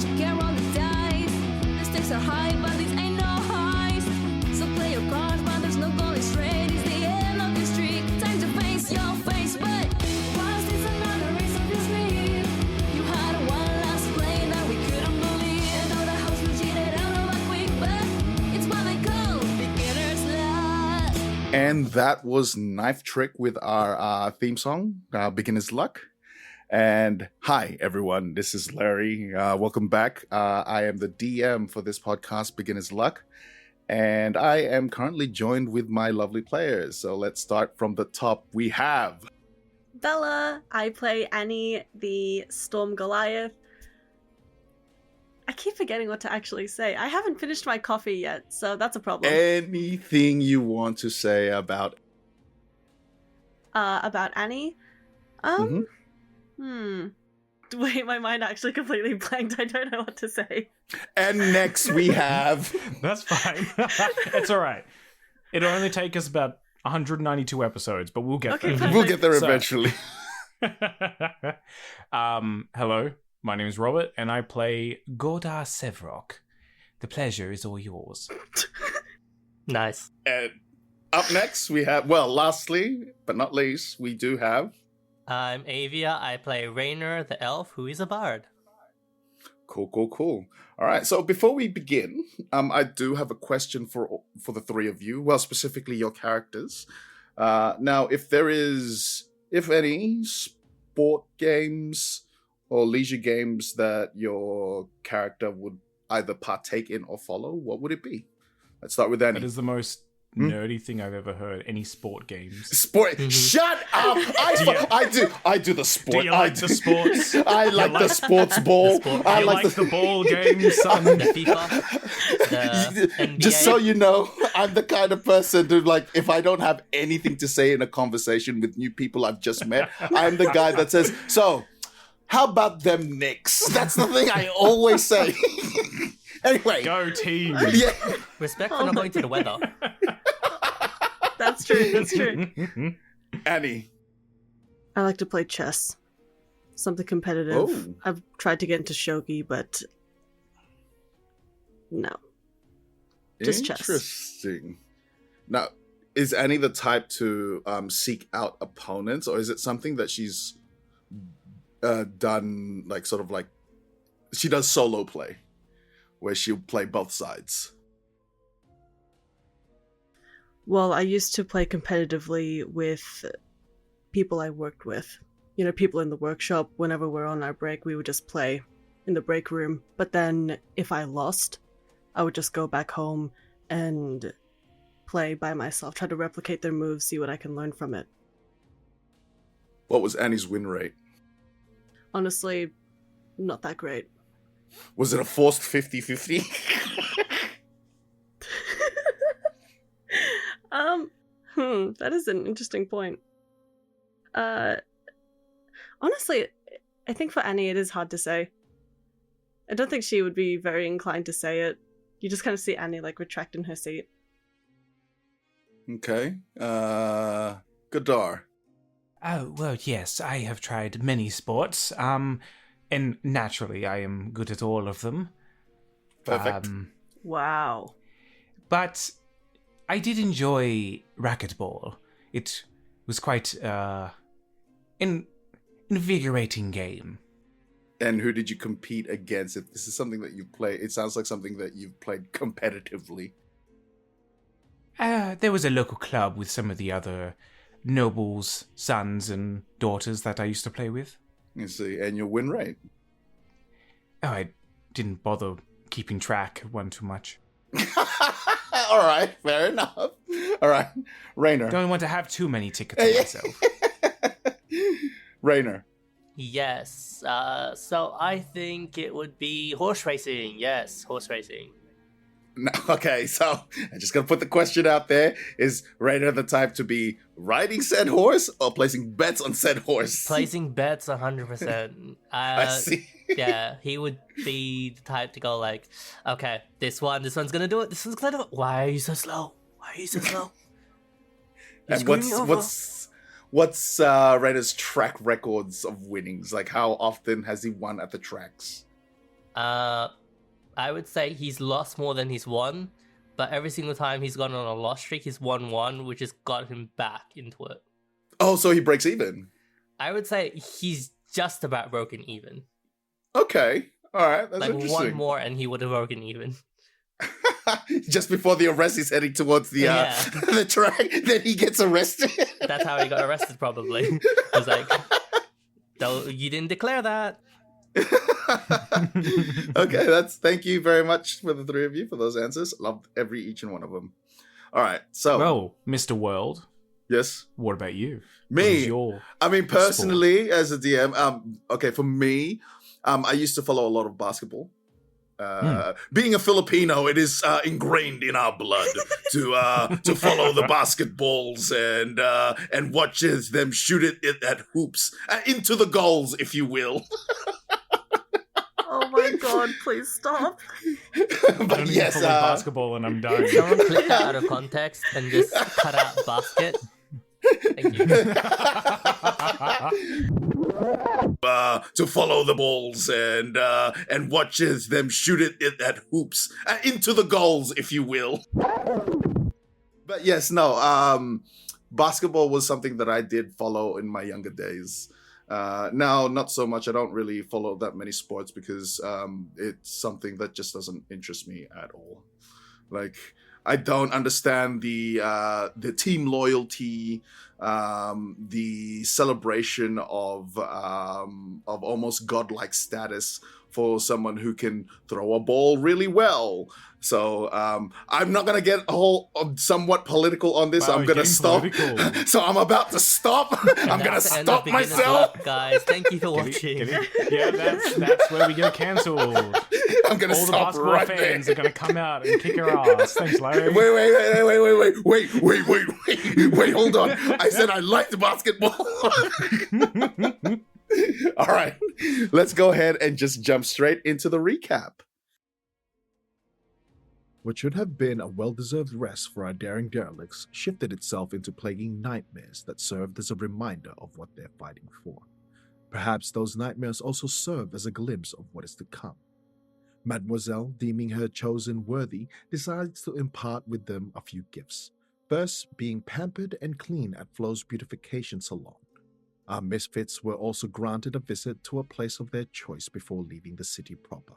you can't roll the dice. The stakes are high, but these ain't no highs. So play your cards, but there's no goal is straight. It's the end of your streak. Time to face your face, but was this another race of your sleep? You had one last play that we couldn't believe. And all the house will cheat it out of a quick, but it's what they call beginner's luck. And that was Knife Trick with our theme song, Beginner's Luck. And hi, everyone. This is Larry. Welcome back. I am the DM for this podcast, Beginner's Luck. And I am currently joined with my lovely players. So let's start from the top. We have... Bella. I play Annie, the Storm Goliath. I keep forgetting what to actually say. I haven't finished my coffee yet, so that's a problem. Anything you want to say about... About Annie? Wait, my mind actually completely blanked. I don't know what to say. And next we have... That's fine. It's all right. It'll only take us about 192 episodes, but we'll get there. perfect. We'll get there eventually. Hello, my name is Robert, and I play Gordar Sevrok. The pleasure is all yours. Nice. And up next we have... Well, lastly, but not least, we do have... I'm Avia. I play Rainer, the elf, who is a bard. Cool. All right, so before we begin, I do have a question for the three of you. Well, specifically your characters. Now, if any sport games or leisure games that your character would either partake in or follow, what would it be? Let's start with Annie. That is the most nerdy thing I've ever heard. Any sport games. Sport? Shut up! I do the sport. Do you like the sports? I like the sports ball. I You like the ball games, son? The FIFA, the NBA. Just so you know, I'm the kind of person who, like, if I don't have anything to say in a conversation with new people I've just met, I'm the guy that says, so, how about them Knicks? That's the thing I always say. Anyway. Go team. Yeah. Respect for not going to the weather. That's true. Annie. I like to play chess. Something competitive. Oh. I've tried to get into shogi, but no. Just chess. Interesting. Now, is Annie the type to seek out opponents, or is it something that she's done, like, sort of like, she does solo play, where she'll play both sides? Well, I used to play competitively with people I worked with. You know, people in the workshop. Whenever we're on our break, we would just play in the break room. But then if I lost, I would just go back home and play by myself, try to replicate their moves, see what I can learn from it. What was Annie's win rate? Honestly, not that great. Was it a forced 50-50? That is an interesting point. Honestly, I think for Annie it is hard to say. I don't think she would be very inclined to say it. You just kind of see Annie, like, retract in her seat. Okay. Godar. Oh, well, yes, I have tried many sports, and naturally I am good at all of them. Perfect. Wow. But I did enjoy racquetball. It was quite an invigorating game. And who did you compete against? If this is something that you play, it sounds like something that you've played competitively. There was a local club with some of the other nobles' sons and daughters that I used to play with. You see, and your win rate. Oh, I didn't bother keeping track of one too much. All right, fair enough. All right, Rainer. Don't want to have too many tickets to myself. Rainer. Yes. So I think it would be horse racing. Yes, horse racing. No, okay, so I'm just gonna put the question out there: is Rainer the type to be riding said horse or placing bets on said horse? Placing bets 100%. I see. Yeah, he would be the type to go like, okay, this one's gonna do it. This one's gonna do it. Why are you so slow? And what's Rainer's track records of winnings? Like, how often has he won at the tracks? I would say he's lost more than he's won, but every single time he's gone on a loss streak, he's won one, which has got him back into it. Oh, so he breaks even. I would say he's just about broken even. Okay. All right. That's Like interesting. one more and he would have broken even. Just before the arrest, he's heading towards the the track. Then he gets arrested. That's how he got arrested, probably. It was like, you didn't declare that. Okay, thank you very much for the three of you for those answers. Loved each and one of them. All right, so Well, Mr. World, yes, what about you? me. What is your I mean, personally, as a DM, okay, for me, I used to follow a lot of basketball. Being a Filipino, it is ingrained in our blood to follow the basketballs and watch as them shoot it at hoops into the goals, if you will. Oh my god, please stop. But I yes, follow basketball and I'm dying. Someone clip that out of context and just cut out basket. Thank you. To follow the balls and watch as them shoot it at hoops into the goals, if you will. But yes, no. Basketball was something that I did follow in my younger days. Now, not so much. I don't really follow that many sports because it's something that just doesn't interest me at all. Like, I don't understand the team loyalty, the celebration of almost godlike status for someone who can throw a ball really well. So I'm not gonna get somewhat political on this. Wow, I'm gonna stop. political. So I'm about to stop. I'm gonna That's the end of stop Beginner's myself. Luck, guys. Thank you for watching. Yeah, that's where we get cancelled. I'm gonna All the stop basketball right fans there. are going to come out and kick our ass. Thanks, Larry. Wait, hold on. I said I liked basketball. All right, let's go ahead and just jump straight into the recap. What should have been a well-deserved rest for our daring derelicts shifted itself into plaguing nightmares that served as a reminder of what they're fighting for. Perhaps those nightmares also serve as a glimpse of what is to come. Mademoiselle, deeming her chosen worthy, decides to impart with them a few gifts. First, being pampered and clean at Flo's beautification salon. Our misfits were also granted a visit to a place of their choice before leaving the city proper.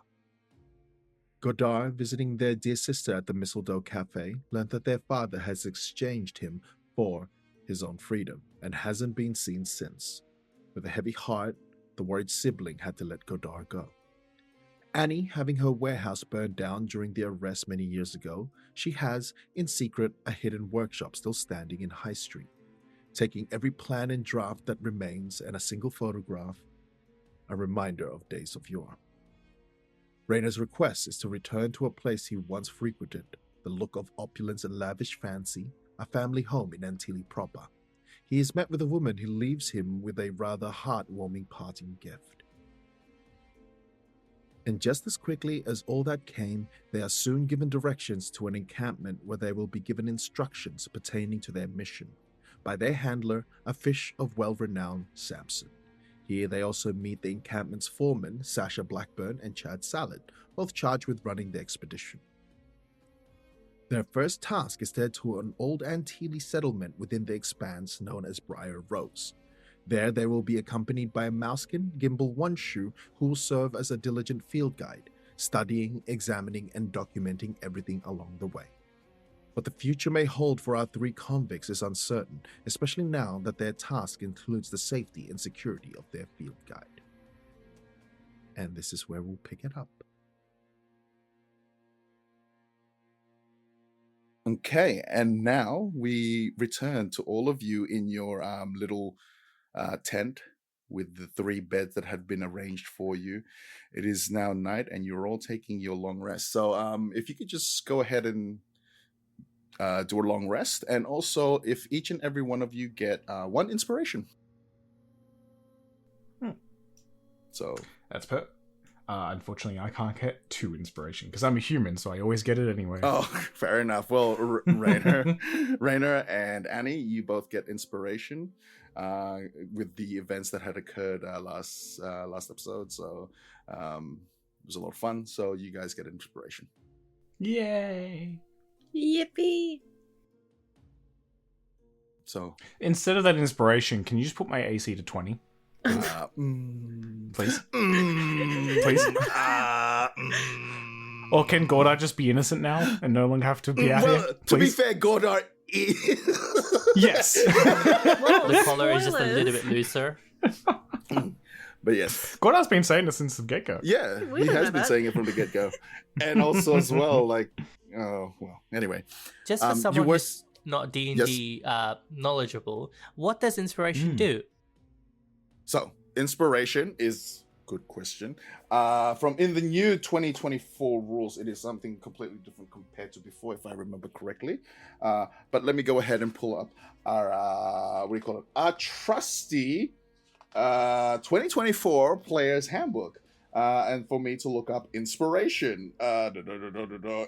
Godard, visiting their dear sister at the Mistletoe Cafe, learned that their father has exchanged him for his own freedom and hasn't been seen since. With a heavy heart, the worried sibling had to let Godard go. Annie, having her warehouse burned down during the arrest many years ago, she has, in secret, a hidden workshop still standing in High Street. Taking every plan and draft that remains and a single photograph, a reminder of days of yore. Rayner's request is to return to a place he once frequented, the look of opulence and lavish fancy, a family home in Antilles proper. He is met with a woman who leaves him with a rather heartwarming parting gift. And just as quickly as all that came, they are soon given directions to an encampment where they will be given instructions pertaining to their mission by their handler, a fish of well-renowned Samson. Here they also meet the encampment's foremen, Sasha Blackburn and Chad Salad, both charged with running the expedition. Their first task is to head to an old Antilles settlement within the expanse known as Briar Rose. There they will be accompanied by a mousekin, Gimbal One Shoe, who will serve as a diligent field guide, studying, examining, and documenting everything along the way. What the future may hold for our three convicts is uncertain, especially now that their task includes the safety and security of their field guide. And this is where we'll pick it up. Okay, and now we return to all of you in your little tent with the 3 beds that had been arranged for you. It is now night and you're all taking your long rest. So if you could just go ahead and do a long rest, and also if each and every one of you get 1 inspiration. So That's per. Unfortunately, I can't get 2 inspiration because I'm a human, so I always get it anyway. oh, fair enough. Well, Rainer and Annie, you both get inspiration with the events that had occurred last episode. So was a lot of fun. So you guys get inspiration. Yay! Yippee! So Instead of that inspiration, can you just put my AC to 20? Please? Please? Or can Gordar just be innocent now and no longer have to be out well, here? to be Please? fair, Gordar. Yes. Whoa, The collar is just a spoilers. little bit looser. But yes, Gordar's been saying this since the get-go. yeah, We he don't has know been that. saying it from the get-go, and also as well, like, oh well. Anyway, Just for you someone were who's not D&D knowledgeable, what does inspiration do? So, inspiration is good question. From in the new 2024 rules, it is something completely different compared to before, if I remember correctly. But let me go ahead and pull up our what do you call it? Our trusty 2024 Player's Handbook. And for me to look up inspiration.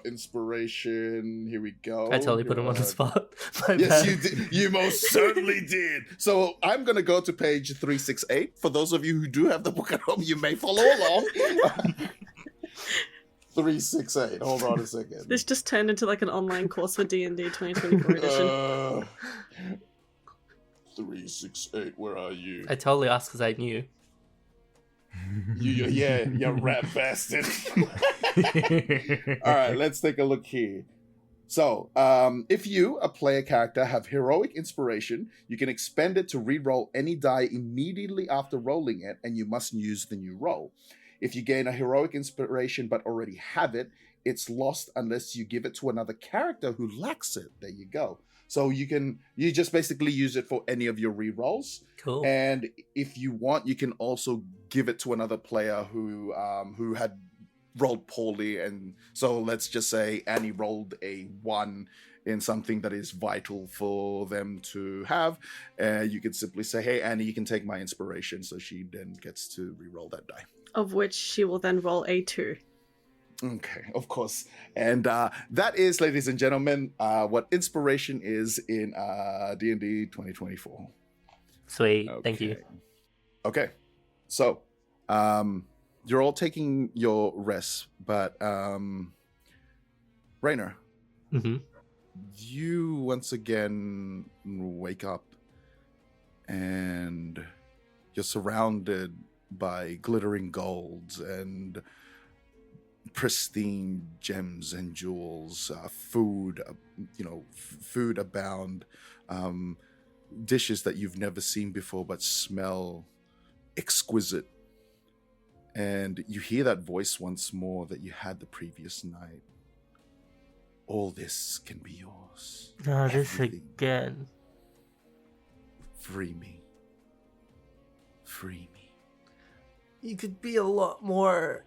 Inspiration. Here we go. I totally put him on the spot. My Yes, bad. you did. You most certainly did. So I'm going to go to page 368. For those of you who do have the book at home, you may follow along. 368. Hold on a second. This just turned into like an online course for D&D 2024 edition. 368. Where are you? I totally asked because I knew. You rat bastard. All right, let's take a look here. So, if you, a player character, have heroic inspiration, you can expend it to re-roll any die immediately after rolling it, and you must use the new roll. If you gain a heroic inspiration but already have it, it's lost unless you give it to another character who lacks it. There you go. So you just basically use it for any of your re-rolls. Cool. And if you want, you can also give it to another player who had rolled poorly. And so let's just say Annie rolled a 1 in something that is vital for them to have. You could simply say, hey, Annie, you can take my inspiration. So she then gets to re-roll that die. Of which she will then roll a 2. Okay, of course. And that is, ladies and gentlemen, what inspiration is in D&D 2024. Sweet. Thank you. Okay, so you're all taking your rest, but Rainer, Mm-hmm. you once again wake up and you're surrounded by glittering golds and pristine gems and jewels, food, food abound, dishes that you've never seen before but smell exquisite. And you hear that voice once more that you had the previous night. All this can be yours. Oh, this Everything. again. Free me. Free me. You could be a lot more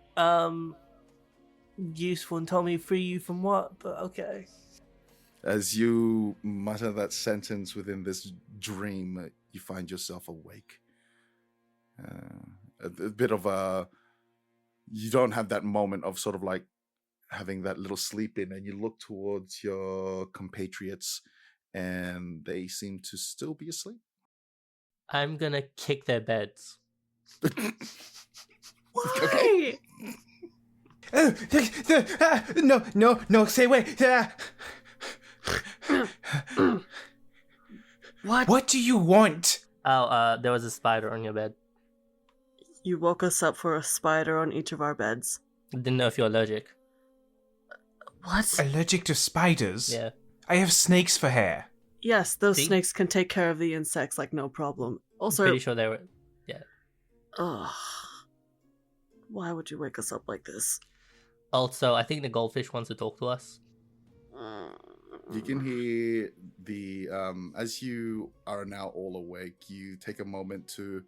useful and tell me free you from what, but okay. As you mutter that sentence within this dream, you find yourself awake. A bit of a... You don't have that moment of sort of like having that little sleep in, and you look towards your compatriots and they seem to still be asleep. I'm gonna kick their beds. Why? No, stay away. What do you want? Oh, there was a spider on your bed. You woke us up for a spider on each of our beds. Didn't know if you're allergic. What? Allergic to spiders? Yeah. I have snakes for hair. Yes, those See? snakes can take care of the insects like no problem. Also, Pretty sure they were. ugh. Why would you wake us up like this? Also, I think the goldfish wants to talk to us. You can hear the as you are now all awake, you take a moment to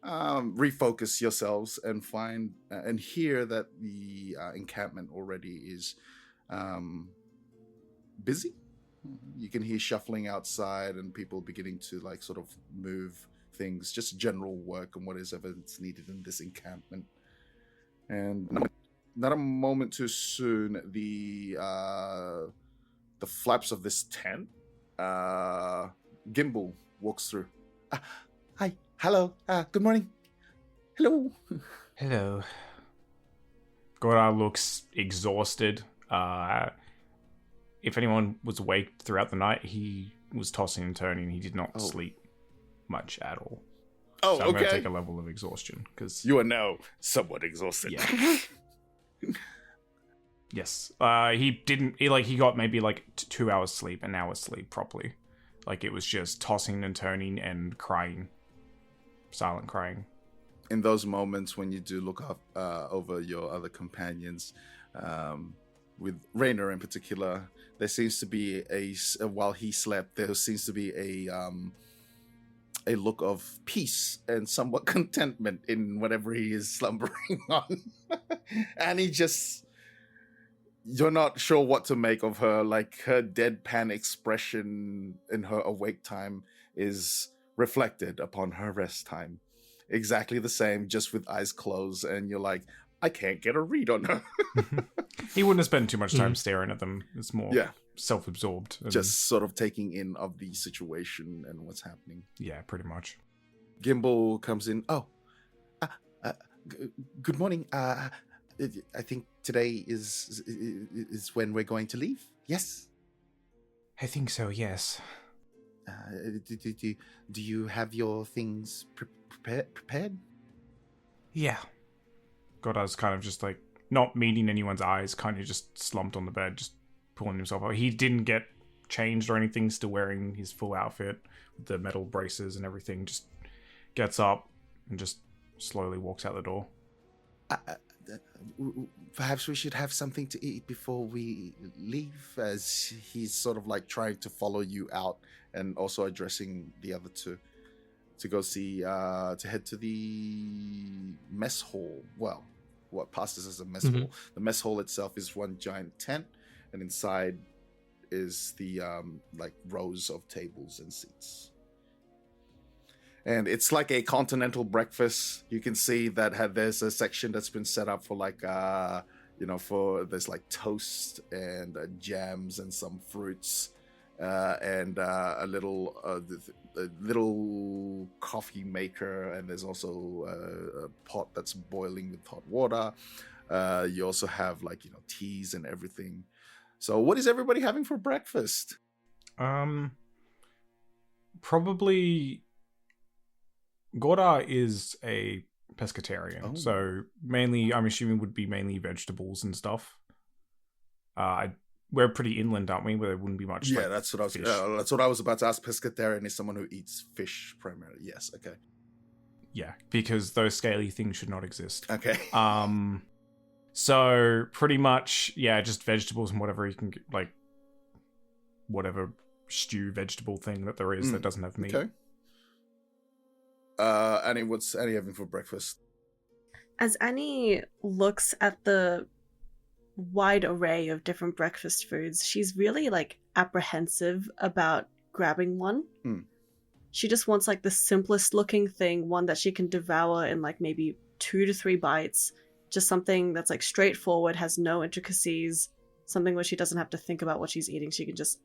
refocus yourselves and find and hear that the encampment already is busy. You can hear shuffling outside and people beginning to like sort of move things, just general work and what is ever it's needed in this encampment. And not a moment too soon, the flaps of this tent, Gimbal walks through. Hi, hello, good morning. Hello. Hello. Gora looks exhausted. If anyone was awake throughout the night, he was tossing and turning. He did not sleep much at all. Oh, so I'm going to okay. take a level of exhaustion because You are now somewhat exhausted. Yeah. Yes. He got maybe like 2 hours sleep, an hour's sleep properly. Like it was just tossing and turning and crying. Silent crying. In those moments when you do look up over your other companions, with Rainer in particular, there seems to be while he slept, there seems to be a look of peace and somewhat contentment in whatever he is slumbering on. And you're not sure what to make of her. Like her deadpan expression in her awake time is reflected upon her rest time. Exactly the same, just with eyes closed, and you're like, I can't get a read on her. He wouldn't have spent too much time staring at them. It's more self-absorbed. Just sort of taking in of the situation and what's happening. Yeah, pretty much. Gimbal comes in. Good morning. I think today is when we're going to leave. Yes. I think so, yes. Do you have your things prepared? Yeah. Goda's kind of just like not meeting anyone's eyes, kind of just slumped on the bed, just pulling himself up. He didn't get changed or anything, still wearing his full outfit with the metal braces and everything. Just gets up and just slowly walks out the door. Perhaps we should have something to eat before we leave, as he's sort of like trying to follow you out and also addressing the other two to go see, to head to the mess hall. Well, what passes as a mess hall. The mess hall itself is one giant tent, and inside is the like rows of tables and seats. And it's like a continental breakfast. You can see that there's a section that's been set up for like, there's like toast and jams and some fruits, and a little coffee maker. And there's also a pot that's boiling with hot water. You also have teas and everything. So what is everybody having for breakfast? Probably Gora is a pescatarian, so mainly, I'm assuming, would be mainly vegetables and stuff. We're pretty inland, aren't we? Where there wouldn't be much. Yeah, that's what I was about to ask. Pescatarian is someone who eats fish primarily. Yes, okay. Yeah, because those scaly things should not exist. Okay. So pretty much, yeah, just vegetables and whatever you can get, like whatever stew vegetable thing that there is that doesn't have meat. Okay. Annie, what's Annie having for breakfast? As Annie looks at the wide array of different breakfast foods, she's really apprehensive about grabbing one. She just wants the simplest looking thing, one that she can devour in maybe 2 to 3 bites. Just something that's straightforward, has no intricacies, something where she doesn't have to think about what she's eating. She can just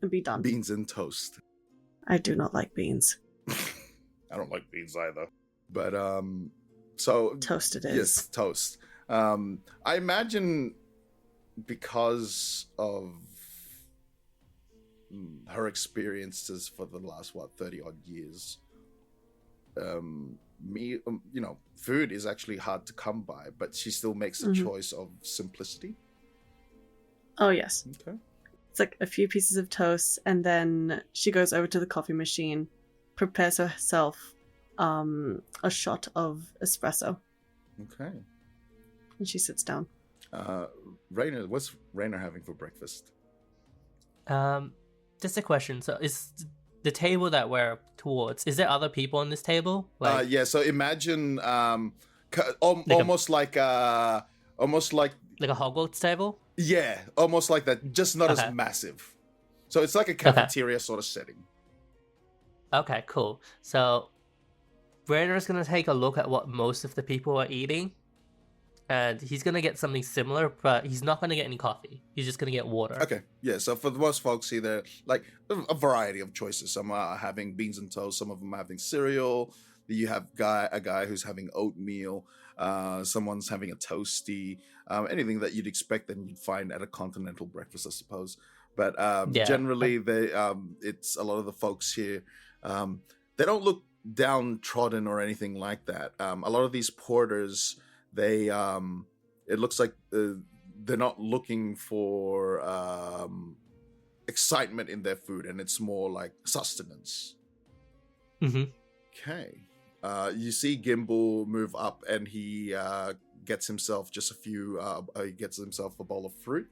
be done. Beans and toast. I do not like beans. I don't like beans either. But so toast it is. Yes, toast. I imagine because of her experiences for the last 30 odd years, food is actually hard to come by, but she still makes the choice of simplicity. Oh yes. Okay. It's a few pieces of toast, and then she goes over to the coffee machine, prepares herself a shot of espresso. Okay. And she sits down. Rainer, what's Rainer having for breakfast? Just a question. So is the table that we're towards, is there other people on this table? Yeah, so imagine almost like a Hogwarts table? Yeah, almost like that, just not as massive. So it's like a cafeteria sort of setting. Okay, cool. So Rainer's going to take a look at what most of the people are eating. And he's going to get something similar, but he's not going to get any coffee. He's just going to get water. Okay, yeah, so for the most folks here, there a variety of choices. Some are having beans and toast, some of them are having cereal. You have a guy who's having oatmeal. Someone's having a toasty. anything that you'd expect and you'd find at a continental breakfast, I suppose. But Yeah. generally, it's a lot of the folks here. They don't look downtrodden or anything like that. A lot of these porters, it looks like they're not looking for excitement in their food, and it's more like sustenance. Mm-hmm. Okay. You see Gimbal move up, and he gets himself he gets himself a bowl of fruit,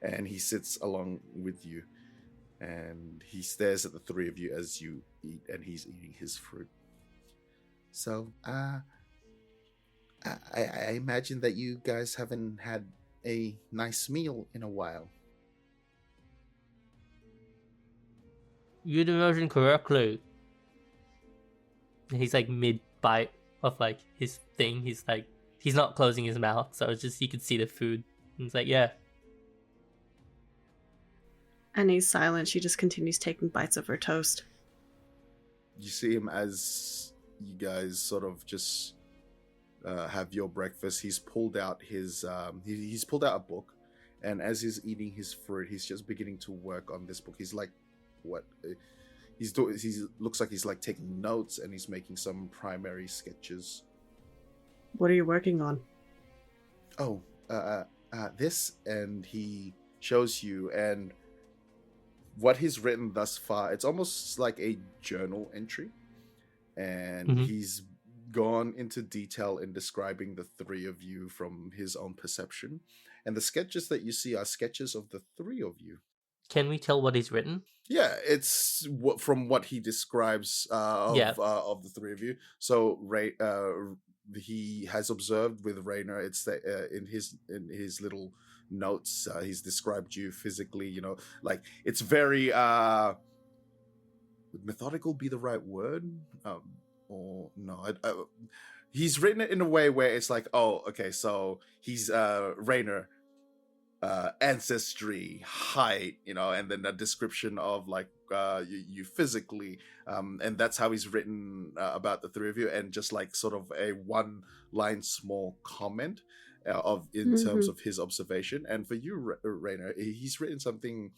and he sits along with you, and he stares at the three of you as you eat, and he's eating his fruit. So, I imagine that you guys haven't had a nice meal in a while. You didn't imagine correctly. He's like mid bite of like his thing. He's like, he's not closing his mouth, so it's just you could see the food. And it's like, yeah. And he's silent. She just continues taking bites of her toast. You see him as you guys sort of just have your breakfast. He's pulled out he's pulled out a book, and as he's eating his fruit, he's just beginning to work on this book. He's like, what? He looks like he's like taking notes, and he's making some primary sketches. What are you working on? Oh, this, and he shows you, and what he's written thus far, it's almost like a journal entry, and he's gone into detail in describing the three of you from his own perception, and the sketches that you see are sketches of the three of you. Can we tell what he's written? Yeah, it's from what he describes of the three of you. So he has observed with Raynor. It's that in his little notes, he's described you physically. You know, like it's very would methodical be the right word? Or no? He's written it in a way where it's like, oh, okay, so he's Raynor. Ancestry, height, you know, and then a description of like you physically, and that's how he's written about the three of you, and just like sort of a one line small comment in terms of his observation. And for you, Raynor, he's written something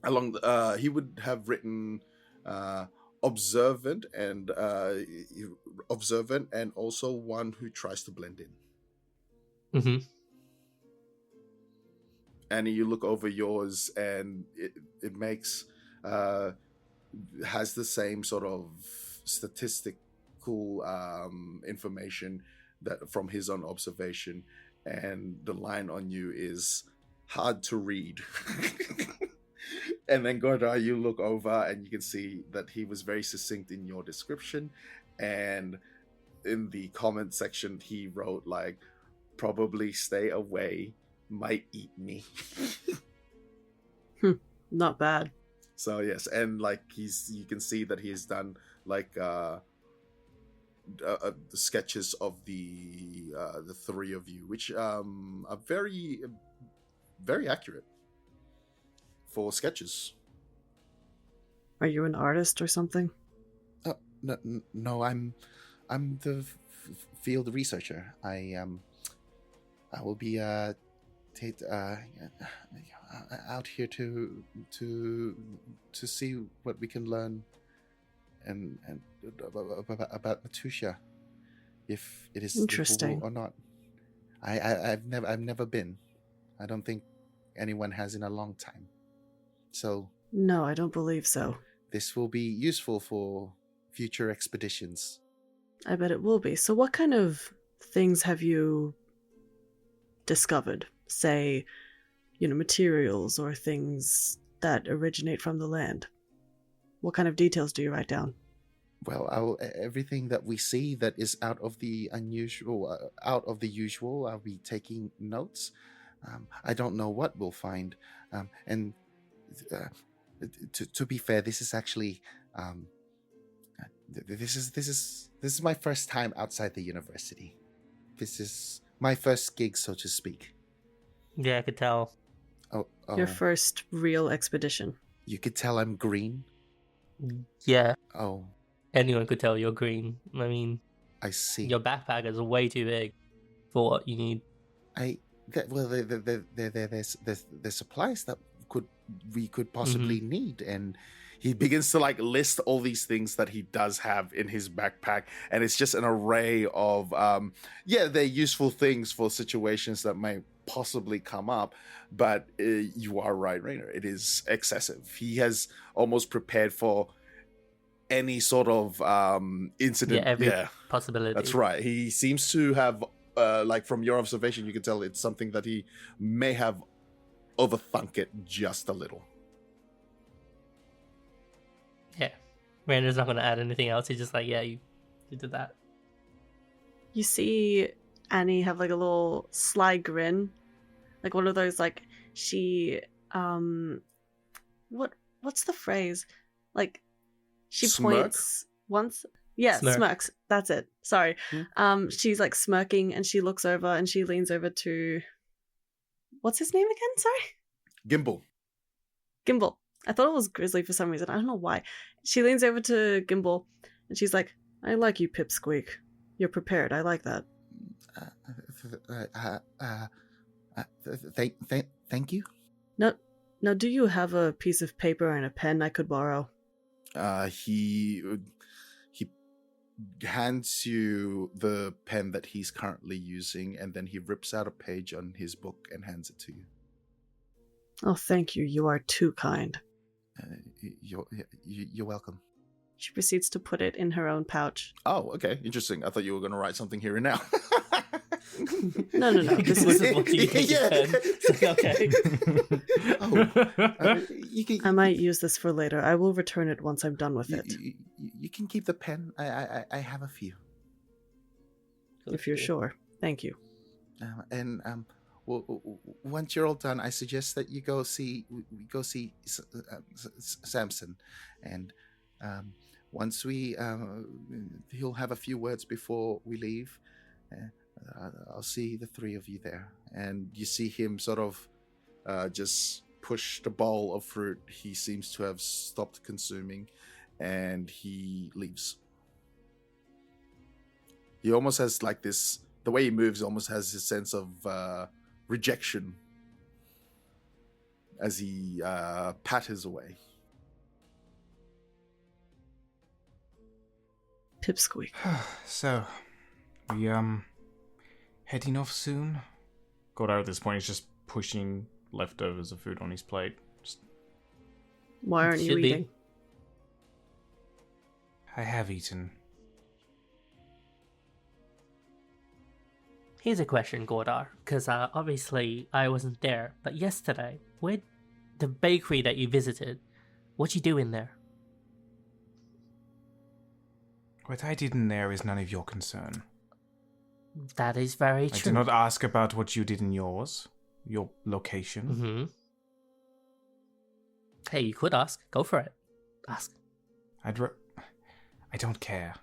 along he would have written observant and also one who tries to blend in. Mm-hmm. And you look over yours, and it makes has the same sort of statistical information that from his own observation, and the line on you is hard to read. And then Gordar, you look over and you can see that he was very succinct in your description, and in the comment section he wrote like, probably stay away, might eat me. Not bad. So yes, and like you can see that he has done like the sketches of the three of you, which are very very accurate for sketches. Are you an artist or something? No, I'm the field researcher. I will be out here to see what we can learn and about Matusha, if it is interesting or not. I've never been. I don't think anyone has in a long time. So no, I don't believe so. This will be useful for future expeditions. I bet it will be. So what kind of things have you discovered? Say, materials or things that originate from the land. What kind of details do you write down? Well, everything that we see that is out of the unusual, I'll be taking notes. I don't know what we'll find, and to be fair, this is actually this is my first time outside the university. This is my first gig, so to speak. Yeah, I could tell. Oh. Your first real expedition. You could tell I'm green? Yeah. Oh. Anyone could tell you're green. I mean, I see. your backpack is way too big for what you need. there's supplies that we could possibly need, and he begins to like list all these things that he does have in his backpack, and it's just an array of they're useful things for situations that may possibly come up. But you are right, Rainer, it is excessive. He has almost prepared for any sort of incident. Every possibility. That's right. He seems to have like from your observation, you can tell it's something that he may have overthunk it just a little. Yeah. Rainer's not going to add anything else. He's just like, yeah, you did that. You see Annie have like a little sly grin, like one of those like she what's the phrase? Like she Smirk? points once. Yeah, Smirk. smirks. That's it. Sorry. She's like smirking and she looks over and she leans over to what's his name again? Sorry? Gimbal. I thought it was Grizzly for some reason. I don't know why. She leans over to Gimbal and she's like, I like you, Pipsqueak. You're prepared. I like that. Thank you. Now, do you have a piece of paper and a pen I could borrow? He hands you the pen that he's currently using, and then he rips out a page on his book and hands it to you. Oh, thank you. You are too kind. You're welcome. She proceeds to put it in her own pouch. Oh, okay. Interesting. I thought you were going to write something here and now. No. This This is what you think you can. It's like, okay. I might use this for later. I will return it once I'm done with it. You can keep the pen. I have a few. If you're sure. Thank you. Once you're all done, I suggest that you go see Samson, and once he'll have a few words before we leave. I'll see the three of you there, and you see him sort of just push the bowl of fruit he seems to have stopped consuming, and he leaves. He almost has like this. The way he moves almost has this sense of rejection as he patters away. Pipsqueak. So, we heading off soon? Godard at this point is just pushing leftovers of food on his plate. Why aren't you Should be. eating? I have eaten. Here's a question, Gordar, because obviously I wasn't there, but yesterday, where the bakery that you visited, what you do in there? What I did in there is none of your concern. That is very I true. did not ask about what you did in yours, your location. Mm-hmm. Hey, you could ask. Go for it. Ask. I don't care.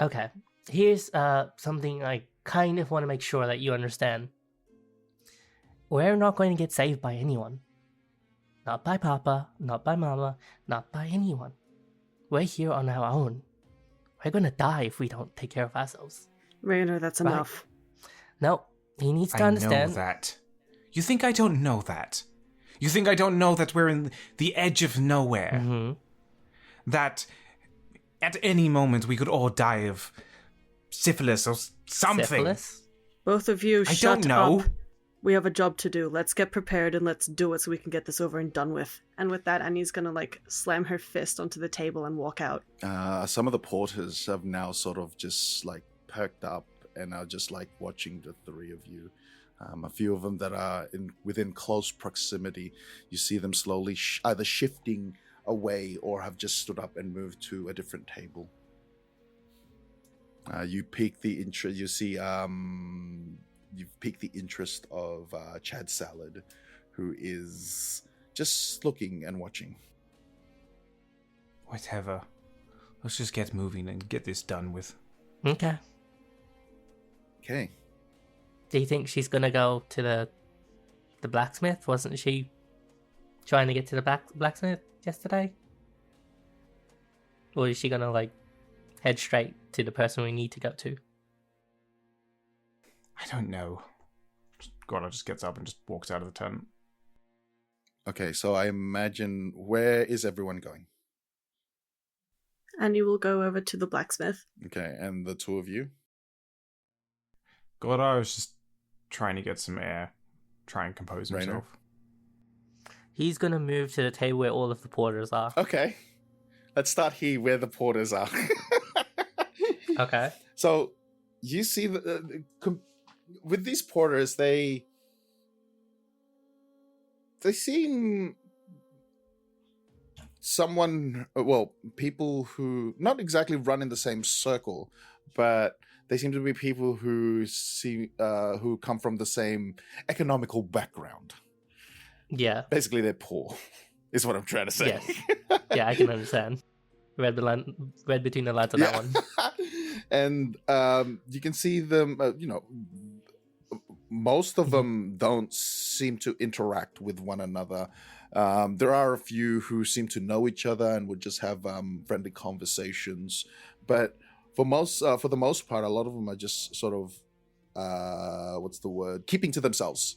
Okay. Here's something I kind of want to make sure that you understand. We're not going to get saved by anyone. Not by Papa, not by Mama, not by anyone. We're here on our own. We're going to die if we don't take care of ourselves. Rainer, that's Right. enough. No, he needs to I understand. know that. You think I don't know that? You think I don't know that we're in the edge of nowhere? Mm-hmm. That at any moment we could all die of syphilis or something. Syphilis? Both of you, I shut don't know. up. We have a job to do. Let's get prepared and let's do it so we can get this over and done with. And with that, Annie's gonna like slam her fist onto the table and walk out. Some of the porters have now sort of just like perked up and are just like watching the three of you. A few of them that are within close proximity, you see them slowly either shifting away or have just stood up and moved to a different table. You pique the interest. You see, you've piqued the interest of Chad Salad, who is just looking and watching. Whatever. Let's just get moving and get this done with. Okay. Okay. Do you think she's gonna go to the blacksmith? Wasn't she trying to get to the blacksmith yesterday? Or is she gonna like head straight to the person we need to go to? I don't know. Goddard just gets up and just walks out of the tent. Okay, so I imagine, where is everyone going? And you will go over to the blacksmith. Okay, and the two of you? Goddard is just trying to get some air, try and compose Rainer? himself. He's gonna move to the table where all of the porters are. Okay, let's start here where the porters are. Okay. So you see, with these porters, they seem people who not exactly run in the same circle, but they seem to be people who come from the same economical background. Yeah. Basically, they're poor, is what I'm trying to say. Yes. Yeah, I can understand. Read between the lines on that one. And you can see them, most of them don't seem to interact with one another. There are a few who seem to know each other and would just have friendly conversations. But for the most part, a lot of them are just sort of, keeping to themselves.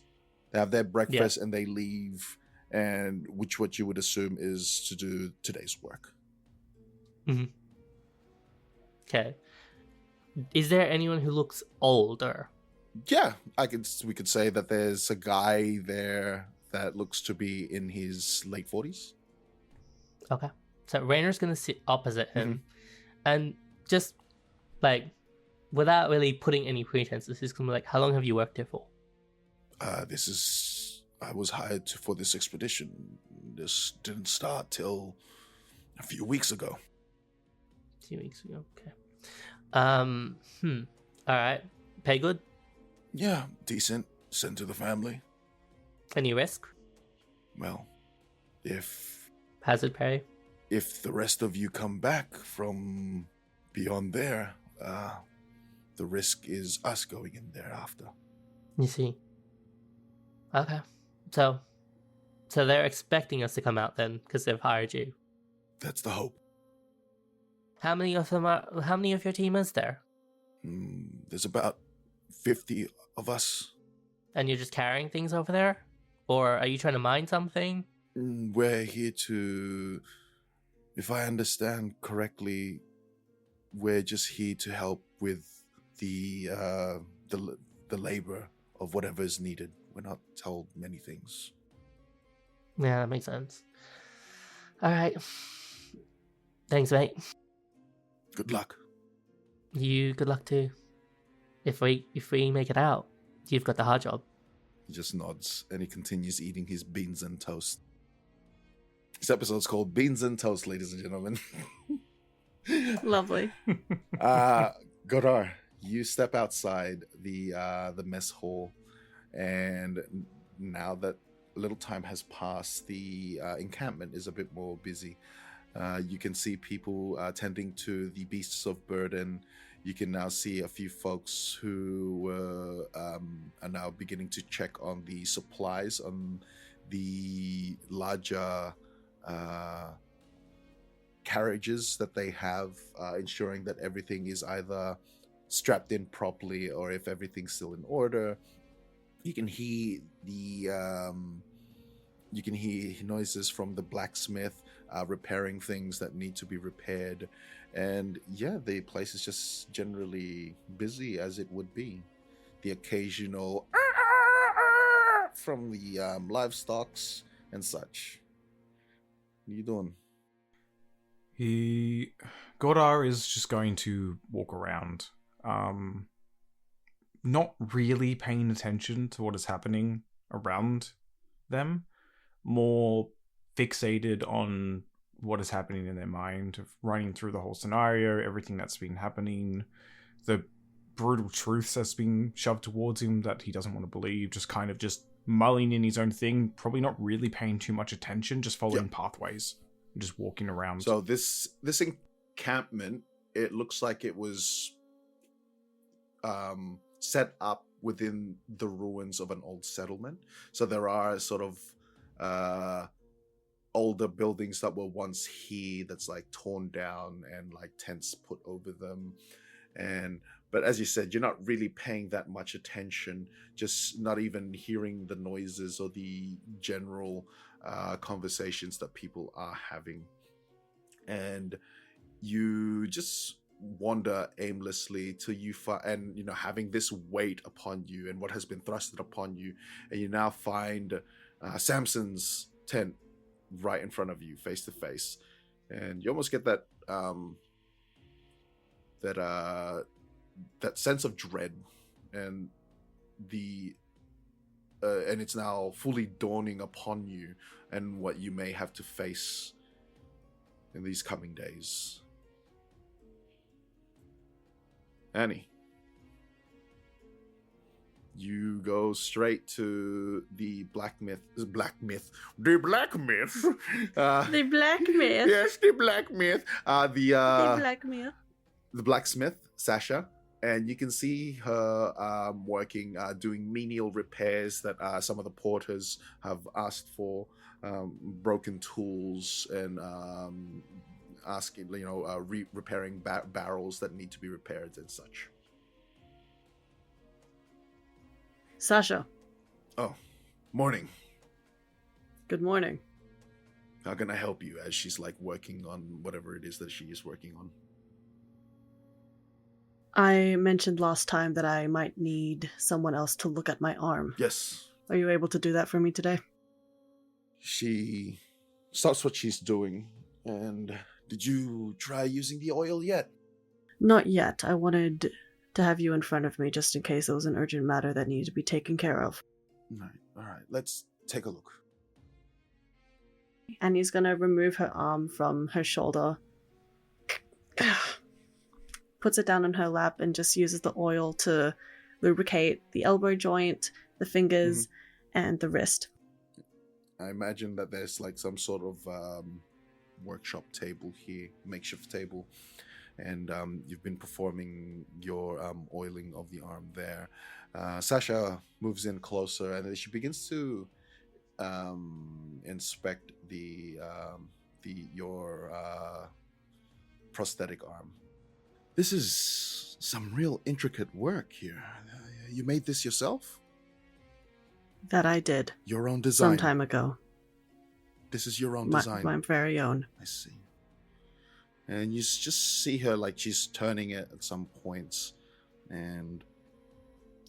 They have their breakfast and they leave, and what you would assume is to do today's work. Mm-hmm. Okay. Is there anyone who looks older? Yeah, we could say that there's a guy there that looks to be in his late 40s. Okay. So Rainer's gonna sit opposite him, and just like without really putting any pretenses, he's gonna be like, "How long have you worked here for?" I was hired for this expedition. This didn't start till a few weeks ago. 2 weeks ago. Okay. All right. Pay good? Yeah, decent. Sent to the family. Any risk? Well, if Hazard pay? if the rest of you come back from beyond there, the risk is us going in there after. You see. Okay. So they're expecting us to come out then, because they've hired you. That's the hope. How many of your team is there? There's about 50 of us. And you're just carrying things over there? Or are you trying to mine something? We're here to, if I understand correctly, we're just here to help with the labor of whatever is needed. We're not told many things. Yeah, that makes sense. All right. Thanks, mate. Good luck. You good luck too. If we make it out, you've got the hard job. He just nods and he continues eating his beans and toast. This episode's called Beans and Toast, ladies and gentlemen. Lovely. Godar, you step outside the mess hall, and now that a little time has passed, the encampment is a bit more busy. You can see people tending to the beasts of burden. You can now see a few folks who are now beginning to check on the supplies on the larger carriages that they have, ensuring that everything is either strapped in properly or if everything's still in order. You can hear noises from the blacksmith repairing things that need to be repaired, and yeah, the place is just generally busy as it would be. The occasional from the livestocks and such. What are you doing? Godar is just going to walk around, not really paying attention to what is happening around them, more fixated on what is happening in their mind, of running through the whole scenario, everything that's been happening, the brutal truths that's been shoved towards him that he doesn't want to believe, just kind of just mulling in his own thing, probably not really paying too much attention, just following pathways, just walking around. So this encampment, it looks like it was set up within the ruins of an old settlement. So there are sort of older buildings that were once here that's like torn down and like tents put over them. And But as you said, you're not really paying that much attention, just not even hearing the noises or the general conversations that people are having. And you just wander aimlessly till you find, and having this weight upon you and what has been thrusted upon you, and you now find Samson's tent right in front of you, face to face, and you almost get that that sense of dread, and and it's now fully dawning upon you and what you may have to face in these coming days. Annie, you go straight to the black myth. The black myth. The black myth. Yes, the black myth. The black myth. The blacksmith, Sasha, and you can see her working, doing menial repairs that some of the porters have asked for, broken tools, and asking, repairing barrels that need to be repaired and such. Sasha. Oh, morning. Good morning. How can I help you? As she's working on whatever it is that she is working on. I mentioned last time that I might need someone else to look at my arm. Yes. Are you able to do that for me today? She stops what she's doing. And did you try using the oil yet? Not yet. I wanted to have you in front of me just in case it was an urgent matter that needed to be taken care of. All right. Let's take a look. And he's gonna remove her arm from her shoulder, puts it down on her lap, and just uses the oil to lubricate the elbow joint, the fingers, and the wrist. I imagine that there's some sort of workshop table here, makeshift table, and you've been performing your oiling of the arm there. Sasha moves in closer, and she begins to inspect your prosthetic arm. This is some real intricate work here. You made this yourself? That I did. Your own design? Some time ago. This is your own design? My very own. I see. And you just see her she's turning it at some points, and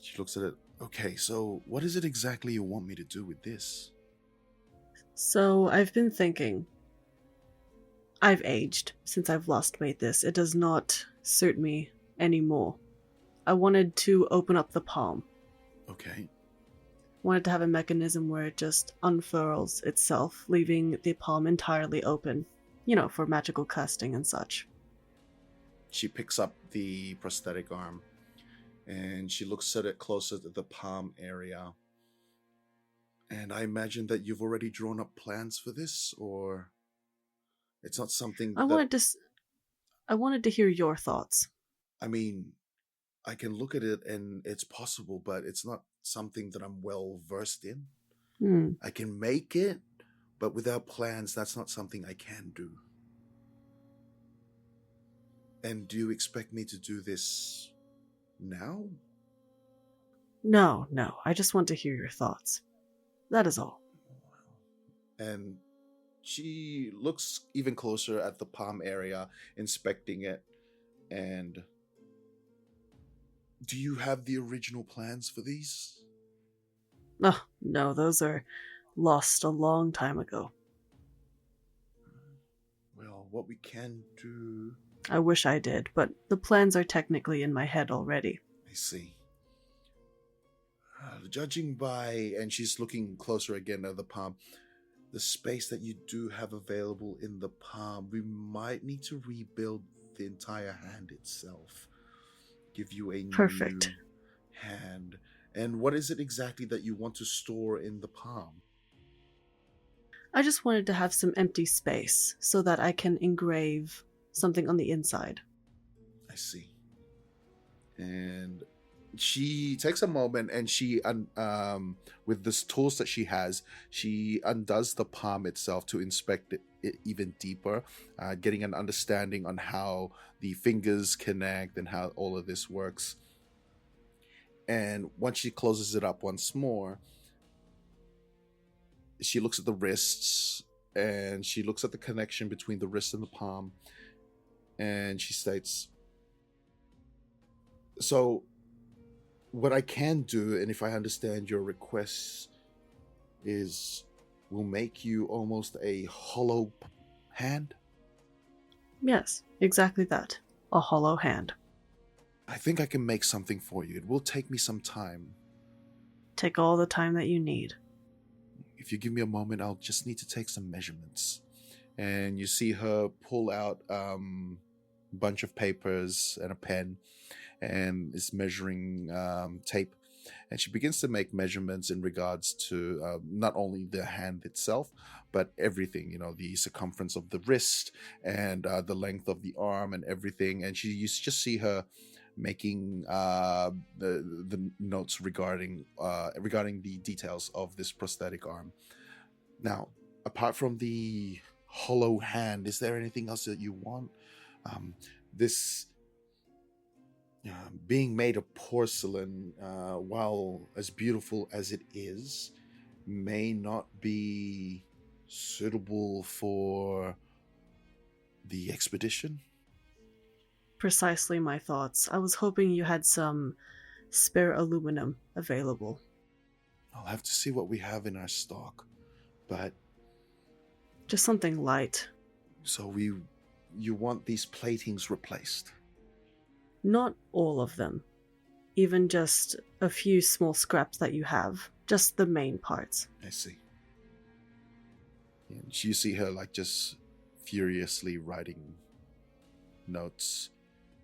she looks at it. Okay, so what is it exactly you want me to do with this? So I've been thinking. I've aged since I've last made this. It does not suit me anymore. I wanted to open up the palm. Okay. Wanted to have a mechanism where it just unfurls itself, leaving the palm entirely open, for magical casting and such. She picks up the prosthetic arm, and she looks at it closer to the palm area. And I imagine that you've already drawn up plans for this, or it's not something I wanted to hear your thoughts. I mean, I can look at it and it's possible, but it's not something that I'm well versed in. I can make it, but without plans, that's not something I can do. And do you expect me to do this now? No. I just want to hear your thoughts. That is all. And she looks even closer at the palm area, inspecting it. And do you have the original plans for these? Oh, no, those are lost a long time ago. Well, what we can do... I wish I did, but the plans are technically in my head already. I see. Judging by... And she's looking closer again at the palm. The space that you do have available in the palm, we might need to rebuild the entire hand itself. Give you a Perfect. new hand. And what is it exactly that you want to store in the palm? I just wanted to have some empty space so that I can engrave something on the inside. I see. And she takes a moment and with the tools that she has, she undoes the palm itself to inspect it even deeper, getting an understanding on how the fingers connect and how all of this works. And once she closes it up once more, she looks at the wrists and she looks at the connection between the wrist and the palm, and she states, so what I can do, and if I understand your request, is will make you almost a hollow hand. Yes, exactly that. A hollow hand. I think I can make something for you. It will take me some time. Take all the time that you need. If you give me a moment, I'll just need to take some measurements. And you see her pull out a bunch of papers and a pen, and is measuring tape. And she begins to make measurements in regards to not only the hand itself, but everything, the circumference of the wrist and the length of the arm and everything. And you just see her making the notes regarding the details of this prosthetic arm. Now, apart from the hollow hand, is there anything else that you want? This being made of porcelain, while as beautiful as it is, may not be suitable for the expedition. Precisely my thoughts. I was hoping you had some spare aluminum available. I'll have to see what we have in our stock, but... Just something light. So you want these platings replaced? Not all of them. Even just a few small scraps that you have. Just the main parts. I see. And you see her just furiously writing notes.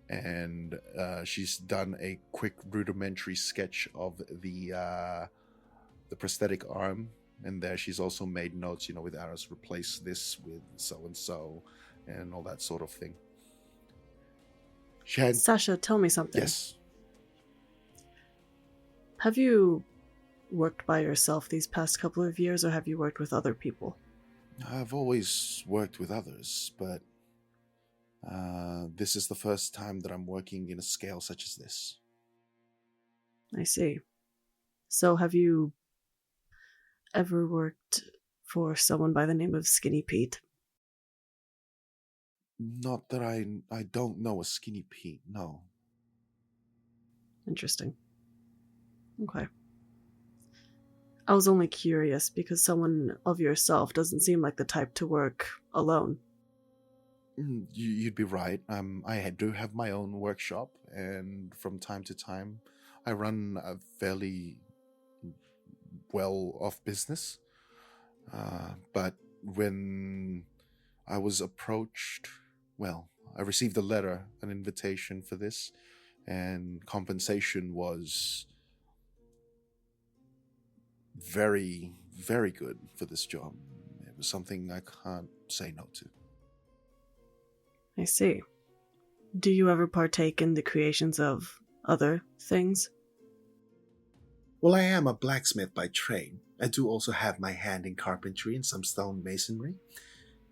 And she's done a quick rudimentary sketch of the prosthetic arm. And there she's also made notes, with arrows, replace this with so-and-so and all that sort of thing. Sasha, tell me something. Yes. Have you worked by yourself these past couple of years, or have you worked with other people? I've always worked with others, but this is the first time that I'm working in a scale such as this. I see. So have you ever worked for someone by the name of Skinny Pete? Not that I don't know a Skinny Pete, no. Interesting. Okay. I was only curious because someone of yourself doesn't seem like the type to work alone. You'd be right. I do have my own workshop, and from time to time, I run a fairly well-off business. But when I was approached, I received a letter, an invitation for this, and compensation was very, very good for this job. It was something I can't say no to. I see. Do you ever partake in the creations of other things? Well, I am a blacksmith by trade. I do also have my hand in carpentry and some stone masonry.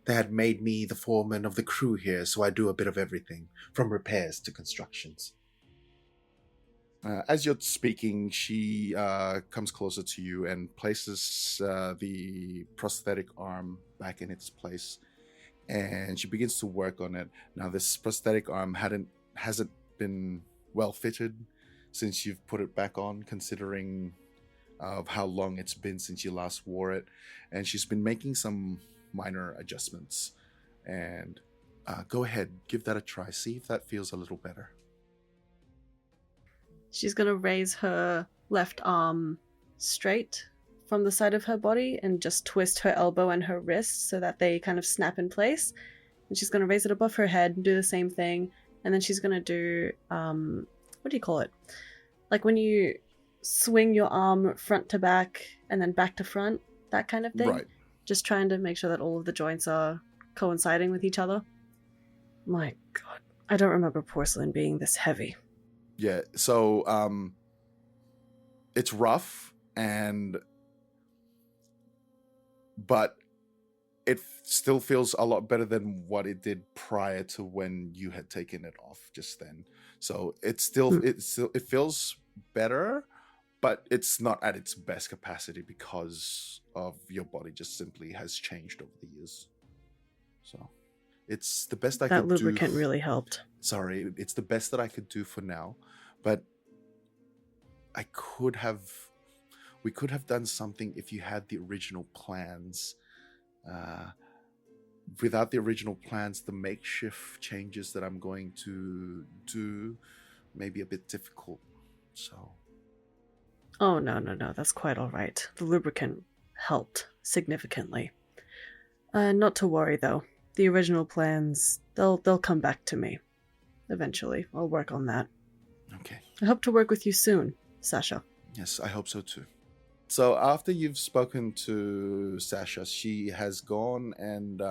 They had made me the foreman of the crew here, so I do a bit of everything, from repairs to constructions. As you're speaking, she comes closer to you and places the prosthetic arm back in its place, and she begins to work on it. Now, this prosthetic arm hasn't been well fitted since you've put it back on, considering of how long it's been since you last wore it, and she's been making some minor adjustments. And go ahead, give that a try. See if that feels a little better. She's gonna raise her left arm straight from the side of her body and just twist her elbow and her wrist so that they kind of snap in place. And she's gonna raise it above her head and do the same thing. And then she's gonna do, what do you call it? Like when you swing your arm front to back and then back to front, that kind of thing. Right. Just trying to make sure that all of the joints are coinciding with each other. My God, I don't remember porcelain being this heavy. Yeah, so it's rough, but it still feels a lot better than what it did prior to when you had taken it off just then. So it feels better, but it's not at its best capacity because of your body just simply has changed over the years. So it's the best I could do. That lubricant really helped. Sorry, it's the best that I could do for now, but we could have done something if you had the original plans. Without the original plans, the makeshift changes that I'm going to do may be a bit difficult. So. Oh, no. That's quite all right. The lubricant helped significantly. Not to worry, though. The original plans, they'll come back to me. Eventually. I'll work on that. Okay. I hope to work with you soon, Sasha. Yes, I hope so too. So after you've spoken to Sasha, she has gone and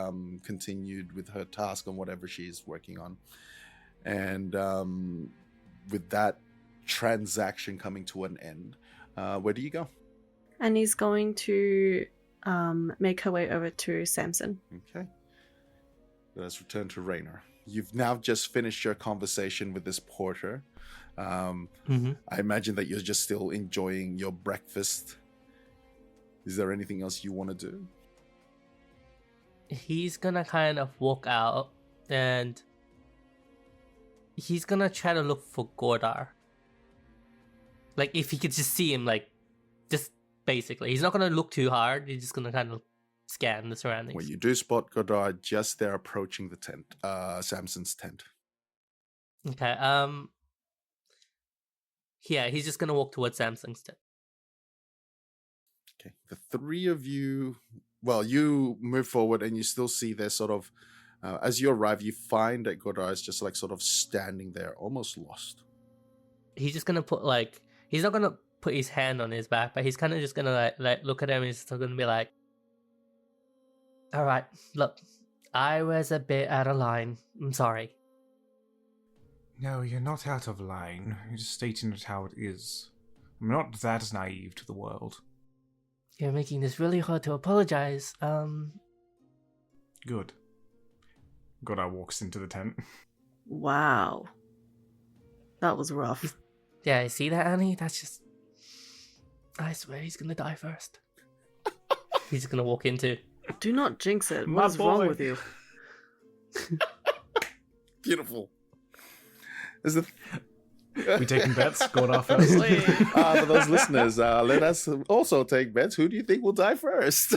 continued with her task on whatever she is working on. And with that transaction coming to an end, where do you go? And he's going to make her way over to Samson. Okay. Let's return to Raynor. You've now just finished your conversation with this porter. I imagine that you're just still enjoying your breakfast. Is there anything else you want to do? He's gonna kind of walk out and he's gonna try to look for Gordar. Like, if he could just see him, like, just basically. He's not gonna look too hard. He's just gonna kind of scan the surroundings. Well, you do spot Godard just there approaching the tent, Samson's tent. Okay, yeah, he's just gonna walk towards Samson's tent. Okay, the three of you, well, you move forward and you still see there sort of, as you arrive, you find that Godard is just like sort of standing there, almost lost. He's just gonna put he's not gonna put his hand on his back, but he's kind of just gonna like look at him and he's still gonna be like, all right, look, I was a bit out of line. I'm sorry. No, you're not out of line. You're just stating it how it is. I'm not that naive to the world. You're making this really hard to apologize. Good. Godard walks into the tent. Wow. That was rough. Yeah, see that, Annie? That's just... I swear he's gonna die first. He's gonna walk into... Do not jinx it. My What's wrong boy. with you? Beautiful. Is the We taking bets? Godard first. for those listeners, let us also take bets. Who do you think will die first?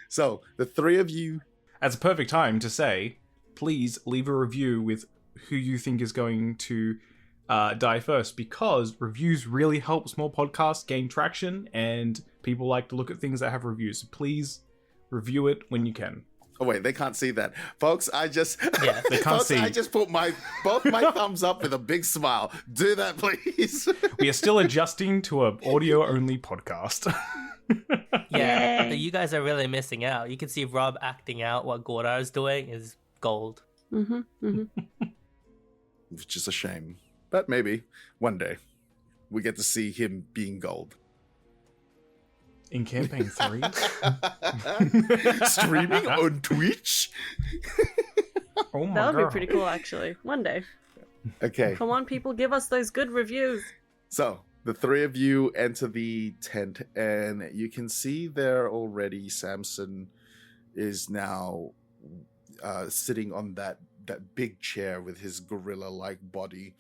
So the three of you. That's a perfect time to say, please leave a review with who you think is going to die first, because reviews really help small podcasts gain traction, and people like to look at things that have reviews. So please review it when you can. Oh wait, they can't see that, folks. I just Yeah, they can't folks, see. I just put both my thumbs up with a big smile. Do that, please. We are still adjusting to an audio-only podcast. Yeah, Yay. you guys are really missing out. You can see Rob acting out what Gordar is doing is gold. Which is a shame, but maybe one day we get to see him being gold. In campaign 3. Streaming on Twitch. Oh my That would god. be pretty cool, actually. One day. Okay, Come on, people, give us those good reviews. so the three of you enter the tent, and you can see there already Samson is now sitting on that big chair with his gorilla-like body,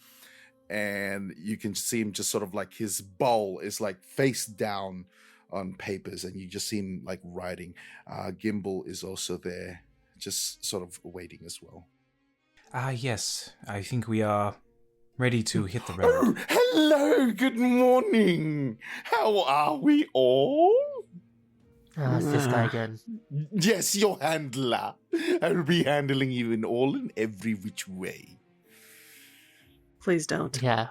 and you can see him just sort of like his bowl is like face down on papers, and you just see him like writing. Gimbal is also there, just sort of waiting as well. Yes. I think we are ready to hit the Oh, road. hello, good morning. How are we all? Ah, it's this guy again. Yes, your handler. I'll be handling you in all and every which way. Please don't. Yeah.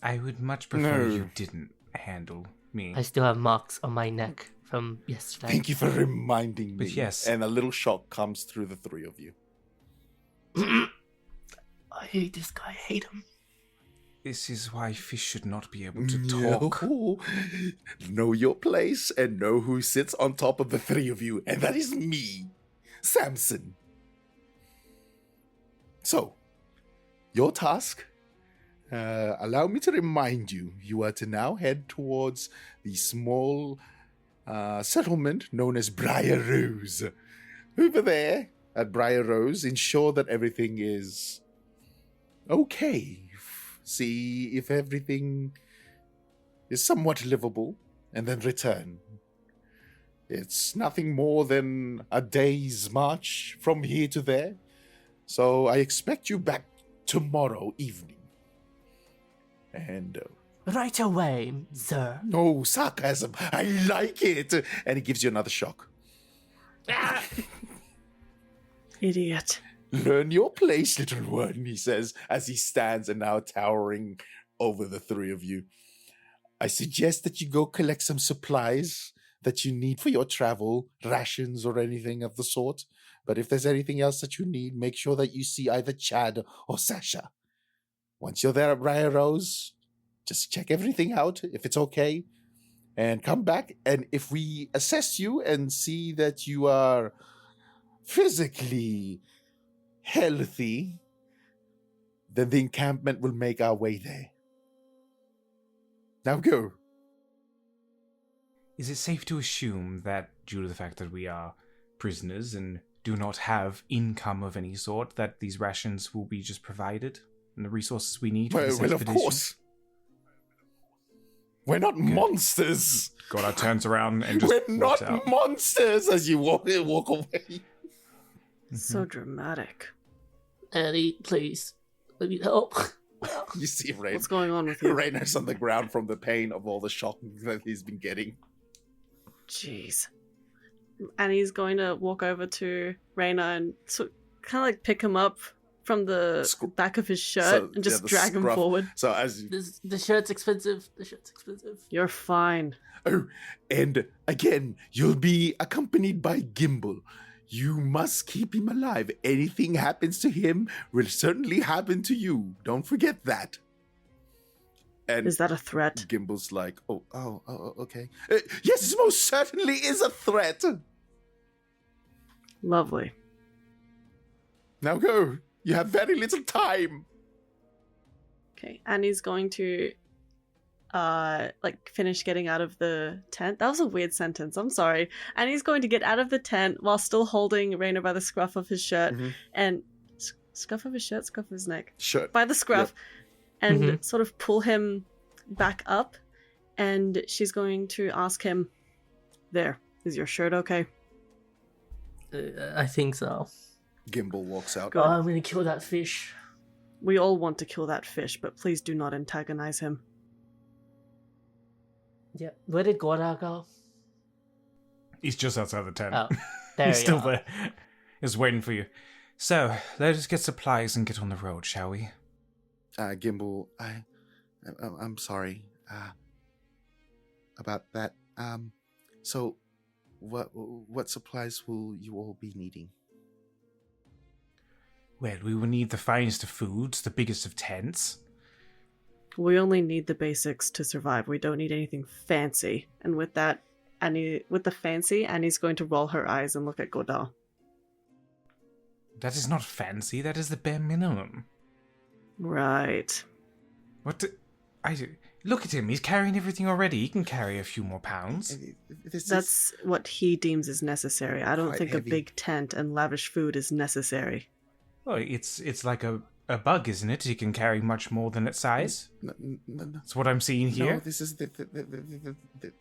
I would much prefer No. you didn't handle me. I still have marks on my neck from yesterday. Thank you for reminding me. But yes. And a little shock comes through the three of you. I hate this guy. I hate him. This is why fish should not be able to talk. No. Know your place and know who sits on top of the three of you, and that is me, Samson. So, your task, allow me to remind you, you are to now head towards the small settlement known as Briar Rose. Over there at Briar Rose, ensure that everything is okay. See if everything is somewhat livable, and then return. It's nothing more than a day's march from here to there, so I expect you back tomorrow evening. And Right away, sir. no sarcasm, I like it. And he gives you another shock. Idiot. Learn your place, little one, he says, as he stands and now towering over the three of you. I suggest that you go collect some supplies that you need for your travel, rations or anything of the sort. But if there's anything else that you need, make sure that you see either Chad or Sasha. Once you're there at Briar Rose, just check everything out, if it's okay, and come back. And if we assess you and see that you are physically healthy, then the encampment will make our way there. Now go. Is it safe to assume that, due to the fact that we are prisoners and do not have income of any sort, that these rations will be just provided and the resources we need for this Well, of expedition? course. We're not monsters. Godard turns around and just We're walks not out. monsters as you walk away. So dramatic. Annie, please. I need help. You see What's going on with you? Rainer's on the ground from the pain of all the shock that he's been getting. Jeez. Annie's going to walk over to Raina and kind of like pick him up from the back of his shirt and just the drag him scruff. forward. So as you... The shirt's expensive. The shirt's expensive. You're fine. Oh, and again, you'll be accompanied by Gimbal. You must keep him alive. Anything happens to him will certainly happen to you. Don't forget that. And Is that a threat? Gimbal's like, oh, okay. Yes, it most certainly is a threat. Lovely. Now go. You have very little time. Okay, Annie's going to finish getting out of the tent. That was a weird sentence. I'm sorry. Annie's going to get out of the tent while still holding Rainer by the scruff of his shirt and scruff of his shirt, scruff of his neck. Shirt. By the scruff and sort of pull him back up, and she's going to ask him, "There, is your shirt okay?" I think so. Gimbal walks out. Good. Oh, I'm gonna kill that fish. We all want to kill that fish, but please do not antagonize him. Yeah. Where did Gora go? He's just outside the tent. Oh, there He's you still are. there. He's waiting for you. So, let us get supplies and get on the road, shall we? Gimbal, I'm sorry about that. So, what supplies will you all be needing? Well, we will need the finest of foods, the biggest of tents. We only need the basics to survive. We don't need anything fancy. And with that, with the fancy, Annie's going to roll her eyes and look at Godard. That is not fancy, that is the bare minimum. Right. Look at him, he's carrying everything already. He can carry a few more pounds. That's what he deems is necessary. I don't quite think heavy. a big tent and lavish food is necessary. Well, it's like a bug, isn't it? He can carry much more than its size. No. That's what I'm seeing here. No, this is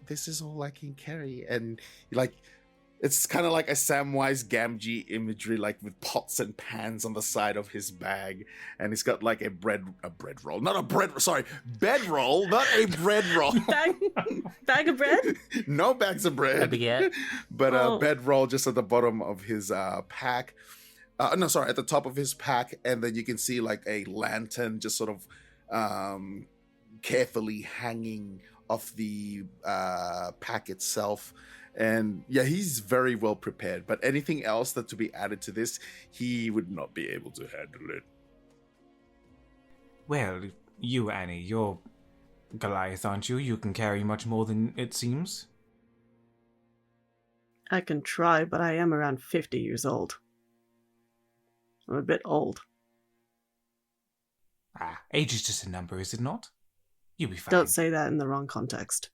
this is all I can carry, and like it's kind of like a Samwise Gamgee imagery, like with pots and pans on the side of his bag, and he's got like a bedroll, not a bedroll, Bag of bread? no bags of A bread, baguette. but Oh. a bedroll just at the bottom of his pack. At the top of his pack, and then you can see like a lantern just sort of carefully hanging off the pack itself. And yeah, he's very well prepared, but anything else that to be added to this, he would not be able to handle it. Well, You, Annie, you're Goliath, aren't you? You can carry much more than it seems. I can try, but I am around 50 years old. I'm a bit old. Age is just a number, is it not? You'll be fine. Don't say that in the wrong context.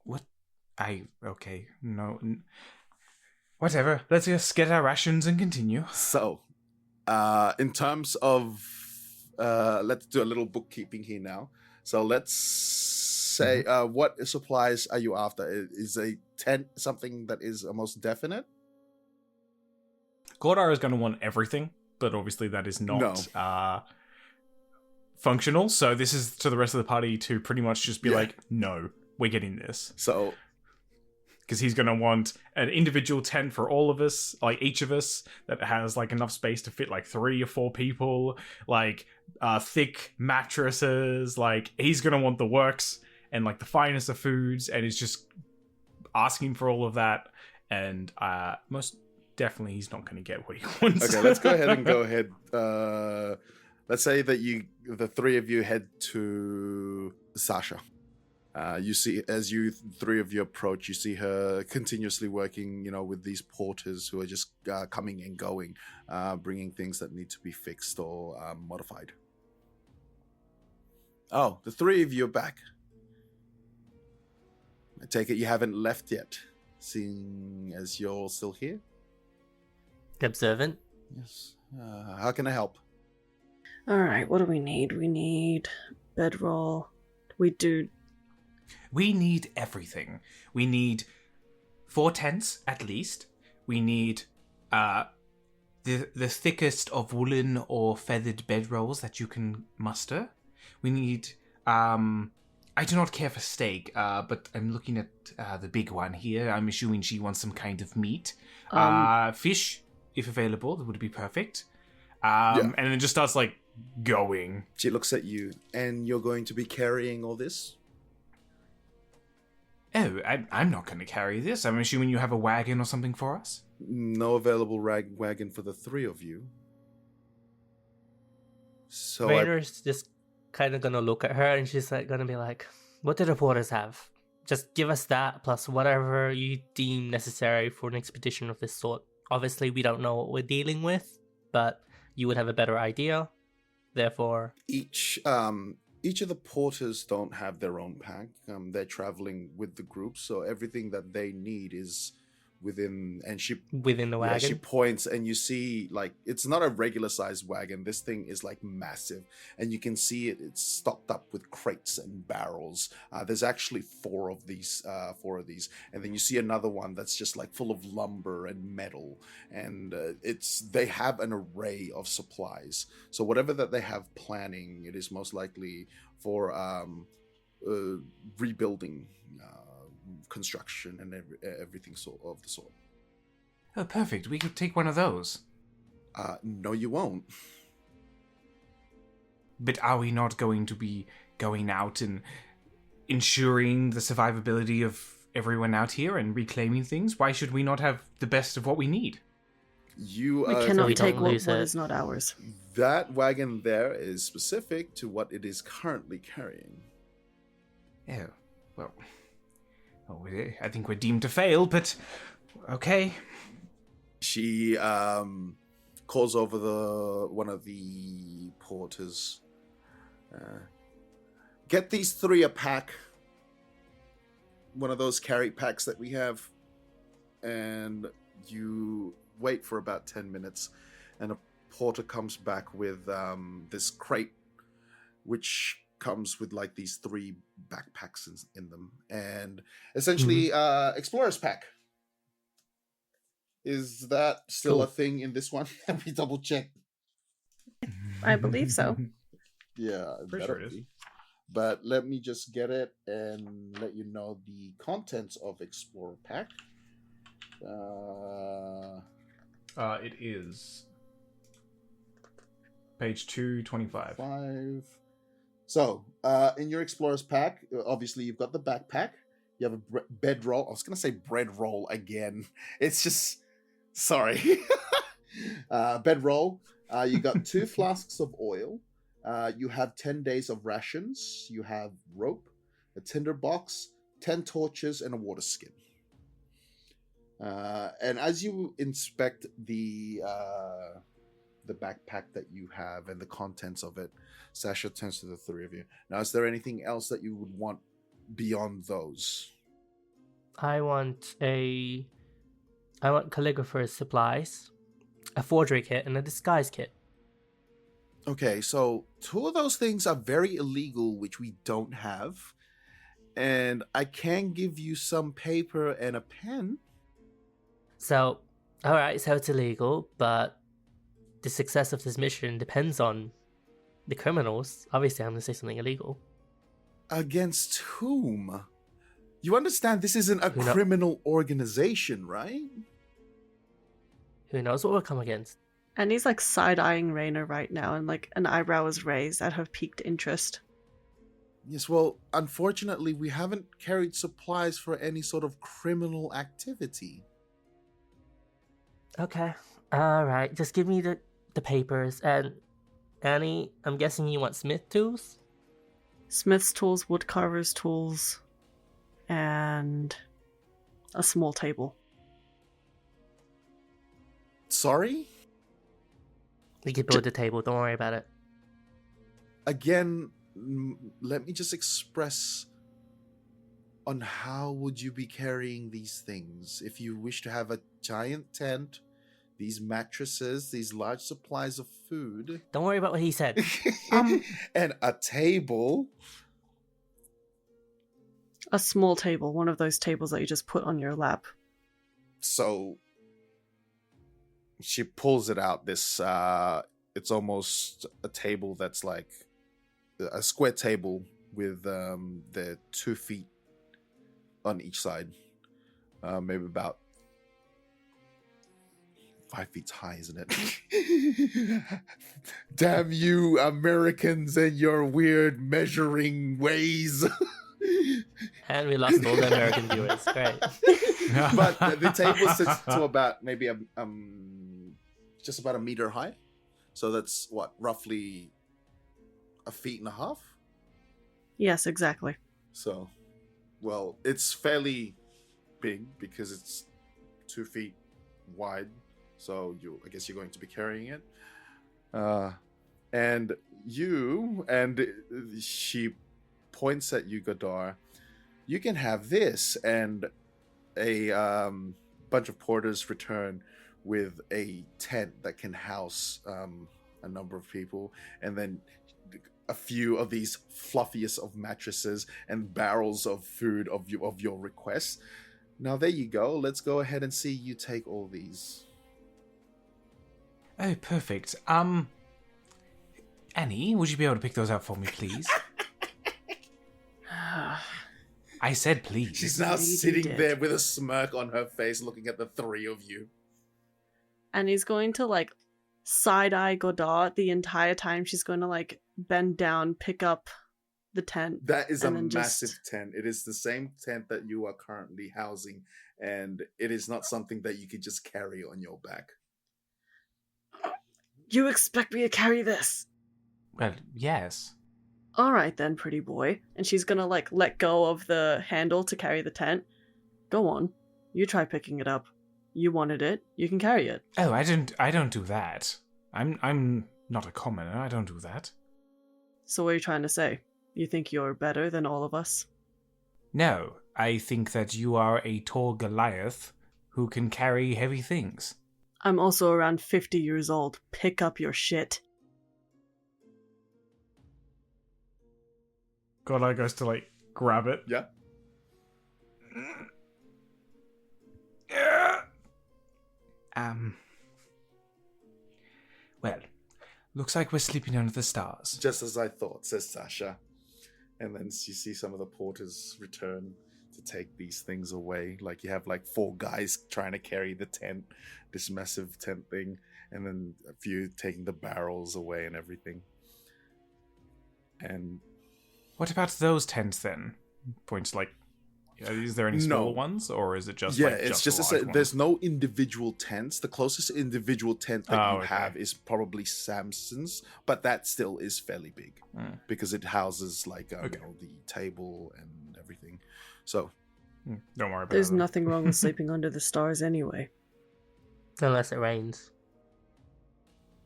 What? Okay, no. Whatever, let's just get our rations and continue. So, in terms of, let's do a little bookkeeping here now. So let's say, what supplies are you after? Is a tent something that is most definite? Gordar is going to want everything, but obviously that is not functional. So this is to the rest of the party to pretty much just be like, no, we're getting this. So, because he's going to want an individual tent for all of us, like each of us, that has like enough space to fit like 3 or 4 people, like thick mattresses. Like he's going to want the works and like the finest of foods, and is just asking for all of that. And most definitely he's not going to get what he wants. Okay, let's go ahead. Let's say that the 3 of you head to Sasha. You see, as you 3 of you approach, you see her continuously working, with these porters who are just coming and going, bringing things that need to be fixed or modified. Oh, the 3 of you are back. I take it you haven't left yet, seeing as you're all still here? Observant. Yes. How can I help? Alright, what do we need? We need bedroll. We need everything. We need 4 tents at least. We need the thickest of woolen or feathered bedrolls that you can muster. We need I do not care for steak, but I'm looking at the big one here. I'm assuming she wants some kind of meat. Fish, if available, that would be perfect. And then it just starts like going. She looks at you, and you're going to be carrying all this? Oh, I'm not going to carry this. I'm assuming you have a wagon or something for us? No available wagon for the 3 of you. So Rainer's just kind of going to look at her, and she's like going to be like, what do the porters have? Just give us that, plus whatever you deem necessary for an expedition of this sort. Obviously, we don't know what we're dealing with, but you would have a better idea. Therefore, each of the porters don't have their own pack. They're traveling with the group, so everything that they need is within the wagon. She points, and you see, like, it's not a regular sized wagon. This thing is like massive, and you can see it's stocked up with crates and barrels. There's actually 4 of these, and then you see another one that's just like full of lumber and metal, and they have an array of supplies. So whatever that they have planning, it is most likely for rebuilding, construction, and everything of the sort. Oh, perfect. We could take one of those. No, you won't. But are we not going to be going out and ensuring the survivability of everyone out here and reclaiming things? Why should we not have the best of what we need? We cannot take what is not ours. That wagon there is specific to what it is currently carrying. Oh, well... I think we're deemed to fail, but okay. She calls over one of the porters. Get these 3 a pack. One of those carry packs that we have. And you wait for about 10 minutes, and a porter comes back with this crate, which comes with like these 3 backpacks in them, and essentially explorer's pack. Is that still a thing in this one? Let me double check. I believe so. Yeah, pretty sure it is. But let me just get it and let you know the contents of explorer pack. It is page 225. So, in your explorer's pack, obviously you've got the backpack. You have a bedroll. I was going to say bread roll again. It's just... Sorry. Bedroll. You got 2 flasks of oil, You have 10 days of rations. You have rope, a tinder box, 10 torches, and a water skin. And as you inspect the backpack that you have and the contents of it, Sasha turns to the three of you. Now, is there anything else that you would want beyond those? I want calligrapher's supplies, a forgery kit, and a disguise kit. Okay, so 2 of those things are very illegal, which we don't have. And I can give you some paper and a pen. So, alright, so it's illegal, but the success of this mission depends on the criminals. Obviously, I'm going to say something illegal. Against whom? You understand this isn't a criminal organization, right? Who knows what we'll come against? And he's like side-eyeing Raina right now, and like an eyebrow is raised at her piqued interest. Yes, well, unfortunately, we haven't carried supplies for any sort of criminal activity. Okay, alright, just give me the papers. And Annie, I'm guessing you want smith tools? Smith's tools, woodcarver's tools, and a small table. Sorry? We can build the table, don't worry about it. Again, let me just express on how would you be carrying these things. If you wish to have a giant tent, these mattresses, these large supplies of food. Don't worry about what he said. And a table. A small table, one of those tables that you just put on your lap. So she pulls it out. This it's almost a table that's like a square table with the 2 feet on each side, maybe about 5 feet high, isn't it? Damn you Americans and your weird measuring ways. And we lost all the American viewers. Great. But the table sits to about maybe just about a meter high. So that's what, roughly 1.5 feet? Yes, exactly. So, well, it's fairly big because it's 2 feet wide. So I guess you're going to be carrying it. And she points at you, Godar. You can have this. And a bunch of porters return with a tent that can house a number of people, and then a few of these fluffiest of mattresses and barrels of food of your request. Now there you go. Let's go ahead and see you take all these. Oh, perfect. Annie, would you be able to pick those up for me, please? I said please. She's now sitting there with a smirk on her face, looking at the 3 of you. And he's going to like side-eye Godot the entire time. She's going to like bend down, pick up the tent. That is a massive tent. It is the same tent that you are currently housing, and it is not something that you could just carry on your back. You expect me to carry this? Well, yes. Alright then, pretty boy. And she's gonna like let go of the handle to carry the tent. Go on. You try picking it up. You wanted it. You can carry it. Oh, I don't do that. I'm not a commoner. I don't do that. So what are you trying to say? You think you're better than all of us? No, I think that you are a tall Goliath who can carry heavy things. I'm also around 50 years old. Pick up your shit. God, goes to like grab it. Yeah. Well, looks like we're sleeping under the stars. Just as I thought, says Sasha. And then you see some of the porters return to take these things away. Like you have like 4 guys trying to carry the tent, this massive tent thing, and then a few taking the barrels away and everything. And what about those tents then? Points like Is there any No. smaller ones, or is it just Yeah, like it's just just a large one? there's no individual tents. The closest individual tent that Oh, you okay. have is probably Samson's, but that still is fairly big Mm. because it houses like Okay. the table and everything. So Don't worry about There's it. then. nothing wrong with sleeping under the stars anyway. Unless it rains.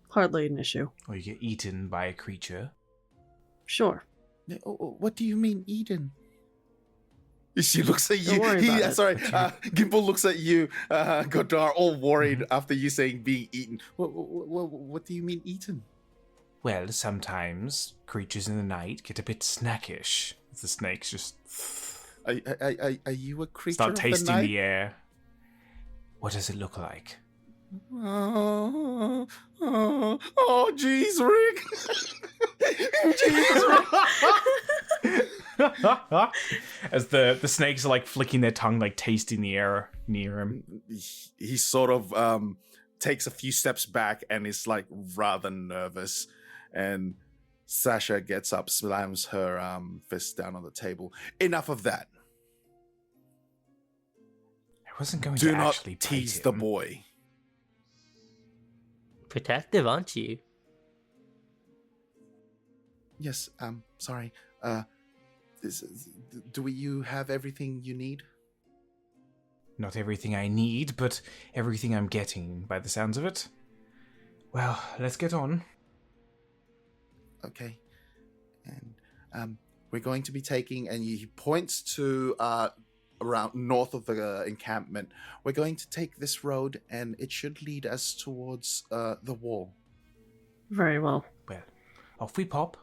Hardly an issue. Or you get eaten by a creature. Sure. what do you mean, Eden? She looks at you. Don't worry about it. Sorry, Gimble looks at you, Godar, all worried after you saying being eaten. What do you mean, eaten? Well, sometimes creatures in the night get a bit snackish. The snakes just Are you a creature start of tasting the the night? air. What does it look like? Oh, jeez, Rick. As the snakes are like flicking their tongue, like tasting the air near him. He sort of takes a few steps back and is like rather nervous. And Sasha gets up, slams her fist down on the table. Enough of that. I wasn't going Do to not actually bite tease the him. boy. Protective, aren't you? Yes, sorry. Do you have everything you need? Not everything I need, but everything I'm getting, by the sounds of it. Well, let's get on. Okay. And we're going to be taking, and he points to around north of the encampment. We're going to take this road, and it should lead us towards the wall. Very well. Well, off we pop.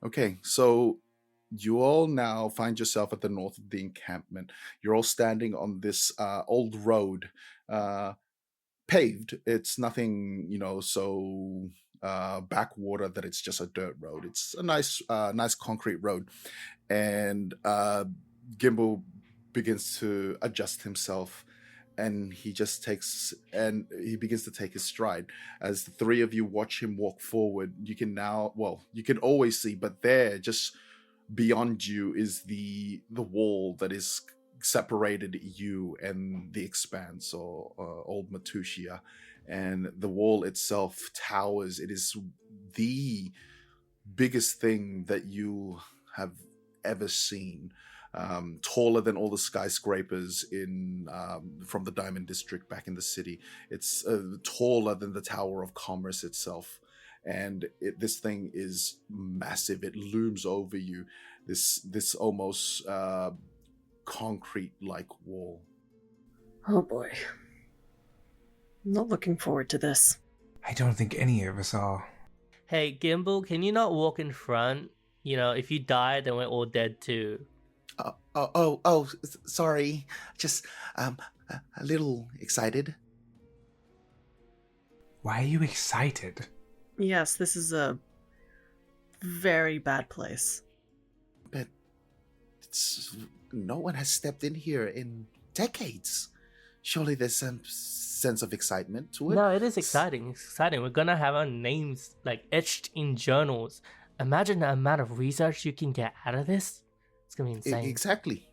Okay, so you all now find yourself at the north of the encampment. You're all standing on this old road, paved. It's nothing, so backwater that it's just a dirt road. It's a nice concrete road, and Gimbal begins to adjust himself. And he begins to take his stride. As the three of you watch him walk forward, you can always see, but there, just beyond you, is the wall that is separated you and the expanse, or old Matushia. And the wall itself towers. It is the biggest thing that you have ever seen. Taller than all the skyscrapers from the Diamond District back in the city. It's taller than the Tower of Commerce itself. And this thing is massive. It looms over you, this almost concrete-like wall. Oh boy. I'm not looking forward to this. I don't think any of us are. Hey, Gimbal, can you not walk in front? If you die, then we're all dead too. Sorry. Just a little excited. Why are you excited? Yes, this is a very bad place. But no one has stepped in here in decades. Surely there's some sense of excitement to it. No, it is exciting. It's exciting. We're gonna have our names etched in journals. Imagine the amount of research you can get out of this. It's gonna be insane. Exactly.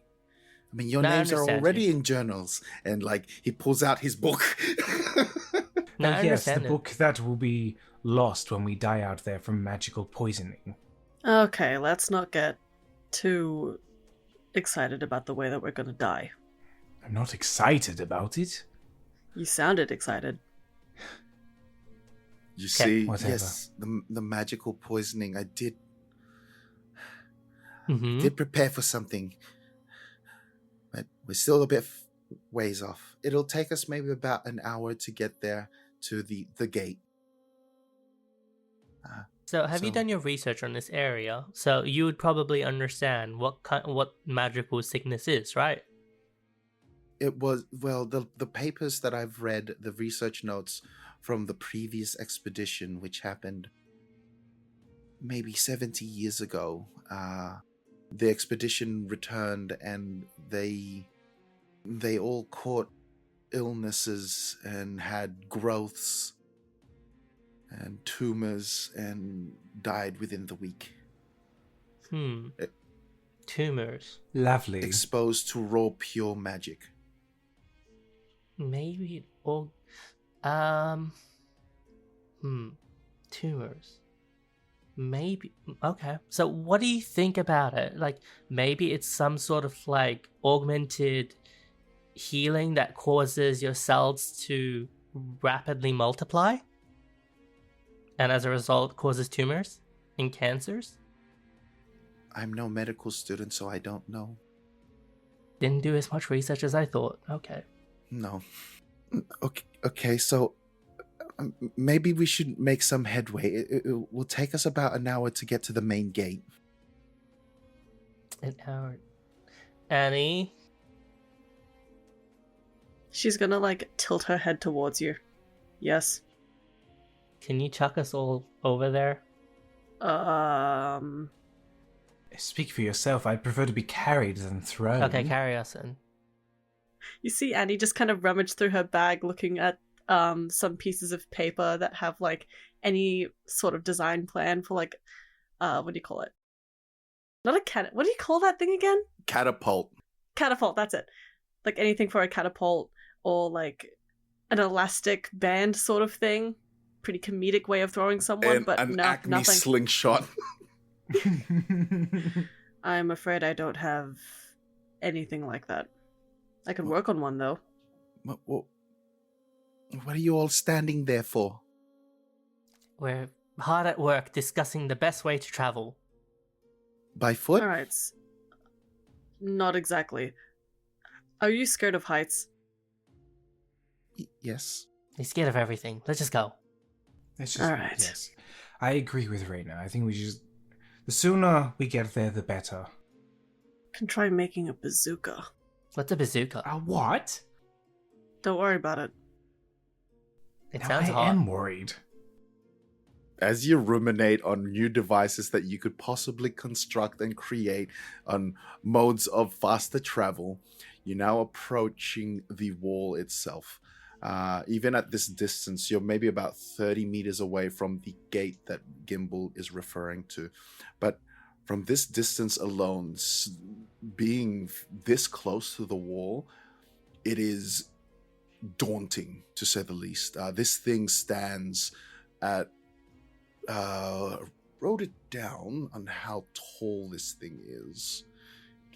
I mean, your No, I names are understand already you. in journals. And he pulls out his book. No, I yes, the understand it. book that will be lost when we die out there from magical poisoning. Okay, let's not get too excited about the way that we're gonna die. I'm not excited about it. You sounded excited. You see, Whatever. yes, the magical poisoning. I Mm-hmm. did prepare for something, but we're still a bit ways off. It'll take us maybe about an hour to get there to the gate. So, have you So- done your research on this area? So you would probably understand what magical sickness is, right? It was, well, the papers that I've read, the research notes from the previous expedition, which happened maybe 70 years ago. The expedition returned and they all caught illnesses and had growths and tumors and died within the week. Tumors. Lovely. Exposed to raw pure magic. Maybe or tumors. Maybe okay. So what do you think about it? Like maybe it's some sort of like augmented healing that causes your cells to rapidly multiply and as a result causes tumors and cancers? I'm no medical student, so I don't know. Didn't do as much research as I thought. Okay. No. Okay, so maybe we should make some headway. It will take us about an hour to get to the main gate. An hour. Annie? She's gonna like tilt her head towards you. Yes. Can you chuck us all over there? Speak for yourself. I'd prefer to be carried than thrown. Okay, carry us in. You see Annie just kind of rummage through her bag looking at some pieces of paper that have like any sort of design plan for like what do you call it? Not a what do you call that thing again? Catapult. Catapult, that's it. Like anything for a catapult or like an elastic band sort of thing. Pretty comedic way of throwing someone, And but an no, acne nothing. slingshot. I'm afraid I don't have anything like that. I could work on one though. What are you all standing there for? We're hard at work discussing the best way to travel. By foot? Alright. Not exactly. Are you scared of heights? Yes. He's scared of everything. Let's just go. It's just, All right. Yes. I agree with Raina. I think we just... The sooner we get there, the better. Can try making a bazooka. What's a bazooka? What? Don't worry about it. It Now, sounds I hot. am worried. As you ruminate on new devices that you could possibly construct and create on modes of faster travel, you're now approaching the wall itself. Even at this distance, you're maybe about 30 meters away from the gate that Gimbal is referring to. But from this distance alone, being this close to the wall, it is daunting, to say the least. This thing stands at... wrote it down on how tall this thing is.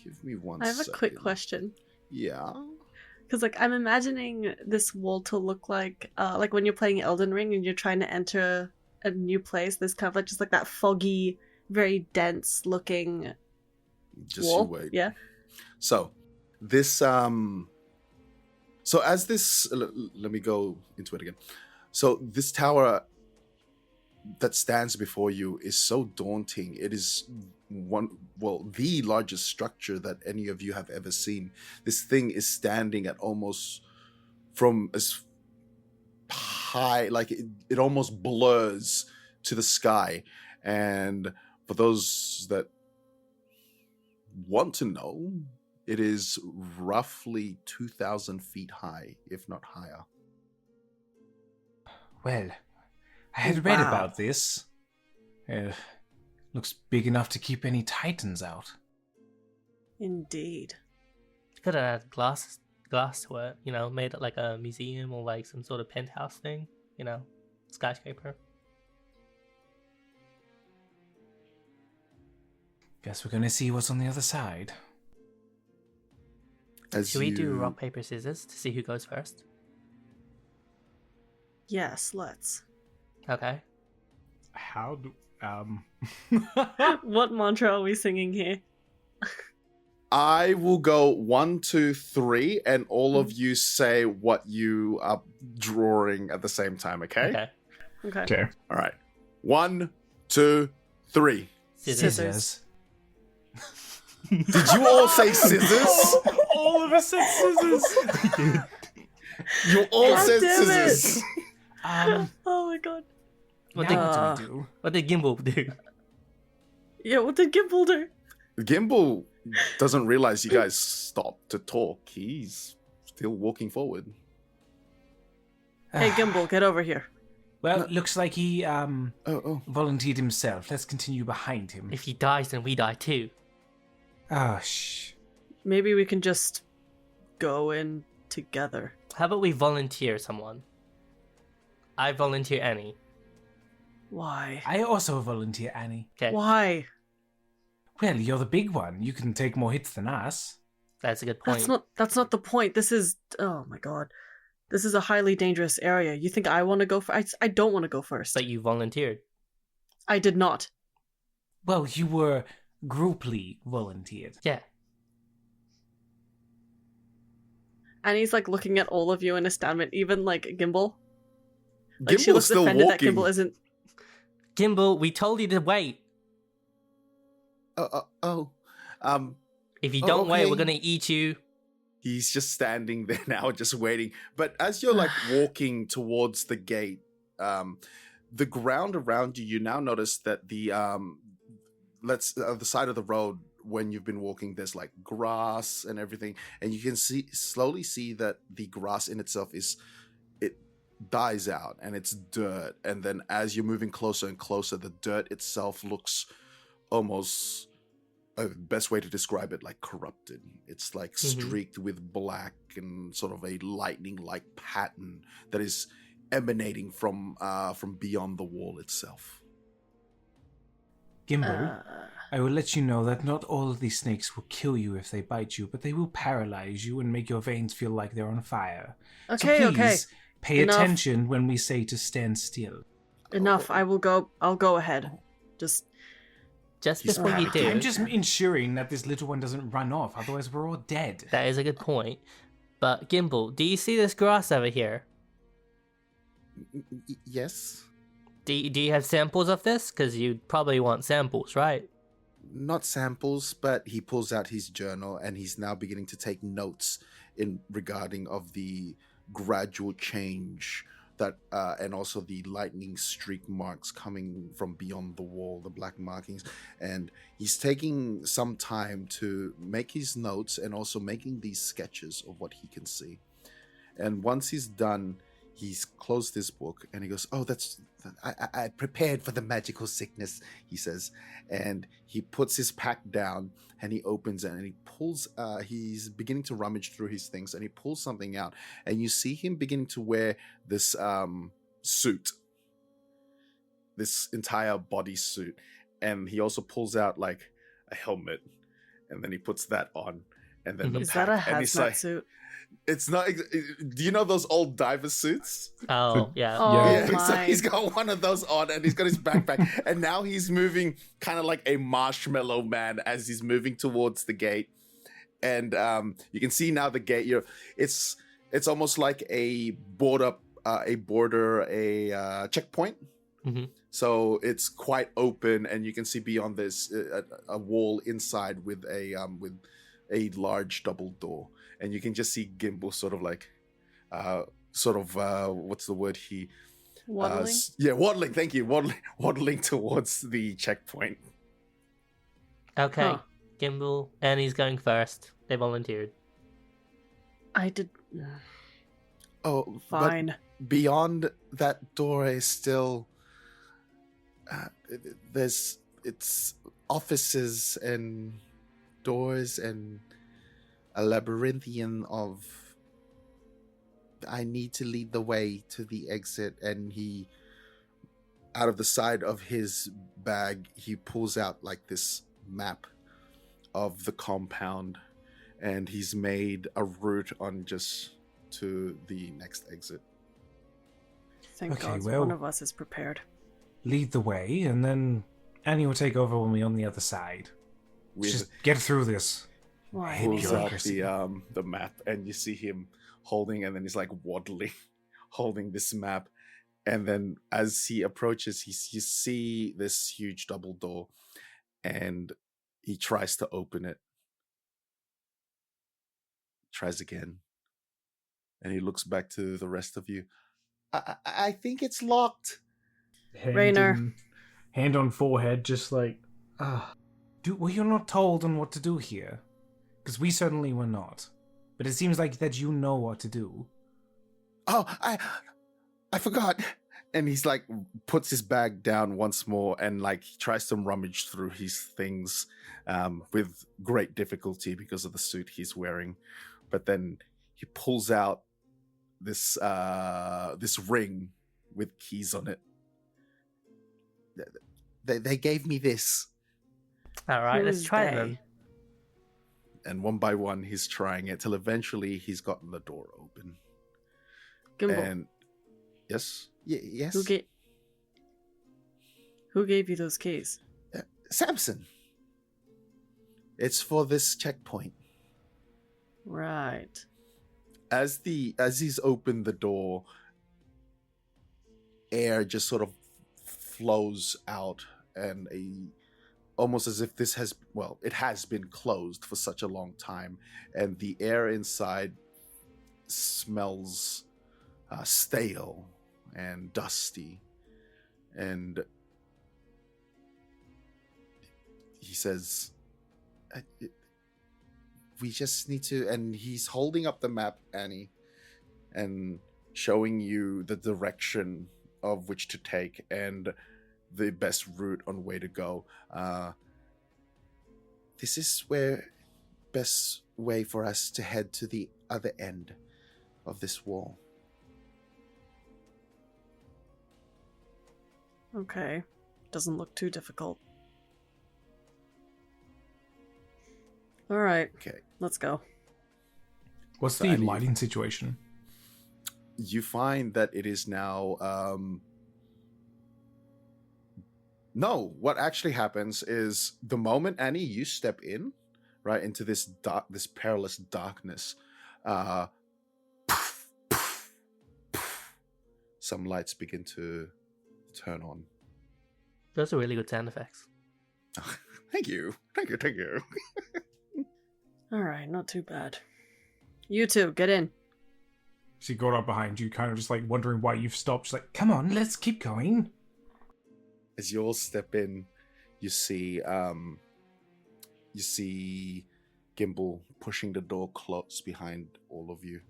Give me one I have a quick second. question. Yeah? Because like I'm imagining this wall to look like when you're playing Elden Ring and you're trying to enter a new place, there's kind of like just like that foggy, very dense looking Just wall. you wait. Yeah. So, this, so as this, let me go into it again. So, this tower that stands before you is so daunting. It is the largest structure that any of you have ever seen. This thing is standing at almost from as high, like it almost blurs to the sky. And for those that want to know, it is roughly 2,000 feet high, if not higher. Well, I had read Wow. about this. Looks big enough to keep any titans out. Indeed. Could have had glass to it, made it like a museum or like some sort of penthouse thing, skyscraper. Guess we're gonna see what's on the other side. Should we do rock, paper, scissors to see who goes first? Yes, let's. Okay. How do What mantra are we singing here? I will go 1, 2, 3, and all of you say what you are drawing at the same time. Okay. Okay. Okay. Okay. All right. 1, 2, 3. Scissors. Did you all say scissors? All of us said scissors. You all God said damn it. scissors. Oh my god. What now did what do we do? what did Gimbal do? Yeah, what did Gimbal do? Gimbal doesn't realize you guys stopped to talk. He's still walking forward. Hey, Gimbal, get over here. Well, looks like he Oh. volunteered himself. Let's continue behind him. If he dies, then we die too. Oh, shh. Maybe we can just go in together. How about we volunteer someone? I volunteer Annie. Why? I also volunteer, Annie. Okay, Why? Well, you're the big one. You can take more hits than us. that's a good point. That's not the point. This is, oh my god. This is a highly dangerous area. You think I want to go first? I don't want to go first. But you volunteered. I did not. Well, you were grouply volunteered. Yeah. And he's like looking at all of you in astoundment, even like Gimbal. Like she Gimbal's looks still offended walking. that Gimbal isn't. Gimbal, we told you to wait. If you don't wait, okay. we're gonna eat you. He's just standing there now, just waiting. But as you're like walking towards the gate, the ground around you, you now notice that the side of the road when you've been walking, there's like grass and everything, and you can slowly see that the grass in itself it dies out and it's dirt. And then as you're moving closer and closer, the dirt itself looks almost. Best way to describe it, like corrupted. It's like streaked with black and sort of a lightning-like pattern that is emanating from beyond the wall itself. Gimbal, I will let you know that not all of these snakes will kill you if they bite you, but they will paralyze you and make your veins feel like they're on fire. Okay, so okay. please, pay Enough. attention when we say to stand still. Enough. I'll go ahead. Just He's before you panicking. do, I'm just ensuring that this little one doesn't run off, otherwise we're all dead. that is a good point. But Gimbal, do you see this grass over here? Yes. Do you have samples of this? Because you'd probably want samples, right? Not samples, but he pulls out his journal and he's now beginning to take notes in regarding of the gradual change that and also the lightning streak marks coming from beyond the wall, the black markings. And he's taking some time to make his notes and also making these sketches of what he can see. And once he's done, he's closed his book and he goes, I prepared for the magical sickness, he says. And he puts his pack down and he opens it and he pulls, he's beginning to rummage through his things and he pulls something out. And you see him beginning to wear this suit, this entire body suit. And he also pulls out like a helmet and then he puts that on. And then the Is pack. that a And he's hazmat like, suit? it's not. Do you know those old diver suits? Oh, yeah. Oh Yeah, so my. he's got one of those on and he's got his backpack. And now he's moving kind of like a marshmallow man as he's moving towards the gate. And you can see now the gate. It's almost like a checkpoint. Mm-hmm. So it's quite open, and you can see beyond this a wall inside with a large double door. And you can just see Gimbal sort of like, what's the word? Waddling? Waddling. Thank you. Waddling towards the checkpoint. Okay. Huh. Gimbal, and he's going first. They volunteered. I did. Oh, Fine. But beyond that door is still, it's offices and doors and a labyrinthian of. I need to lead the way to the exit, and he, out of the side of his bag, he pulls out like this map of the compound, and he's made a route on just to the next exit. Thank Okay, God well- one of us is prepared. Lead the way, and then Annie will take over when we're on the other side. With Just get through this. Why? Hey, pulls out bureaucracy. the map, and you see him holding, and then he's like waddling, holding this map. And then as he approaches, you see this huge double door, and he tries to open it. Tries again, and he looks back to the rest of you. I think it's locked. Raynor. Hand on forehead, just like, were you not told on what to do here? Because we certainly were not. But it seems like that you know what to do. Oh, I forgot. And he's like puts his bag down once more and like tries to rummage through his things with great difficulty because of the suit he's wearing. But then he pulls out this this ring with keys on it. They gave me this. All right, let's Who's try it they? then. And one by one he's trying it till eventually he's gotten the door open. Gimbal. And yes. Yes. Who gave you those keys? Samson. It's for this checkpoint. Right. As he's opened the door, air just sort of flows out, and almost as if it has been closed for such a long time, and the air inside smells stale and dusty. And he says, we just need to, and he's holding up the map, Annie, and showing you the direction of which to take and the best route on way to go. This is best way for us to head to the other end of this wall. Okay. Doesn't look too difficult. Alright, Okay. let's go. What's So the Annie- lighting situation? You find that it is now no, what actually happens is the moment, Annie, you step in right into this perilous darkness, some lights begin to turn on. Those are really good sound effects. Thank you. Alright, not too bad. You two, get in. She got up behind you, kind of just like wondering why you've stopped. She's like, come on, let's keep going. As you all step in, you see Gimbal pushing the door close behind all of you,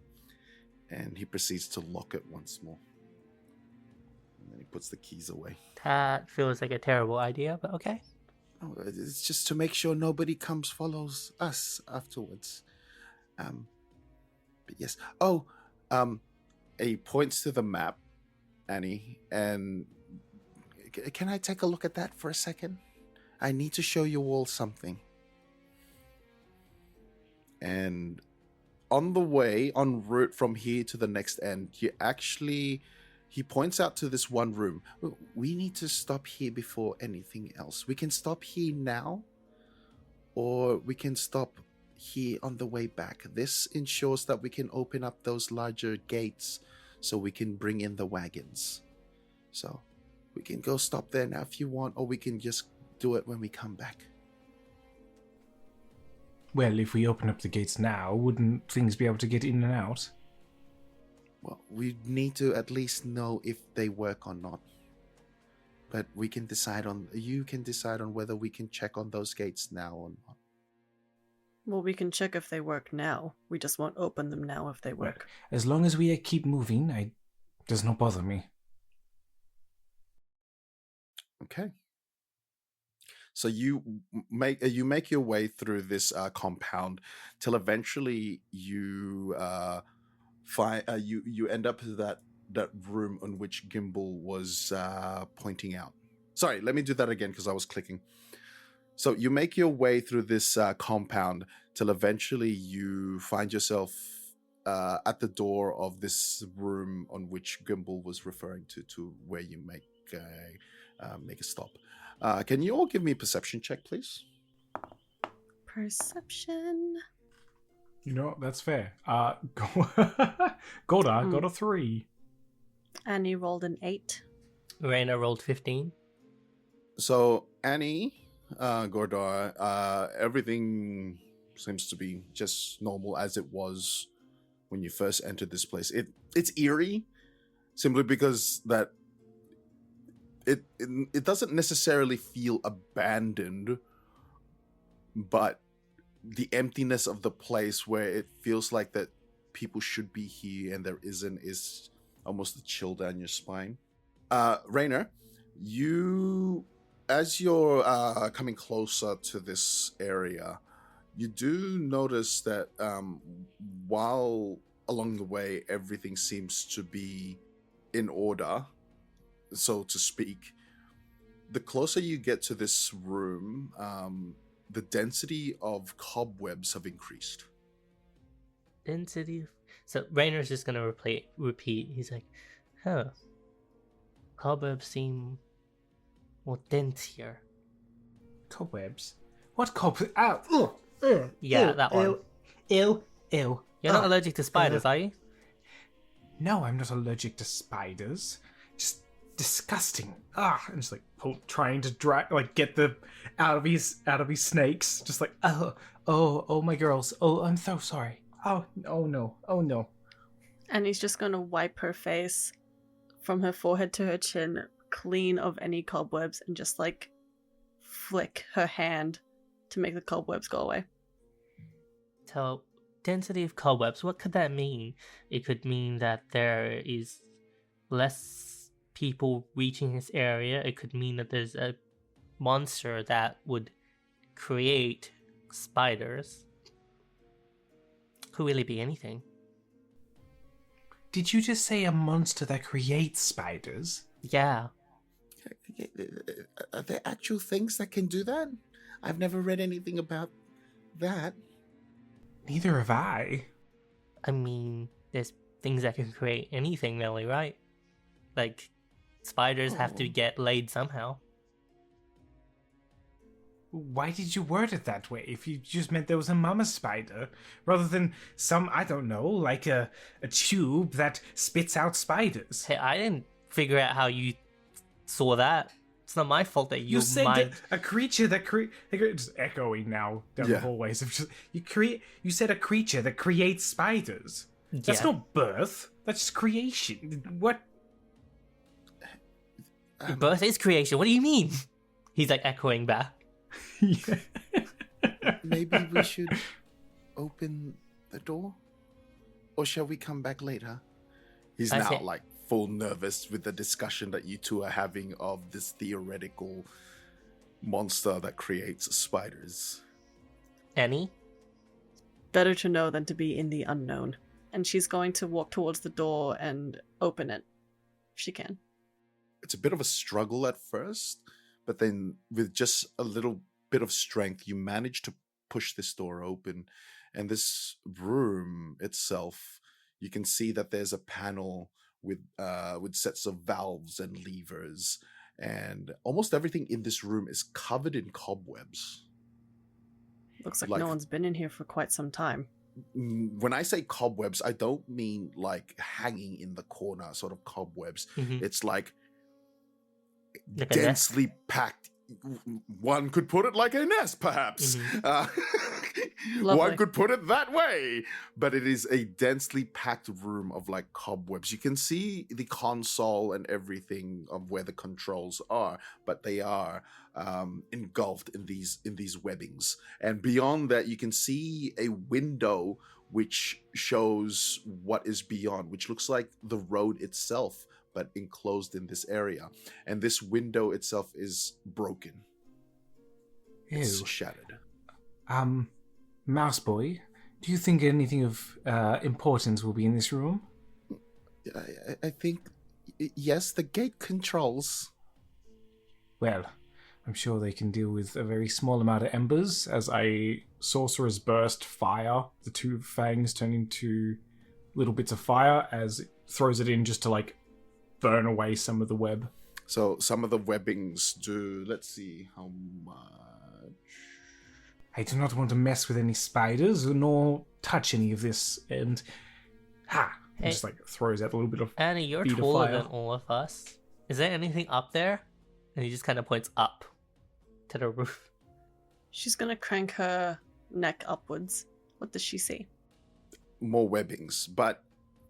and he proceeds to lock it once more. And then he puts the keys away. That feels like a terrible idea, but okay. Oh, it's just to make sure nobody follows us afterwards. But yes. Oh, he points to the map, Annie, and can I take a look at that for a second? I need to show you all something. And on the way, en route from here to the next end, he points out to this one room. We need to stop here before anything else. We can stop here now, or we can stop here on the way back. This ensures that we can open up those larger gates so we can bring in the wagons. So we can go stop there now if you want, or we can just do it when we come back. Well, if we open up the gates now, wouldn't things be able to get in and out? Well, we need to at least know if they work or not. But you can decide on whether we can check on those gates now or not. Well, we can check if they work now. We just won't open them now if they work. As long as we keep moving, it does not bother me. Okay. So you make your way through this compound till eventually you find you end up to that room on which Gimbal was pointing out. Sorry, let me do that again because I was clicking. So you make your way through this compound till eventually you find yourself at the door of this room on which Gimble was referring to where you make a stop. Can you all give me a perception check, please? Perception. You know, that's fair. Goda got a 3. Annie rolled an 8. Raina rolled 15. So Annie, Gordar, everything seems to be just normal as it was when you first entered this place. It's eerie, simply because that it doesn't necessarily feel abandoned, but the emptiness of the place where it feels like that people should be here and there isn't is almost a chill down your spine. Rainer, as you're coming closer to this area, you do notice that while along the way everything seems to be in order, so to speak, the closer you get to this room, the density of cobwebs have increased. Density. So Rainer's just gonna repeat. He's like, huh. Cobwebs seem more dense here. Cobwebs? What cobwebs? Ow! Yeah, that one. Ew. You're not allergic to spiders, are you? No, I'm not allergic to spiders. Just disgusting. And just like trying to drag, like get the out of his snakes. Just like oh my girls. Oh, I'm so sorry. Oh no. And he's just gonna wipe her face from her forehead to her chin clean of any cobwebs and just like flick her hand to make the cobwebs go away. So, density of cobwebs, what could that mean? It could mean that there is less people reaching this area. It could mean that there's a monster that would create spiders. Could really be anything. Did you just say a monster that creates spiders? Yeah. Are there actual things that can do that? I've never read anything about that. Neither have I. I mean, there's things that can create anything, really, right? Like, spiders have to get laid somehow. Why did you word it that way? If you just meant there was a mama spider, rather than some, I don't know, like a tube that spits out spiders. Hey, I didn't figure out how you saw that. It's not my fault that You said mind... a creature that just echoing now down the hallways. Of just, you said a creature that creates spiders. That's not birth. That's just creation. What? Birth is creation. What do you mean? He's like echoing back. Maybe we should open the door? Or shall we come back later? He's now like full nervous with the discussion that you two are having of this theoretical monster that creates spiders. Annie? Better to know than to be in the unknown. And she's going to walk towards the door and open it, if she can. It's a bit of a struggle at first, but then with just a little bit of strength, you manage to push this door open. And this room itself, you can see that there's a panel with sets of valves and levers, and almost everything in this room is covered in cobwebs. Looks like no one's been in here for quite some time. When I say cobwebs, I don't mean like hanging in the corner sort of cobwebs. Mm-hmm. It's like densely packed. One could put it like a nest, perhaps. Mm-hmm. One could put it that way. But it is a densely packed room of like cobwebs. You can see the console and everything of where the controls are, but they are engulfed in these webbings. And beyond that, you can see a window which shows what is beyond, which looks like the road itself, but enclosed in this area. And this window itself is broken. It's shattered. Mouse Boy, do you think anything of importance will be in this room? I think, yes, the gate controls. Well, I'm sure they can deal with a very small amount of embers as I sorcerer's burst fire. The two fangs turn into little bits of fire as it throws it in just to like burn away some of the web. So some of the webbings do. Let's see how much. I do not want to mess with any spiders nor touch any of this. And Hey. just like throws out a little bit of Annie, you're bead of taller fire. than all of us. Is there anything up there? And he just kind of points up to the roof. She's gonna crank her neck upwards. What does she see? More webbings, but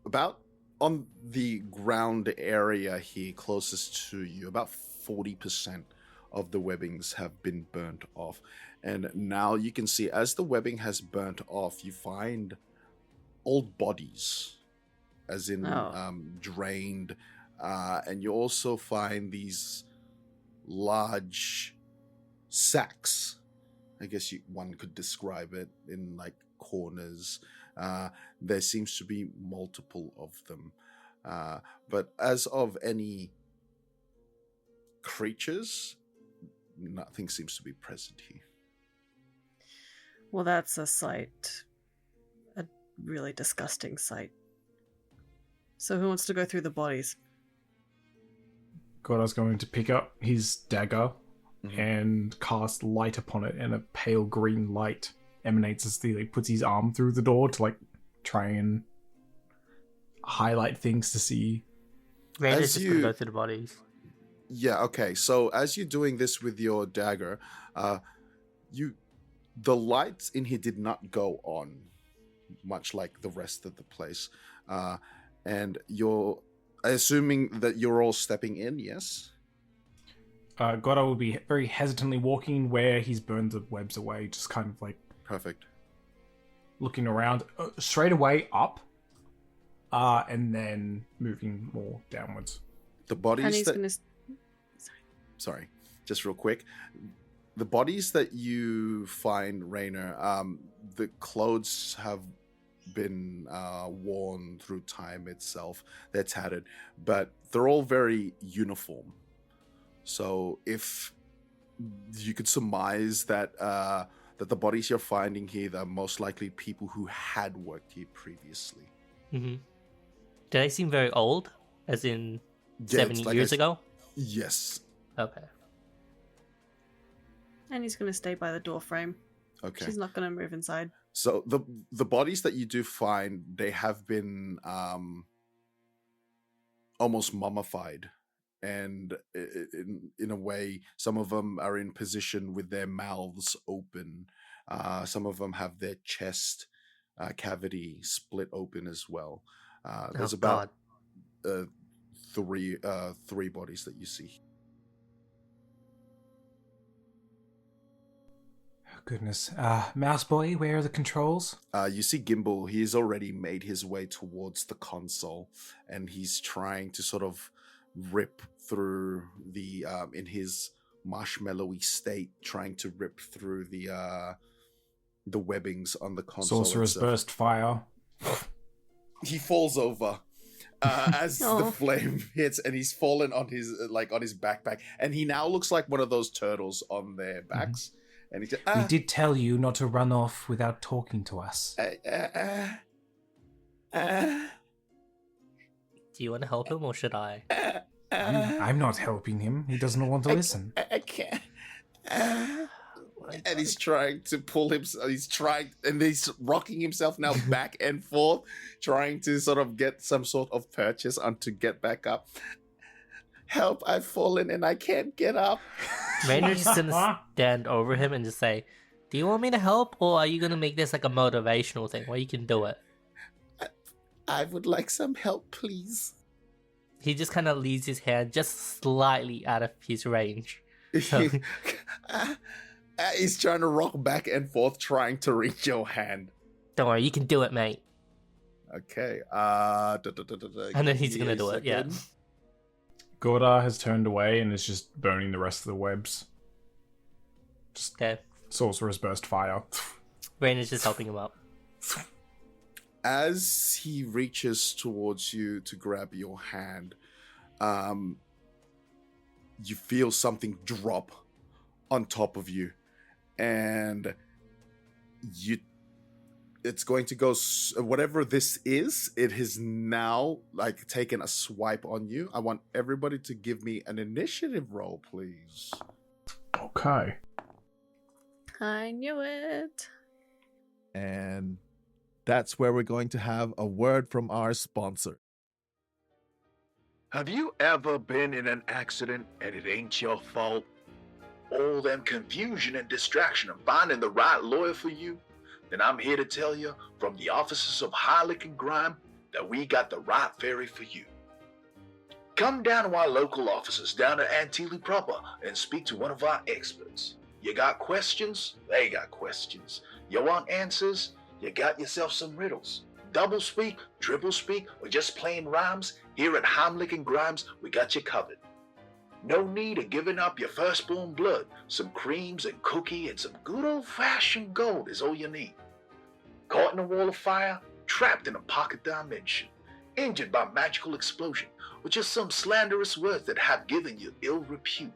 about on the ground area here closest to you, about 40% of the webbings have been burnt off. And now you can see as the webbing has burnt off, you find old bodies, as in drained, and you also find these large sacks. I guess one could describe it in like corners. There seems to be multiple of them. But as of any creatures, nothing seems to be present here. Well, that's a sight. A really disgusting sight. So who wants to go through the bodies? Goda's going to pick up his dagger and cast light upon it, and a pale green light emanates as he like puts his arm through the door to like try and highlight things to see. Rainer's just gonna go through the bodies. Yeah, okay. So as you're doing this with your dagger, the lights in here did not go on, much like the rest of the place. And you're assuming that you're all stepping in, yes? Goda will be very hesitantly walking where he's burned the webs away, just kind of like Perfect. looking around, straight away up, and then moving more downwards. The bodies Penny's that... gonna... Sorry, just real quick. The bodies that you find, Rainer, the clothes have been worn through time itself. They're tattered, but they're all very uniform. So if you could surmise that that the bodies you're finding here are most likely people who had worked here previously. Mm-hmm. Do they seem very old? As in Yeah, 70 it's like years ago? Yes. Okay. And he's gonna stay by the door frame. Okay. She's not gonna move inside. So the bodies that you do find, they have been almost mummified, and in a way, some of them are in position with their mouths open. Some of them have their chest cavity split open as well. There's about three bodies that you see. Goodness. Mouse boy, where are the controls? You see Gimbal, he's already made his way towards the console, and he's trying to sort of rip through the, in his marshmallowy state, trying to rip through the webbings on the console. Sorcerer's Burst Fire. He falls over as the flame hits, and he's fallen on his, on his backpack, and he now looks like one of those turtles on their backs. And he just, We did tell you not to run off without talking to us. Do you want to help him or should I? I'm not helping him. He doesn't want to listen. I can't. And he's trying to pull himself. And he's rocking himself now back and forth, trying to sort of get some sort of purchase on to get back up. Help, I've fallen and I can't get up. Rainer's just gonna stand over him and just say, do you want me to help, or are you gonna make this like a motivational thing where you can do it? I would like some help, please. He just kind of leaves his hand just slightly out of his range. So, He's trying to rock back and forth, trying to reach your hand. don't worry, you can do it, mate. Okay. And then he's gonna do it, yeah. Gorda has turned away and is just burning the rest of the webs. Just Okay. Sorcerer's Burst Fire. Rainer's just helping him up. As he reaches towards you to grab your hand, you feel something drop on top of you, and you it's going to go whatever this is. It has now like taken a swipe on you. I want everybody to give me an initiative roll, please. Okay. I knew it. And that's where we're going to have a word from our sponsor. Have you ever been in an accident and it ain't your fault? All them confusion and distraction of finding the right lawyer for you? Then I'm here to tell you from the offices of Harlick and Grime that we got the right ferry for you. Come down to our local offices down at Antilles proper and speak to one of our experts. You got questions? They got questions. You want answers? You got yourself some riddles. Double speak, triple speak, or just plain rhymes? Here at Heimlich and Grimes, we got you covered. No need of giving up your firstborn blood. Some creams and cookie and some good old-fashioned gold is all you need. Caught in a wall of fire, trapped in a pocket dimension, injured by magical explosion, or just some slanderous words that have given you ill repute,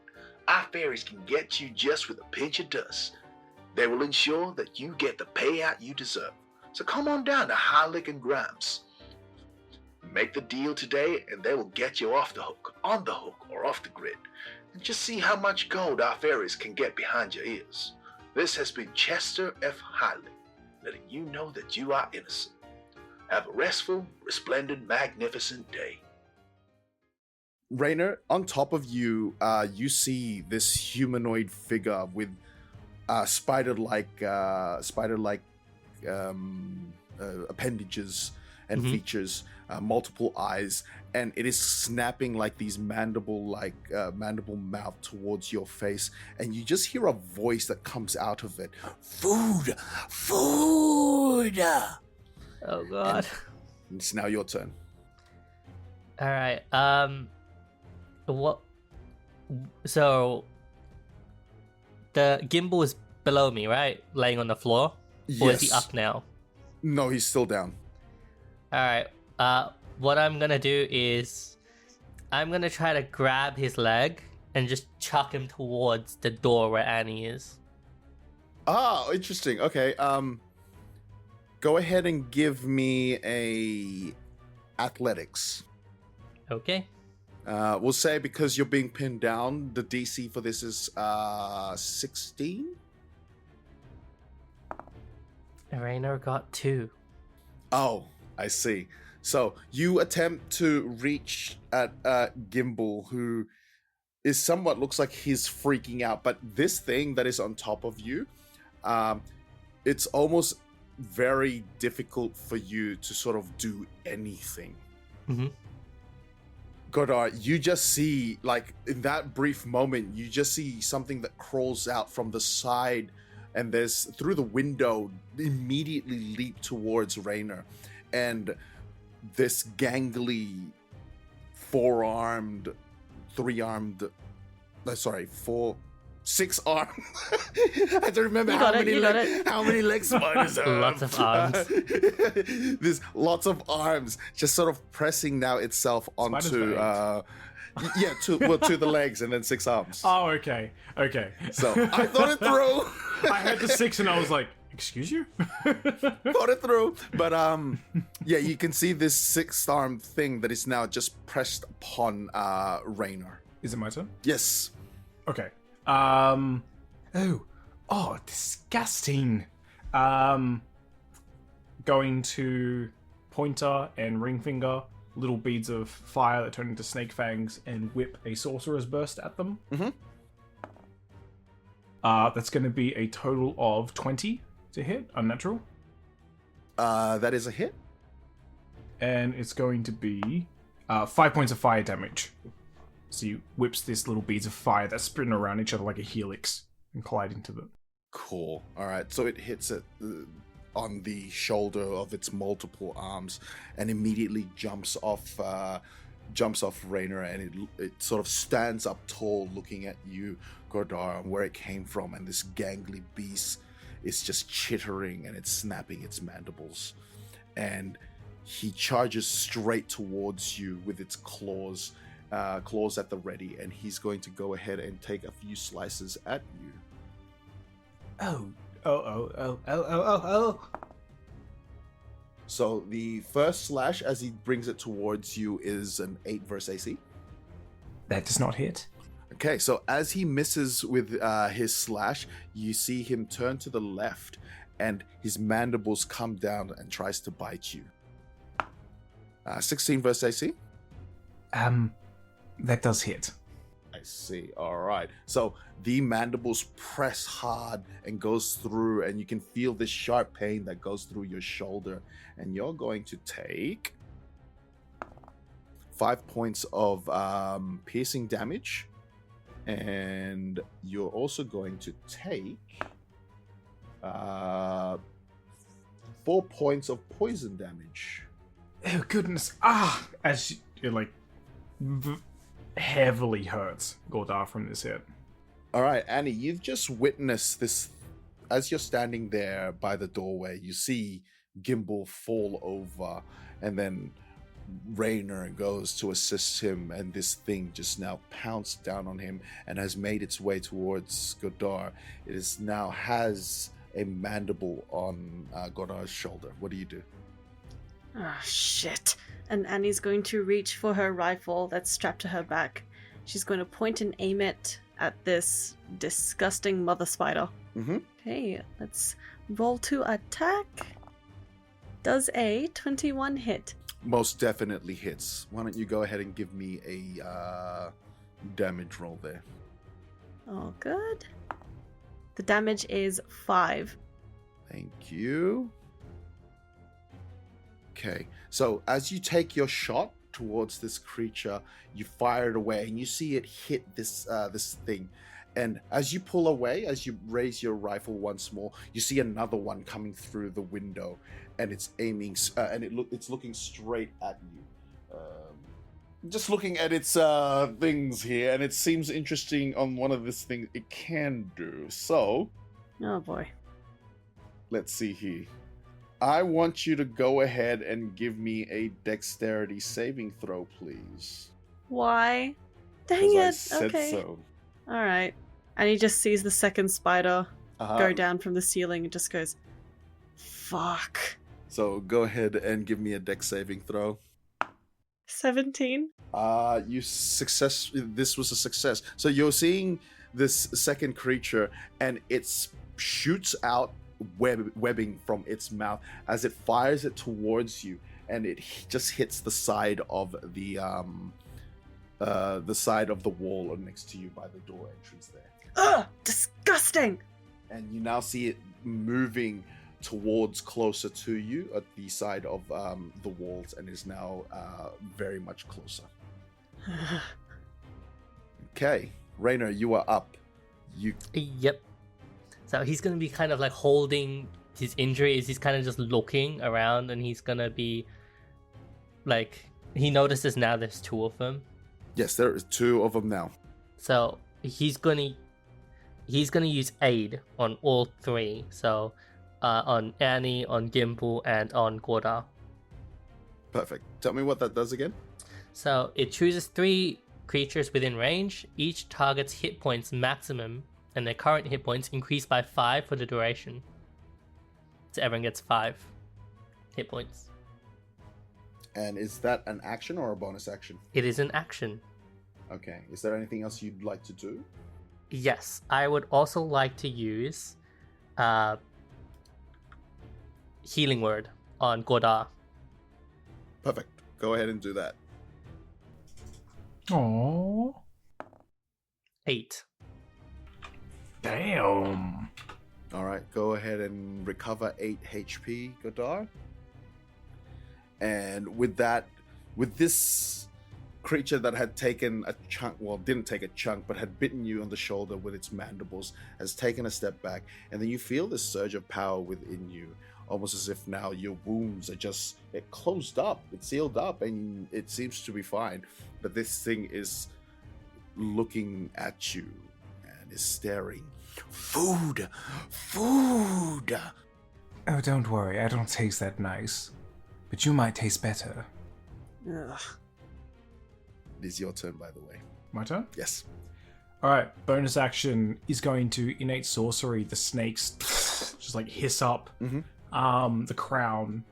our fairies can get you just with a pinch of dust. They will ensure that you get the payout you deserve. So come on down to Heimlich and Grimes. Make the deal today and they will get you off the hook, on the hook, or off the grid. And just see how much gold our fairies can get behind your ears. This has been Chester F. Heimlich, letting you know that you are innocent. Have a restful, resplendent, magnificent day. Rainer, on top of you, you see this humanoid figure with spider-like appendages and features, multiple eyes, and it is snapping like these mandible mouth towards your face, and you just hear a voice that comes out of it. Food! Oh god. And it's now your turn. All right. What? So the gimbal is below me, right? Laying on the floor. Or is he Yes. up now? No, he's still down. All right. What I'm gonna do is, I'm gonna try to grab his leg and just chuck him towards the door where Annie is. Ah, interesting. Okay. Go ahead and give me a athletics. Okay. We'll say because you're being pinned down, the DC for this is 16. Rainer got 2. Oh, I see. So you attempt to reach at Gimbal, who is somewhat looks like he's freaking out, but this thing that is on top of you, it's almost very difficult for you to sort of do anything. Mm-hmm. Godard, you just see, like, in that brief moment, you just see something that crawls out from the side and there's, through the window, immediately leap towards Rainer. And this gangly, six-armed, I don't remember how many leg spiders are. Lots of arms. There's lots of arms just sort of pressing now itself onto to the legs and then 6 arms. Oh, okay. So I thought it through. I heard the 6 and I was like, excuse you? Thought it through. But yeah, you can see this 6-armed thing that is now just pressed upon Rainer. Is it my turn? Yes. Okay. Disgusting. Going to Pointer and Ring Finger, little beads of fire that turn into snake fangs, and whip a sorcerer's burst at them. Mm-hmm. That's going to be a total of 20 to hit, unnatural. That is a hit. And it's going to be 5 points of fire damage. So you whips this little beads of fire that spin around each other like a helix and collide into them. Cool. All right. So it hits it on the shoulder of its multiple arms and immediately jumps off Rainer, and it sort of stands up tall, looking at you, Gordar, and where it came from. And this gangly beast is just chittering and it's snapping its mandibles, and he charges straight towards you with its claws at the ready, and he's going to go ahead and take a few slices at you. Oh. So the first slash, as he brings it towards you, is an 8 versus AC. That does not hit. Okay, so as he misses with his slash, you see him turn to the left, and his mandibles come down and tries to bite you. 16 versus AC. That does hit. I see. All right. So the mandibles press hard and goes through, and you can feel this sharp pain that goes through your shoulder. And you're going to take 5 points of piercing damage. And you're also going to take 4 points of poison damage. Oh, goodness. As you're like heavily hurts Gordar from this hit. All right, Annie, you've just witnessed this. As you're standing there by the doorway, you see Gimbal fall over, and then Raynor goes to assist him, and this thing just now pounced down on him and has made its way towards Godar. It is now has a mandible on Godar's shoulder. What do you do? Oh, shit. And Annie's going to reach for her rifle that's strapped to her back. She's going to point and aim it at this disgusting mother spider. Mm-hmm. Okay, let's roll to attack. Does a 21 hit? Most definitely hits. Why don't you go ahead and give me a damage roll there? Oh, good. The damage is 5. Thank you. Okay, so as you take your shot towards this creature, you fire it away, and you see it hit this thing. And as you pull away, as you raise your rifle once more, you see another one coming through the window, and it's aiming, and it's looking straight at you. Just looking at its things here, and it seems interesting on one of these things it can do. So, Oh boy. let's see here. I want you to go ahead and give me a dexterity saving throw, please. Why? Dang 'Cause I it. said Okay. so. Alright. And he just sees the second spider Uh-huh. go down from the ceiling and just goes, fuck. So go ahead and give me a dex saving throw. 17? This was a success. So you're seeing this second creature, and it shoots out webbing from its mouth as it fires it towards you, and it just hits the side of the side of the wall next to you by the door entrance there. Ugh! Disgusting! And you now see it moving towards closer to you at the side of the walls, and is now very much closer. Okay, Raynor, you are up. Yep. So he's gonna be kind of like holding his injury. He's kind of just looking around, and he's gonna be like, he notices now there's 2 of them. Yes, there is 2 of them now. So he's gonna use aid on all 3. So on Annie, on Gimbal, and on Gordar. Perfect. Tell me what that does again. So it chooses 3 creatures within range. Each target's hit points maximum, and their current hit points increase by 5 for the duration. So everyone gets 5 hit points. And is that an action or a bonus action? It is an action. Okay. Is there anything else you'd like to do? Yes, I would also like to use Healing Word on Gordar. Perfect. Go ahead and do that. Aww. 8. Damn. All right. Go ahead and recover 8 HP, Godar. And with this creature that had taken a chunk, well, didn't take a chunk, but had bitten you on the shoulder with its mandibles, has taken a step back, and then you feel this surge of power within you, almost as if now your wounds are just, it closed up, it sealed up, and it seems to be fine. But this thing is looking at you and is staring. Food! Food! Oh, don't worry, I don't taste that nice. But you might taste better. Ugh. It is your turn, by the way. My turn? Yes. Alright, bonus action is going to innate sorcery. The snakes just like hiss up. Mm-hmm. The crown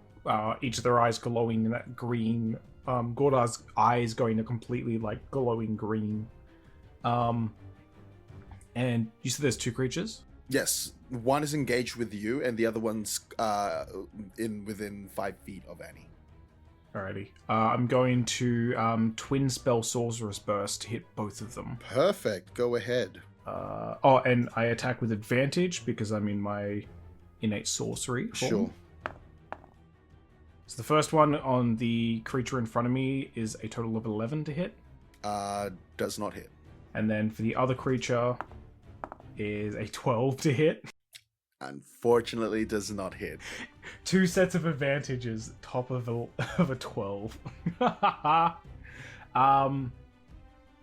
each of their eyes glowing in that green. Gordar's eyes going to completely like glowing green. And you said there's 2 creatures? Yes, one is engaged with you, and the other one's within 5 feet of Annie. Alrighty. I'm going to twin spell Sorceress Burst to hit both of them. Perfect. Go ahead. And I attack with advantage because I'm in my innate sorcery form. Sure. So the first one on the creature in front of me is a total of 11 to hit. Does not hit. And then for the other creature is a 12 to hit. Unfortunately, does not hit. 2 sets of advantages, top of a 12.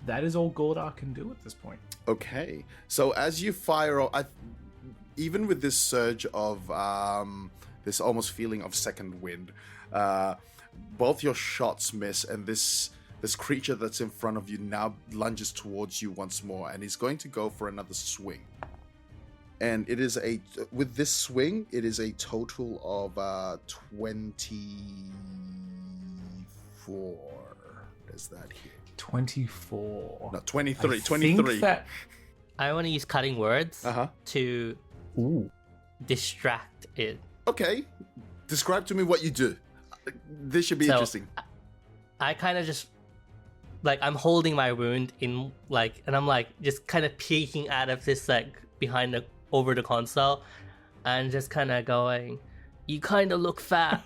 That is all Gordar can do at this point. Okay, so as you fire, even with this surge of this almost feeling of second wind, both your shots miss, and this creature that's in front of you now lunges towards you once more, and he's going to go for another swing. And it is with this swing, it is a total of 24. Does that hit? 24. No, 23. I 23. think that... I want to use cutting words Uh-huh. to distract it. Okay. Describe to me what you do. This should be interesting. I kind of just like I'm holding my wound in like, and I'm like just kind of peeking out of this like over the console, and just kind of going, "You kind of look fat."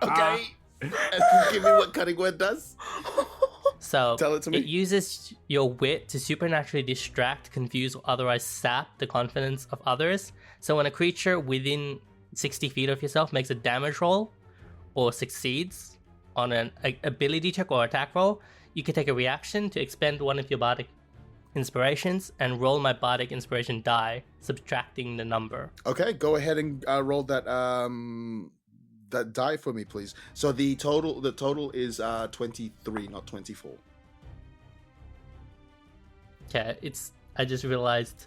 Okay. Give me what cutting word does. So Tell it to me. It uses your wit to supernaturally distract, confuse, or otherwise sap the confidence of others. So when a creature within 60 feet of yourself makes a damage roll or succeeds on an ability check or attack roll, you can take a reaction to expend one of your bardic inspirations and roll my bardic inspiration die, subtracting the number. Okay, go ahead and roll that that die for me, please. So the total is 23, not 24. Okay, I just realized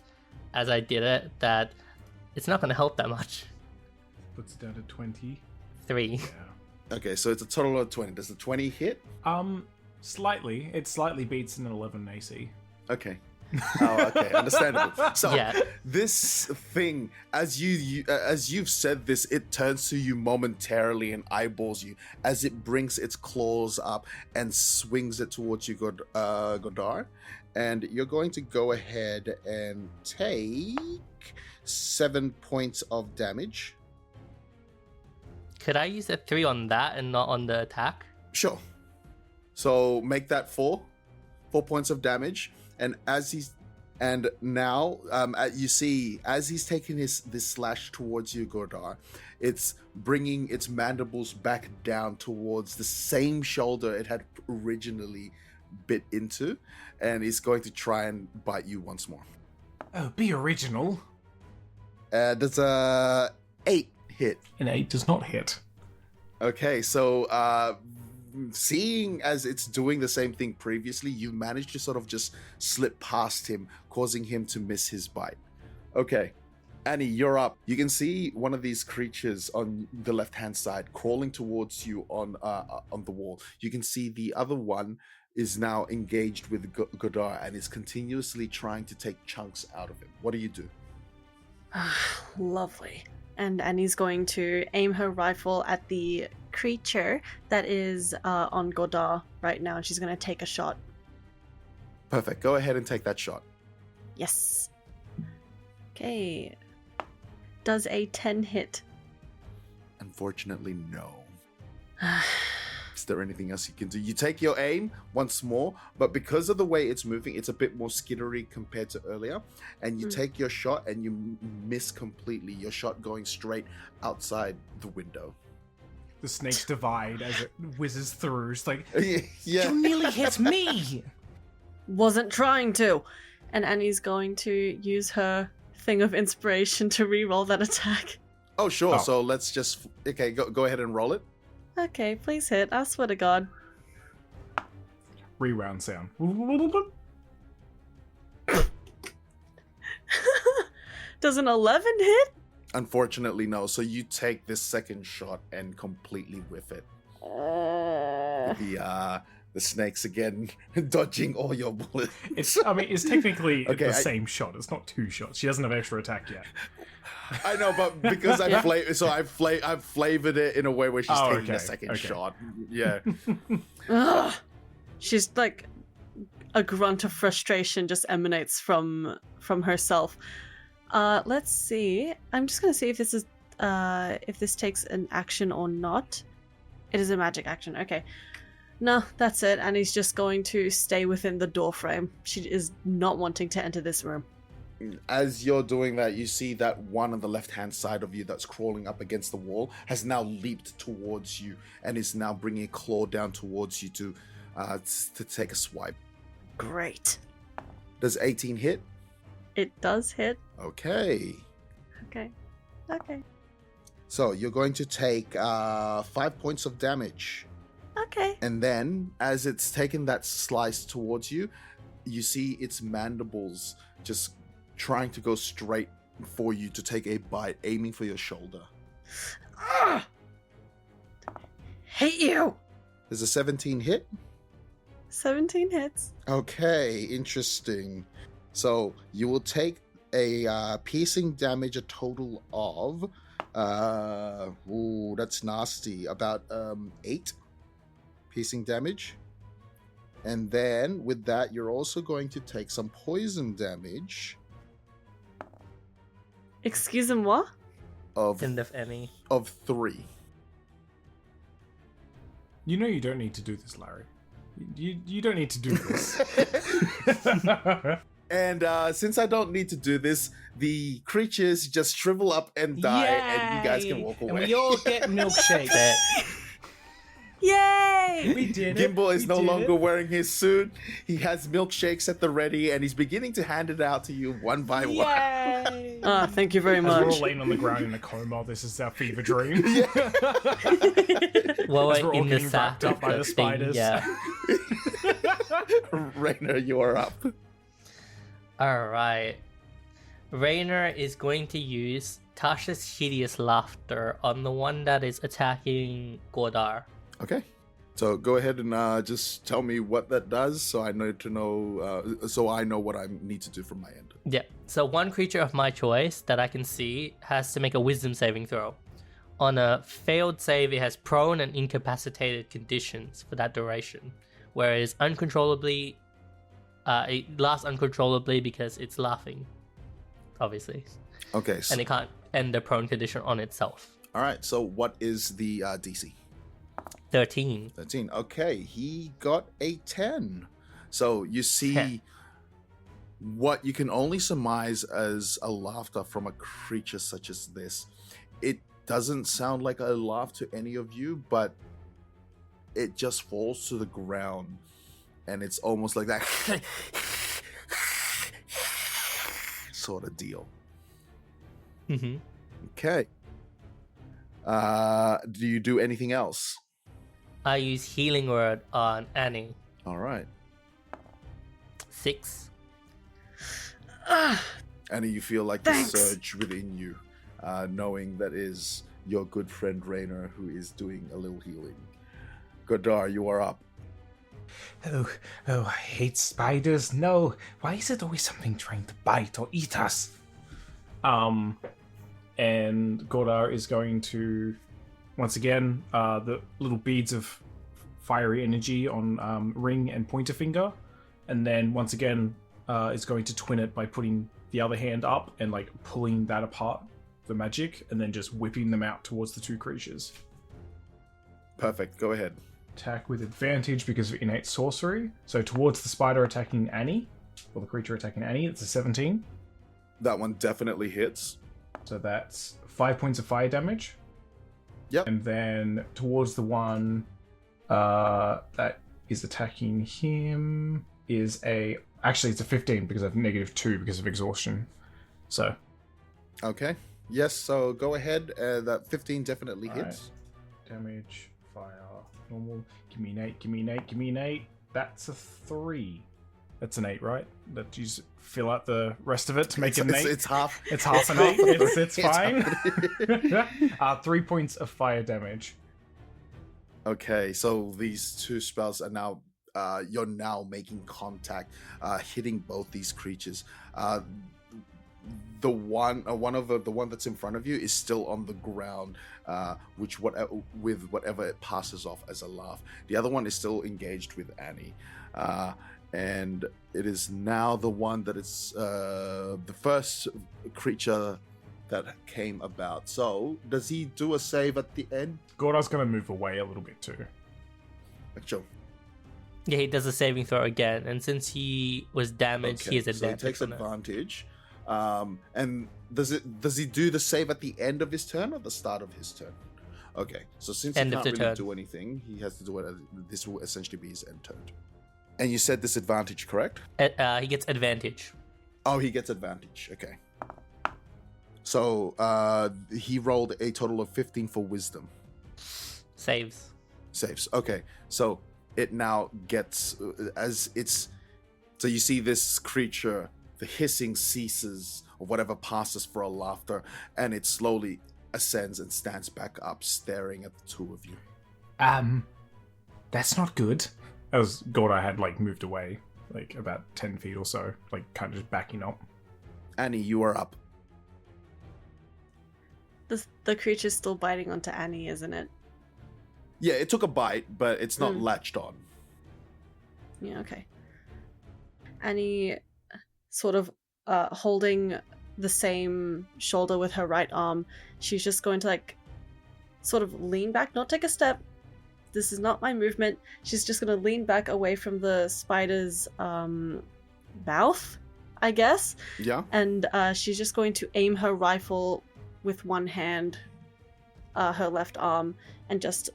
as I did it that it's not going to help that much. Puts it down to 20. 3. Yeah. Okay, so it's a total of 20. Does the 20 hit? Slightly. It slightly beats an 11 AC. Okay. Oh, okay, understandable. So Yeah. this thing, as you've said this, it turns to you momentarily and eyeballs you as it brings its claws up and swings it towards you, Godar. And you're going to go ahead and take 7 points of damage. Could I use a 3 on that and not on the attack? Sure. So make that 4 points of damage. And now you see as he's taking this slash towards you, Gordar, it's bringing its mandibles back down towards the same shoulder it had originally bit into, and he's going to try and bite you once more. Oh, be original. There's a 8 hit. An 8 does not hit. Okay, so seeing as it's doing the same thing previously, you managed to sort of just slip past him, causing him to miss his bite. Okay, Annie, you're up. You can see one of these creatures on the left-hand side crawling towards you on the wall. You can see the other one is now engaged with Godar and is continuously trying to take chunks out of him. What do you do? Lovely. And Annie's going to aim her rifle at the creature that is on Godar right now. She's going to take a shot. Perfect. Go ahead and take that shot. Yes. Okay. Does a 10 hit? Unfortunately, no. Is there anything else you can do? You take your aim once more, but because of the way it's moving, it's a bit more skittery compared to earlier. And you take your shot and you miss completely. Your shot going straight outside the window. The snakes divide as it whizzes through. It's like, yeah. you nearly hit me! Wasn't trying to. And Annie's going to use her thing of inspiration to re-roll that attack. Oh, sure. Oh. So let's just... Okay, go ahead and roll it. Okay, please hit. I swear to God. Reround sound. Does an 11 hit? Unfortunately, no. So you take this second shot and completely whiff it. The snakes again dodging all your bullets. It's technically Okay, the same shot. It's not 2 shots. She doesn't have extra attack yet. I know, but because I've flavored it in a way where she's taking a second shot. Yeah. Ugh. She's like, a grunt of frustration just emanates from herself. Let's see. I'm just gonna see if this takes an action or not. It is a magic action. Okay. No, that's it. And he's just going to stay within the door frame. She is not wanting to enter this room. As you're doing that, you see that one on the left-hand side of you that's crawling up against the wall has now leaped towards you and is now bringing a claw down towards you to take a swipe. Great. Does 18 hit? It does hit. Okay. Okay. So you're going to take 5 points of damage. Okay. And then, as it's taken that slice towards you, you see its mandibles just trying to go straight for you to take a bite, aiming for your shoulder. Hate you! There's a 17 hit? 17 hits. Okay, interesting. So you will take a piercing damage, a total of... that's nasty. About 8 piercing damage. And then with that, you're also going to take some poison damage. Excuse-moi? End of any. Of 3. You know you don't need to do this, Larry. You don't need to do this. And since I don't need to do this, the creatures just shrivel up and die, and you guys can walk away. And we all get milkshakes. Yay! We did it. Gimbal is We no did longer it. wearing his suit. He has milkshakes at the ready, and he's beginning to hand it out to you one by one. Yay! Thank you very As we're all much. laying on the ground in a coma, this is our fever dream. Well, As we're all in the getting wrapped sack up by the thing, spiders. yeah. Rainer, you are up. Alright. Rainer is going to use Tasha's Hideous Laughter on the one that is attacking Godar. Okay. So go ahead and just tell me what that does, so I know so I know what I need to do from my end. Yeah. So one creature of my choice that I can see has to make a wisdom saving throw. On a failed save, it has prone and incapacitated conditions for that duration. Whereas uncontrollably, it laughs uncontrollably because it's laughing, obviously. Okay. So, And it can't end the prone condition on itself. all right. So what is the DC? 13. 13. Okay, he got a 10. So you see 10. what you can only surmise as a laughter from a creature such as this. It doesn't sound like a laugh to any of you, but it just falls to the ground. And it's almost like that sort of deal. Mm-hmm. Okay. Do you do anything else? I use Healing Word on Annie. All right. 6. And you feel like Thanks. the surge within you, knowing that is your good friend Rainer who is doing a little healing. Godar, you are up. Oh, I hate spiders. No, why is it always something trying to bite or eat us? And Godar is going to, once again, the little beads of fiery energy on ring and pointer finger, and then once again is going to twin it by putting the other hand up and like pulling that apart, the magic, and then just whipping them out towards the 2 creatures. Perfect. Go ahead. Attack with advantage because of innate sorcery. So towards the spider attacking Annie, or the creature attacking Annie, it's a 17. That one definitely hits. So that's 5 points of fire damage. Yep. And then towards the one that is attacking him is actually it's a 15 because of -2 because of exhaustion. So Okay. Yes, so go ahead. That 15 definitely Alright. hits. damage, fire, normal. Give me an 8. That's a 3. It's an 8, right? That you fill out the rest of it to make it an 8. It's half. It's half an 8. It's It's fine. half. 3 points of fire damage. Okay, so these two spells are now. You're now making contact, hitting both these creatures. The one that's in front of you is still on the ground, with whatever it passes off as a laugh. The other one is still engaged with Annie, and it is now the one that is the first creature that came about. So, does he do a save at the end? Gordar's going to move away a little bit too. Sure. Yeah, he does a saving throw again, and since he was damaged, he has advantage. So he takes on it. advantage. And does he do the save at the end of his turn or the start of his turn? Okay, so since End he of can't the really turn. do anything, he has to do it. This will essentially be his end turn. And you said disadvantage, correct? He gets advantage. Oh, he gets advantage. Okay. So he rolled a total of 15 for wisdom. Saves. Saves. Okay, so it now gets as it's. So you see this creature, the hissing ceases or whatever passes for a laughter, and it slowly ascends and stands back up, staring at the two of you. That's not good. As Gordar had moved away, about 10 feet or so, kind of just backing up. Annie, you are up. The creature's still biting onto Annie, isn't it? Yeah, it took a bite, but it's not latched on. Yeah, okay. Annie, sort of holding the same shoulder with her right arm, she's just going to sort of lean back, not take a step. This is not my movement. She's just going to lean back away from the spider's mouth, I guess. Yeah. And she's just going to aim her rifle with one hand, her left arm, and just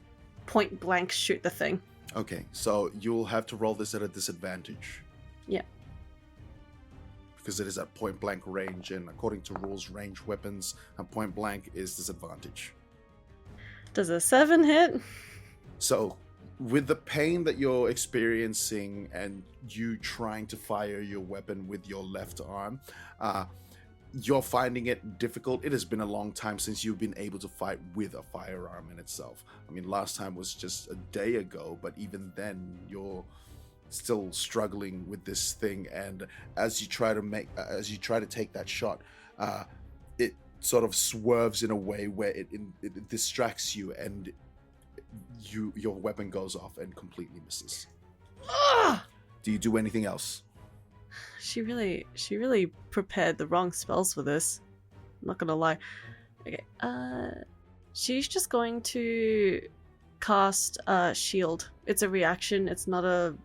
point blank shoot the thing. Okay, so you'll have to roll this at a disadvantage. Yeah. Because it is at point blank range, and according to rules, ranged weapons and point blank is disadvantage. Does a 7 hit? So, with the pain that you're experiencing and you trying to fire your weapon with your left arm, you're finding it difficult. It has been a long time since you've been able to fight with a firearm in itself. I mean, last time was just a day ago, but even then, you're still struggling with this thing. And as you try to take that shot, it sort of swerves in a way where it distracts you, and your weapon goes off and completely misses. Do you do anything else? She really prepared the wrong spells for this. I'm not gonna lie. Okay, she's just going to cast shield. It's a reaction. It's not an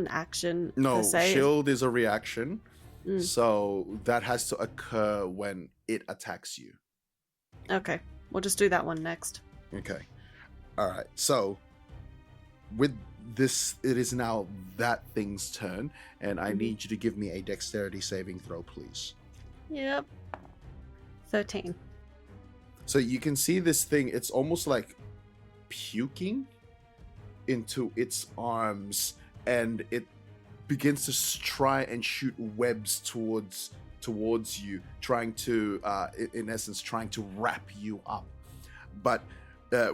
action. No, per se. shield is a reaction. Mm. So that has to occur when it attacks you. Okay, we'll just do that one next. Okay. All right. So with this, it is now that thing's turn, and I need you to give me a dexterity saving throw, please. Yep. 13. So you can see this thing, it's almost like puking into its arms, and it begins to try and shoot webs towards you, trying to, in essence, trying to wrap you up. But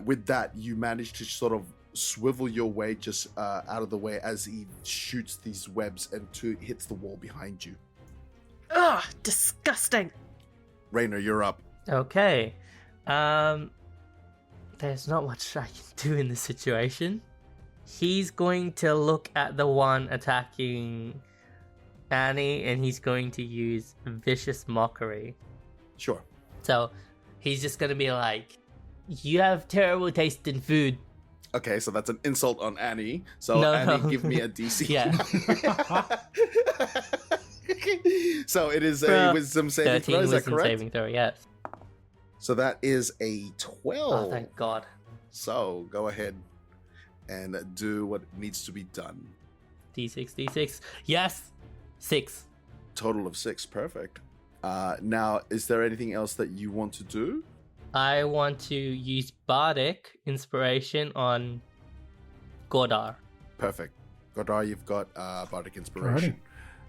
with that, you manage to sort of swivel your way just out of the way as he shoots these webs and hits the wall behind you. Ugh, disgusting. Rainer, you're up. Okay. There's not much I can do in this situation. He's going to look at the one attacking Annie, and he's going to use Vicious Mockery. Sure. So he's just going to be like, you have terrible taste in food. Okay, so that's an insult on Annie. So No, Annie, no. give me a DC. Yeah. So it is a wisdom saving 13 throw, is that wisdom correct? saving throw, yes. So that is a 12. Oh, thank God. So go ahead and do what needs to be done. D6. Yes! 6. Total of 6. Perfect. Now, is there anything else that you want to do? I want to use Bardic Inspiration on Gordar. Perfect. Godar, you've got Bardic Inspiration.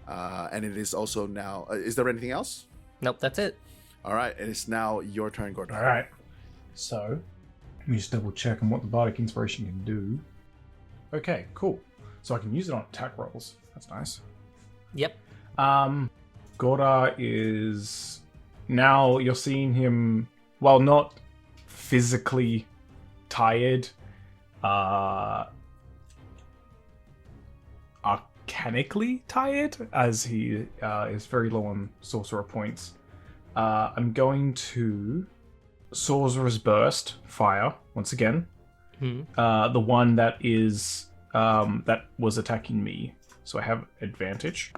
And it is also now... is there anything else? Nope, that's it. All right, it is now your turn, Godar. All right. So, let me just double check on what the Bardic Inspiration can do. Okay, cool. So I can use it on attack rolls. That's nice. Yep. Godar is... Now you're seeing him, while not physically tired, arcanically tired, as he is very low on sorcerer points. I'm going to Sorcerer's Burst, fire, once again. The one that is that was attacking me. So I have advantage.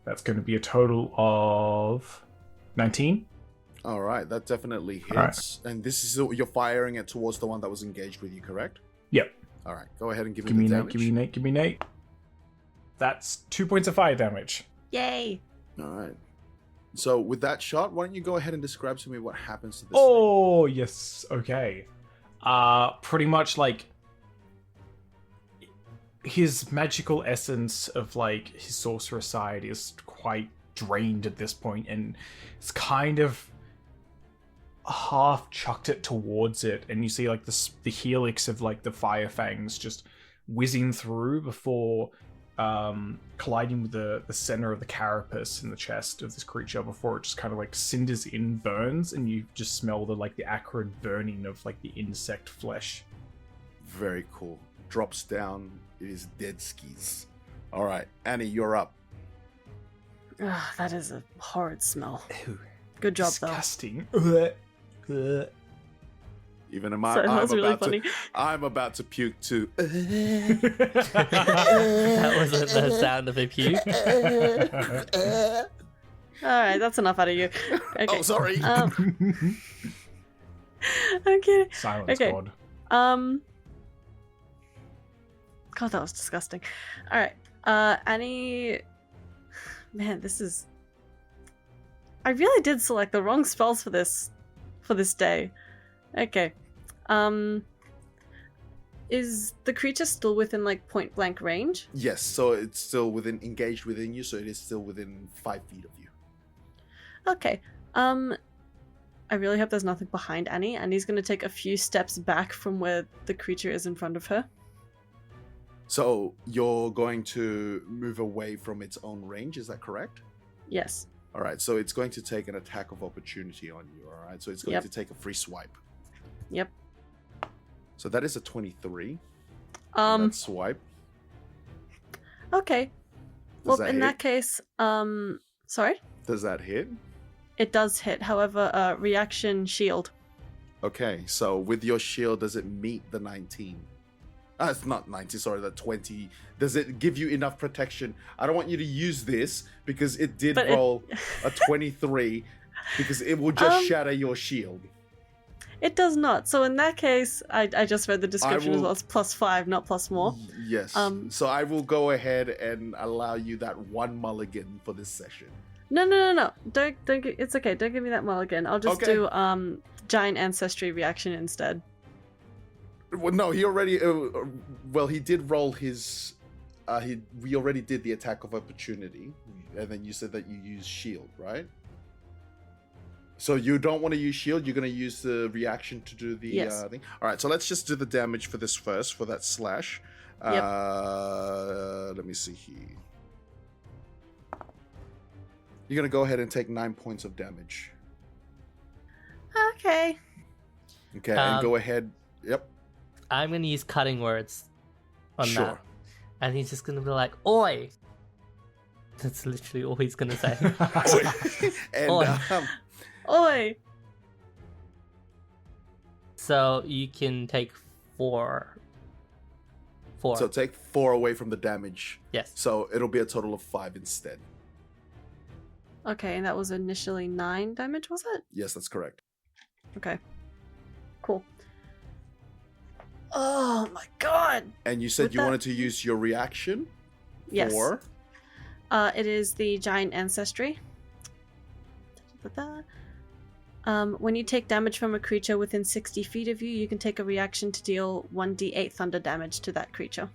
That's going to be a total of 19. All right, that definitely hits. Right. And this is you're firing it towards the one that was engaged with you, correct? Yep. All right, go ahead and give Give me me the Nate, damage. give me Nate. That's 2 points of fire damage. Yay! All right. So with that shot, why don't you go ahead and describe to me what happens to this Oh, yes. Okay. Pretty much like his magical essence of like his sorcerer side is quite drained at this point, and it's kind of half chucked it towards it, and you see like the helix of like the fire fangs just whizzing through before colliding with the center of the carapace in the chest of this creature before it just kind of like cinders in, burns, and you just smell the like the acrid burning of like the insect flesh. Very cool. Drops down. It is dead skis. All right, Annie, you're up. Ugh, that is a horrid smell. Ew. Good job, Disgusting. Even though. So that was really funny. I'm about to puke too. That wasn't the sound of a puke. Alright, that's enough out of you. Okay. Oh, sorry. I'm kidding. Silence, Okay. God. God, that was disgusting. Alright. Annie... Man, this is... I really did select the wrong spells for this day. Okay. Is the creature still within like point blank range? Yes, so it's still engaged within you, so it is still within 5 feet of you. Okay. I really hope there's nothing behind Annie. Annie's going to take a few steps back from where the creature is in front of her. So you're going to move away from its own range, is that correct? Yes. All right, so it's going to take an attack of opportunity on you, all right? So it's going Yep. to take a free swipe. Yep. So that is a 23. on that swipe. Okay. Does Well, in that case, sorry? Does that hit? It does hit. However, reaction shield. Okay, so with your shield, does it meet the 19? It's not 90, sorry, the 20. Does it give you enough protection? I don't want you to use this because it did roll a 23 because it will just shatter your shield. It does not. So in that case, I just read the description as well. It's +5, not plus more. Yes. So I will go ahead and allow you that one mulligan for this session. No. Don't. It's okay. Don't give me that mulligan. I'll just do giant ancestry reaction instead. Well, no, he already. He did roll his. We already did the attack of opportunity, and then you said that you use shield, right? So you don't want to use shield. You're going to use the reaction to do the thing. All right. So let's just do the damage for this first for that slash. Yep. Let me see here. You're going to go ahead and take 9 points of damage. Okay. Okay, and go ahead. Yep. I'm going to use cutting words on Sure. that. And he's just going to be like, "Oi!" That's literally all he's going to say. And Oi. Oi! So you can take 4. So take 4 away from the damage. Yes. So it'll be a total of 5 instead. Okay, and that was initially 9 damage, was it? Yes, that's correct. Okay. Cool. Oh my god! And you said With you that- wanted to use your reaction Yes. for... It is the giant ancestry. When you take damage from a creature within 60 feet of you, you can take a reaction to deal 1d8 thunder damage to that creature.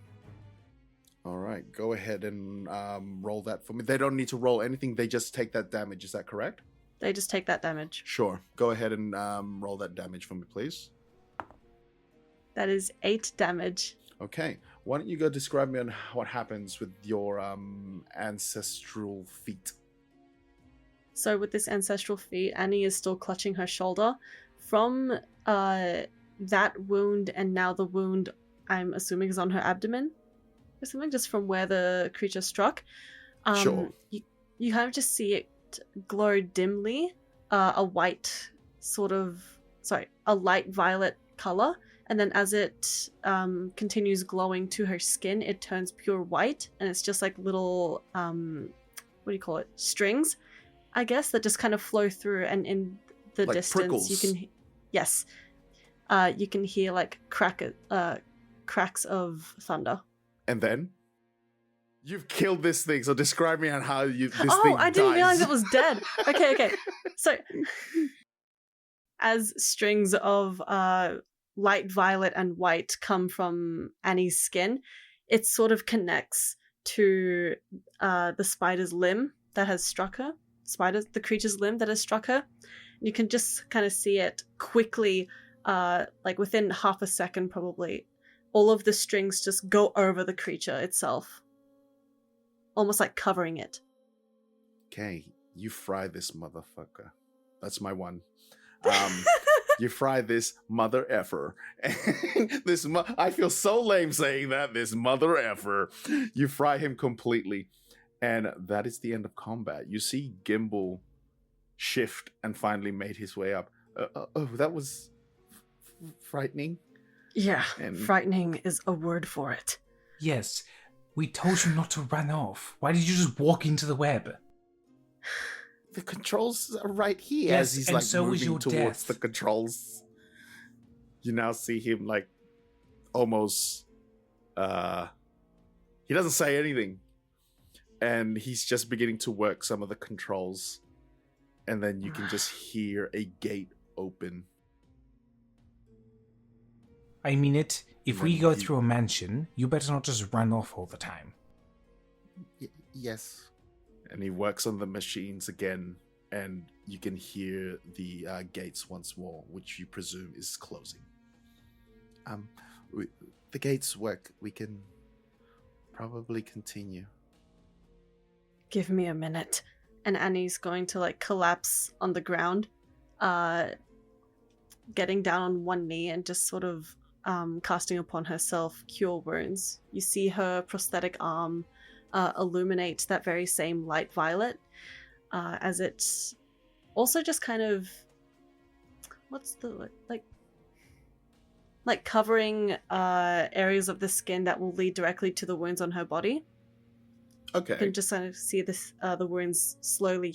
All right, go ahead and roll that for me. They don't need to roll anything. They just take that damage. Is that correct? They just take that damage. Sure. Go ahead and roll that damage for me, please. That is 8 damage. Okay. Why don't you go describe me on what happens with your ancestral feat? So with this ancestral feat, Annie is still clutching her shoulder. From that wound, and now the wound, I'm assuming, is on her abdomen or something, just from where the creature struck. Sure. You kind of just see it glow dimly, a light violet color, and then as it continues glowing to her skin, it turns pure white, and it's just like little strings, I guess, that just kind of flow through, and in the like distance prickles. you can hear like cracks of thunder. And then? You've killed this thing, so describe me on how this thing I didn't dies. realize it was dead. Okay. So, as strings of light violet and white come from Annie's skin, it sort of connects to the spider's limb that has struck her. The creature's limb that has struck her. You can just kind of see it quickly, like within half a second probably. All of the strings just go over the creature itself, almost like covering it. Okay, you fry this motherfucker. That's my one. You fry this mother effer. I feel so lame saying that. This mother effer. You fry him completely. And that is the end of combat. You see Gimbal shift and finally made his way up. That was frightening. Yeah, And- frightening is a word for it. Yes, we told you not to run off. Why did you just walk into the web? The controls are right here. Yes, as he's and like so was moving your towards death. the controls. You now see him like almost he doesn't say anything. And he's just beginning to work some of the controls. And then you can just hear a gate open. I mean it. If we When go you- through a mansion, you better not just run off all the time. Yes. And he works on the machines again, and you can hear the gates once more, which you presume is closing. The gates work. We can probably continue. Give me a minute. And Annie's going to like collapse on the ground, getting down on one knee and just sort of casting upon herself cure wounds. You see her prosthetic arm illuminate that very same light violet, as it's also just kind of like covering areas of the skin that will lead directly to the wounds on her body. You Okay. can just kind of see this the wounds slowly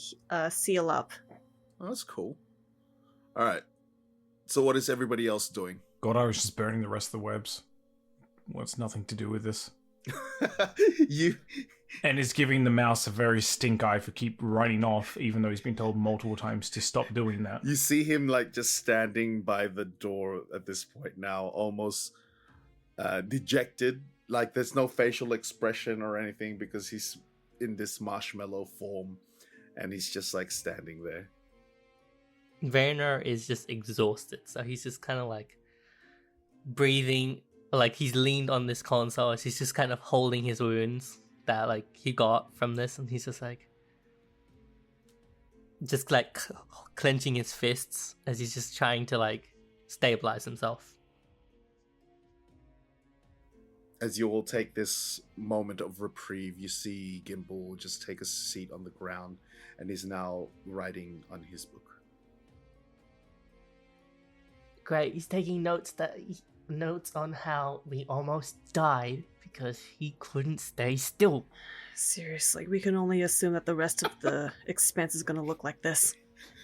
seal up. Oh, that's cool. All right. So what is everybody else doing? Godar is just burning the rest of the webs. What's nothing to do with this. You And is giving the mouse a very stink eye for keep running off, even though he's been told multiple times to stop doing that. You see him like just standing by the door at this point now, almost dejected. Like there's no facial expression or anything because he's in this marshmallow form, and he's just like standing there. Werner is just exhausted, so he's just kind of like breathing, like he's leaned on this console as he's just kind of holding his wounds that like he got from this, and he's just like clenching his fists as he's just trying to like stabilize himself. As you all take this moment of reprieve, you see Gimbal just take a seat on the ground, and he's now writing on his book. Great, he's taking notes on how we almost died because he couldn't stay still. Seriously, we can only assume that the rest of the expanse is going to look like this.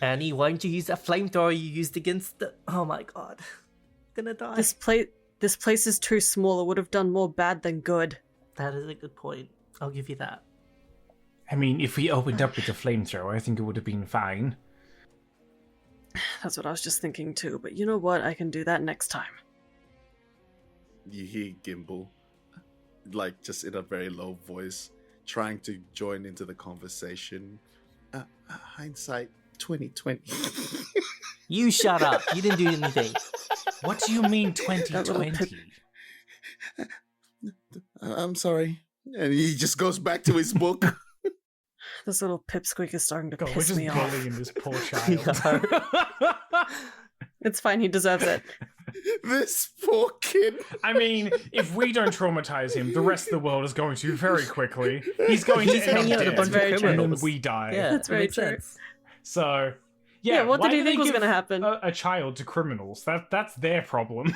Annie, why don't you use that flamethrower you used against the... Oh my god. Gonna die. This place is too small. It would have done more bad than good. That is a good point. I'll give you that. I mean, if we opened up with the flamethrower, I think it would have been fine. That's what I was just thinking too, but you know what? I can do that next time. You hear Gimbal. like just in a very low voice, trying to join into the conversation. Hindsight 2020. You shut up. You didn't do anything. What do you mean That little 2020? I'm sorry. And he just goes back to his book. This little pipsqueak is starting to God, we're piss just me off. bullying this poor child. It's fine, he deserves it. This poor kid. I mean, if we don't traumatize him, the rest of the world is going to very quickly. He's going He's to end hanging up out with a dead, bunch of Very true. and then criminals. we die. Yeah, That's that very makes true. sense. So, Yeah, what why did he do they think was give going to happen? A child to criminals. That's their problem.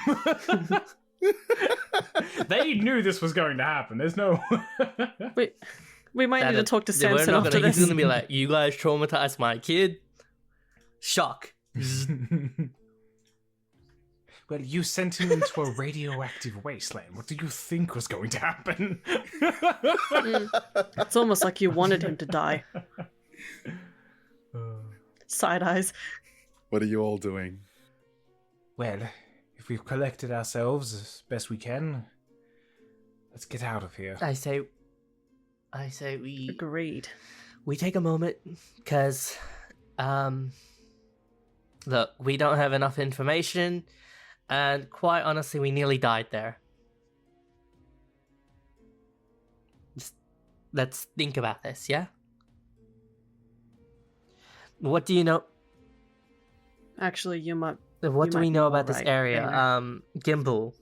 They knew this was going to happen. There's no. We might need to talk to We're Samson not after gonna, this. He's gonna be like, you guys traumatized my kid. Shock. Well, you sent him into a radioactive wasteland. What do you think was going to happen? It's almost like you wanted him to die. Side eyes. What are you all doing? Well, if we've collected ourselves as best we can, let's get out of here. I say we Agreed. take a moment because, look, we don't have enough information, and quite honestly, we nearly died there. Just let's think about this, yeah? What do you know? Actually, you might. What You do might we be know more about this right, area? Rainer. Gimbal.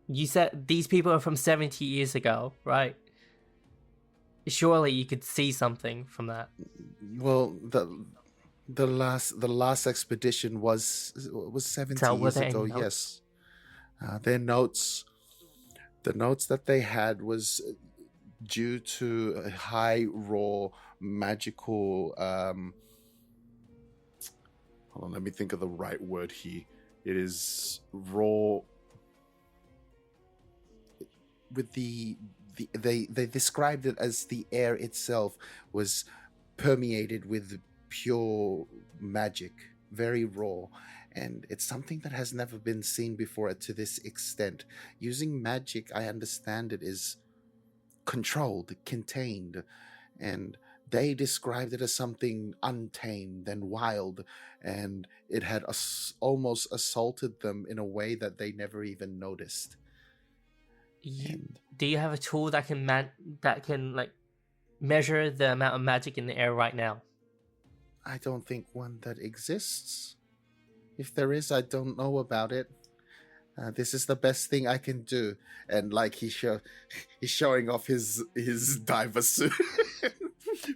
You said these people are from 70 years ago, right? Surely you could see something from that. Well, the last expedition was 70 So were years there ago. any notes? Yes, their notes. The notes that they had was due to a high raw magical. Hold on, let me think of the right word here. It is raw. With they described it as the air itself was permeated with pure magic, very raw, and it's something that has never been seen before to this extent. Using magic, I understand it is controlled, contained, and they described it as something untamed and wild, and it had almost assaulted them in a way that they never even noticed. And Do you have a tool that can like measure the amount of magic in the air right now? I don't think one that exists. If there is, I don't know about it. This is the best thing I can do. And like he's showing off his diver suit,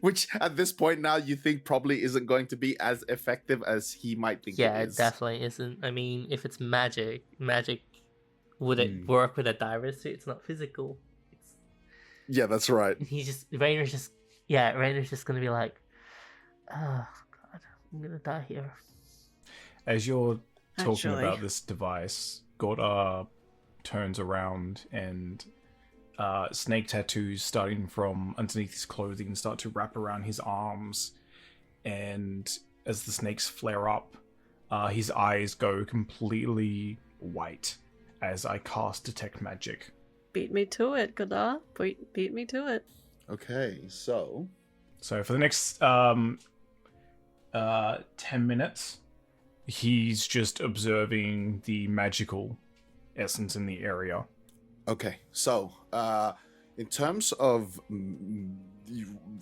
which at this point now you think probably isn't going to be as effective as he might think. Yeah, it it is. definitely isn't. I mean, if it's magic, would it work with a diver suit? It's not physical. Yeah, that's right. Rainer's just gonna be like, oh god, I'm gonna die here. As you're talking Actually. about this device, Gorda turns around and snake tattoos starting from underneath his clothing start to wrap around his arms. And as the snakes flare up, his eyes go completely white as I cast Detect Magic. Beat me to it, Godar. Beat me to it. Okay, so So for the next 10 minutes, he's just observing the magical essence in the area. Okay, so in terms of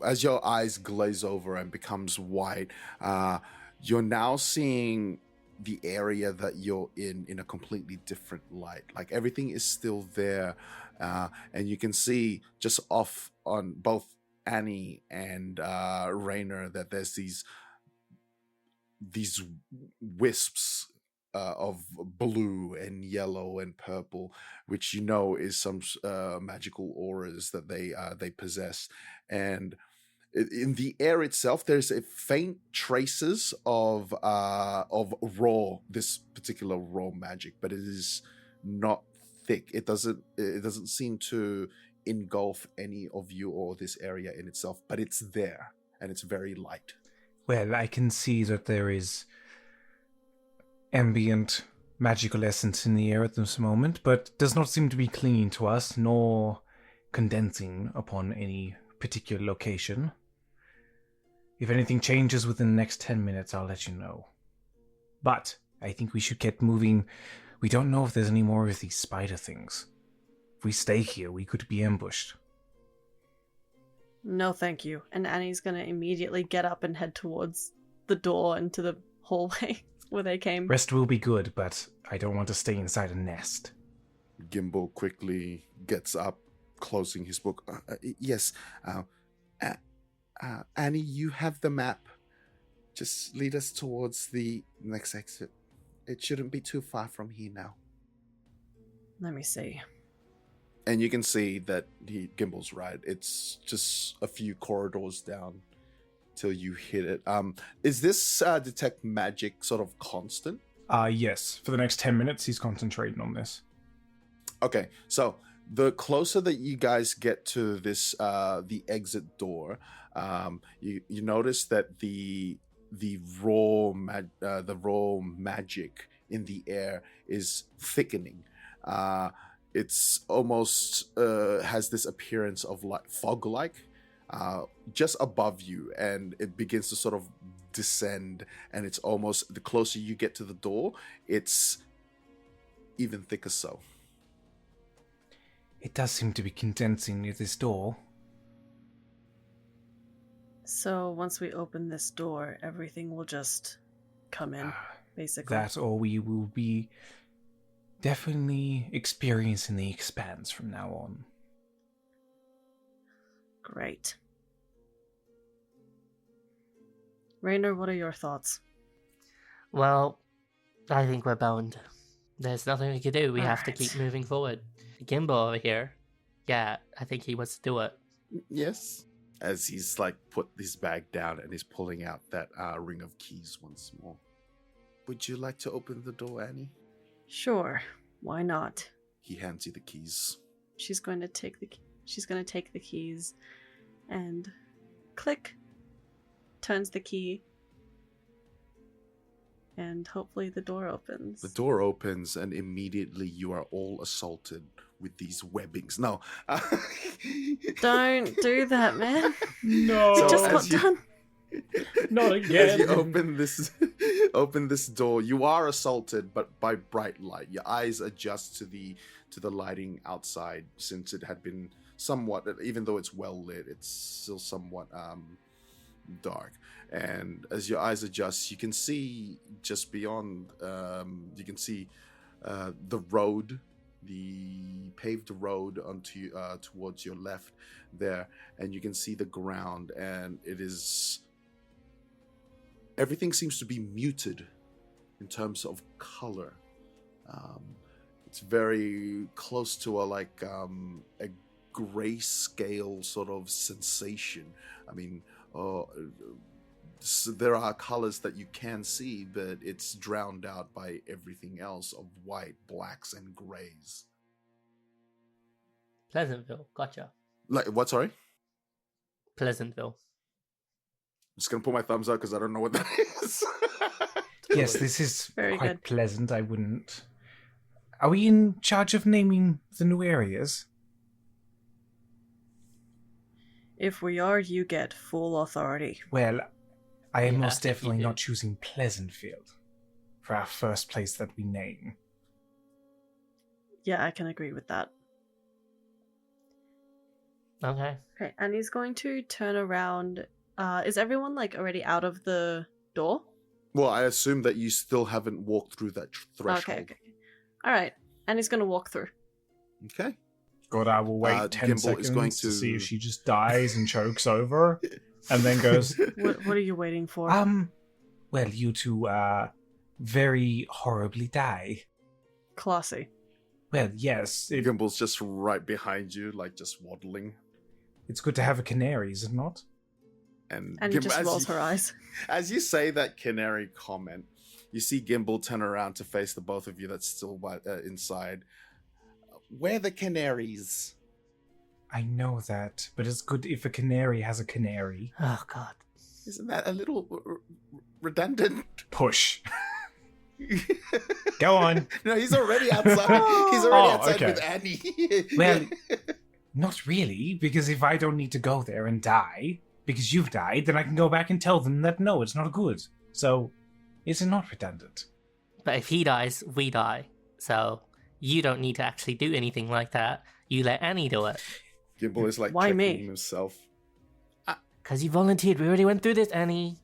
as your eyes glaze over and becomes white, you're now seeing the area that you're in a completely different light. Like everything is still there, and you can see just off on both Annie and Rainer that there's these wisps of blue and yellow and purple, which you know is some magical auras that they possess. And in the air itself, there's a faint traces of this particular raw magic, but it is not thick. It doesn't seem to engulf any of you or this area in itself, but it's there and it's very light. Well, I can see that there is ambient magical essence in the air at this moment, but does not seem to be clinging to us, nor condensing upon any particular location. If anything changes within the next 10 minutes, I'll let you know. But I think we should get moving. We don't know if there's any more of these spider things. If we stay here, we could be ambushed. No, thank you. And Annie's gonna immediately get up and head towards the door into the hallway where they came. Rest will be good, but I don't want to stay inside a nest. Gimbal quickly gets up, closing his book. Yes, Annie, you have the map. Just lead us towards the next exit. It shouldn't be too far from here now. Let me see. And you can see that Gimbal's right. It's just a few corridors down till you hit it. Is this detect magic sort of constant? Yes. For the next 10 minutes, he's concentrating on this. Okay, so the closer that you guys get to this, the exit door, you notice that the raw magic in the air is thickening. It's almost has this appearance of like fog-like just above you, and it begins to sort of descend, and it's almost, the closer you get to the door, it's even thicker so. It does seem to be condensing near this door. So once we open this door, everything will just come in, basically. That, or we will be definitely experiencing the expanse from now on. Great. Rainer, what are your thoughts? Well, I think we're bound. There's nothing we can do. We have to Alright. keep moving forward. Gimbal over here. Yeah, I think he wants to do it. Yes. As he's like put his bag down and he's pulling out that ring of keys once more. Would you like to open the door, Annie? Sure, why not? He hands you the keys. She's going to take the keys and click, turns the key, and hopefully the door opens. The door opens and immediately you are all assaulted with these webbings. No. Don't do that, man. No! It just got as you- done. Not again! As you open this door, you are assaulted, but by bright light. Your eyes adjust to the lighting outside, since it had been somewhat, even though it's well lit, it's still somewhat dark. And as your eyes adjust, you can see just beyond. You can see the road, the paved road onto towards your left there, and you can see the ground, and it is. Everything seems to be muted in terms of color. It's very close to a grayscale sort of sensation. I mean, there are colors that you can see, but it's drowned out by everything else of white, blacks, and grays. Pleasantville, gotcha. Like what? Sorry, Pleasantville. I'm just gonna put my thumbs up because I don't know what that is. Yes, this is Very quite good. pleasant. I wouldn't. Are we in charge of naming the new areas? If we are, you get full authority. Well, I am Yeah, I most think you definitely do. not choosing Pleasantfield for our first place that we name. Yeah, I can agree with that. Okay. Okay, and he's going to turn around. Is everyone already out of the door? Well, I assume that you still haven't walked through that threshold. Okay. All right, and he's going to walk through. Okay. God, I will wait 10 Gimbal seconds is going to to- see if she just dies and chokes over, and then goes, What are you waiting for? well, you two, very horribly die. Classy. Well, yes, Gimbal's just right behind you, just waddling. it's good to have a canary, is it not? And And he Gimbal, just as rolls you- her eyes. As you say that canary comment, you see Gimbal turn around to face the both of you that's still inside. Where are the canaries? I know that, but it's good if a canary has a canary. Oh god. Isn't that a little redundant? Push. Go on. No, he's already outside. He's already outside okay. with Annie. Well, not really, because if I don't need to go there and die, because you've died, then I can go back and tell them that no, it's not good. So, is it not redundant? But if he dies, we die. So you don't need to actually do anything like that. You let Annie do it. Gimbal is like Why checking me? himself. Because you volunteered. We already went through this, Annie.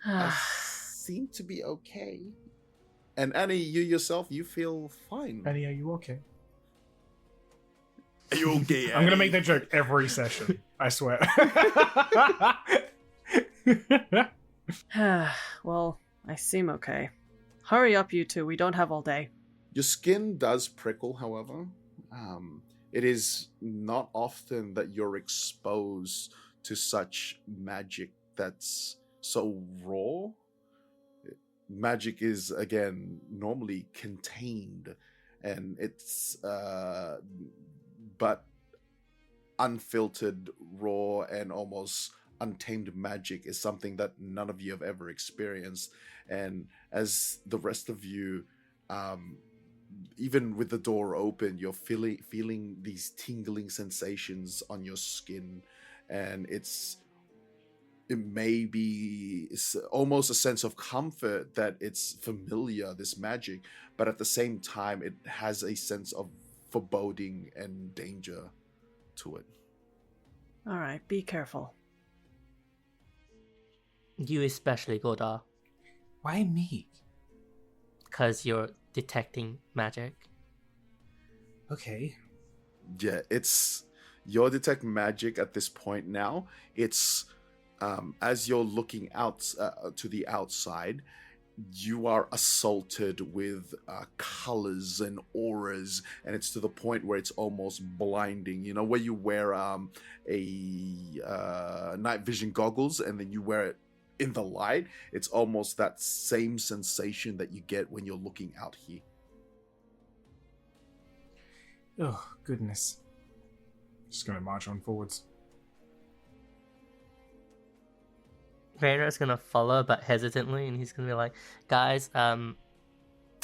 I seem to be okay. And Annie, you yourself, you feel fine. Annie, are you okay? Are you okay, I'm gonna make that joke every session. I swear. Well, I seem okay. Hurry up, you two. We don't have all day. Your skin does prickle, however. It is not often that you're exposed to such magic that's so raw. Magic is, again, normally contained, and it's but unfiltered, raw, and almost untamed magic is something that none of you have ever experienced. And as the rest of you, even with the door open, you're feeling these tingling sensations on your skin, and it may be almost a sense of comfort that it's familiar, this magic, but at the same time, it has a sense of foreboding and danger to it. All right, be careful. You especially, Godar. Why me? Because you're detecting magic. Okay. Yeah, you're detect magic at this point now. It's as you're looking out to the outside, you are assaulted with colors and auras, and it's to the point where it's almost blinding. You know, where you wear a night vision goggles and then you wear it in the light. It's almost that same sensation that you get when you're looking out here. Oh, goodness. Just gonna march on forwards. Rainer's gonna follow, but hesitantly, and he's gonna be like, "Guys, I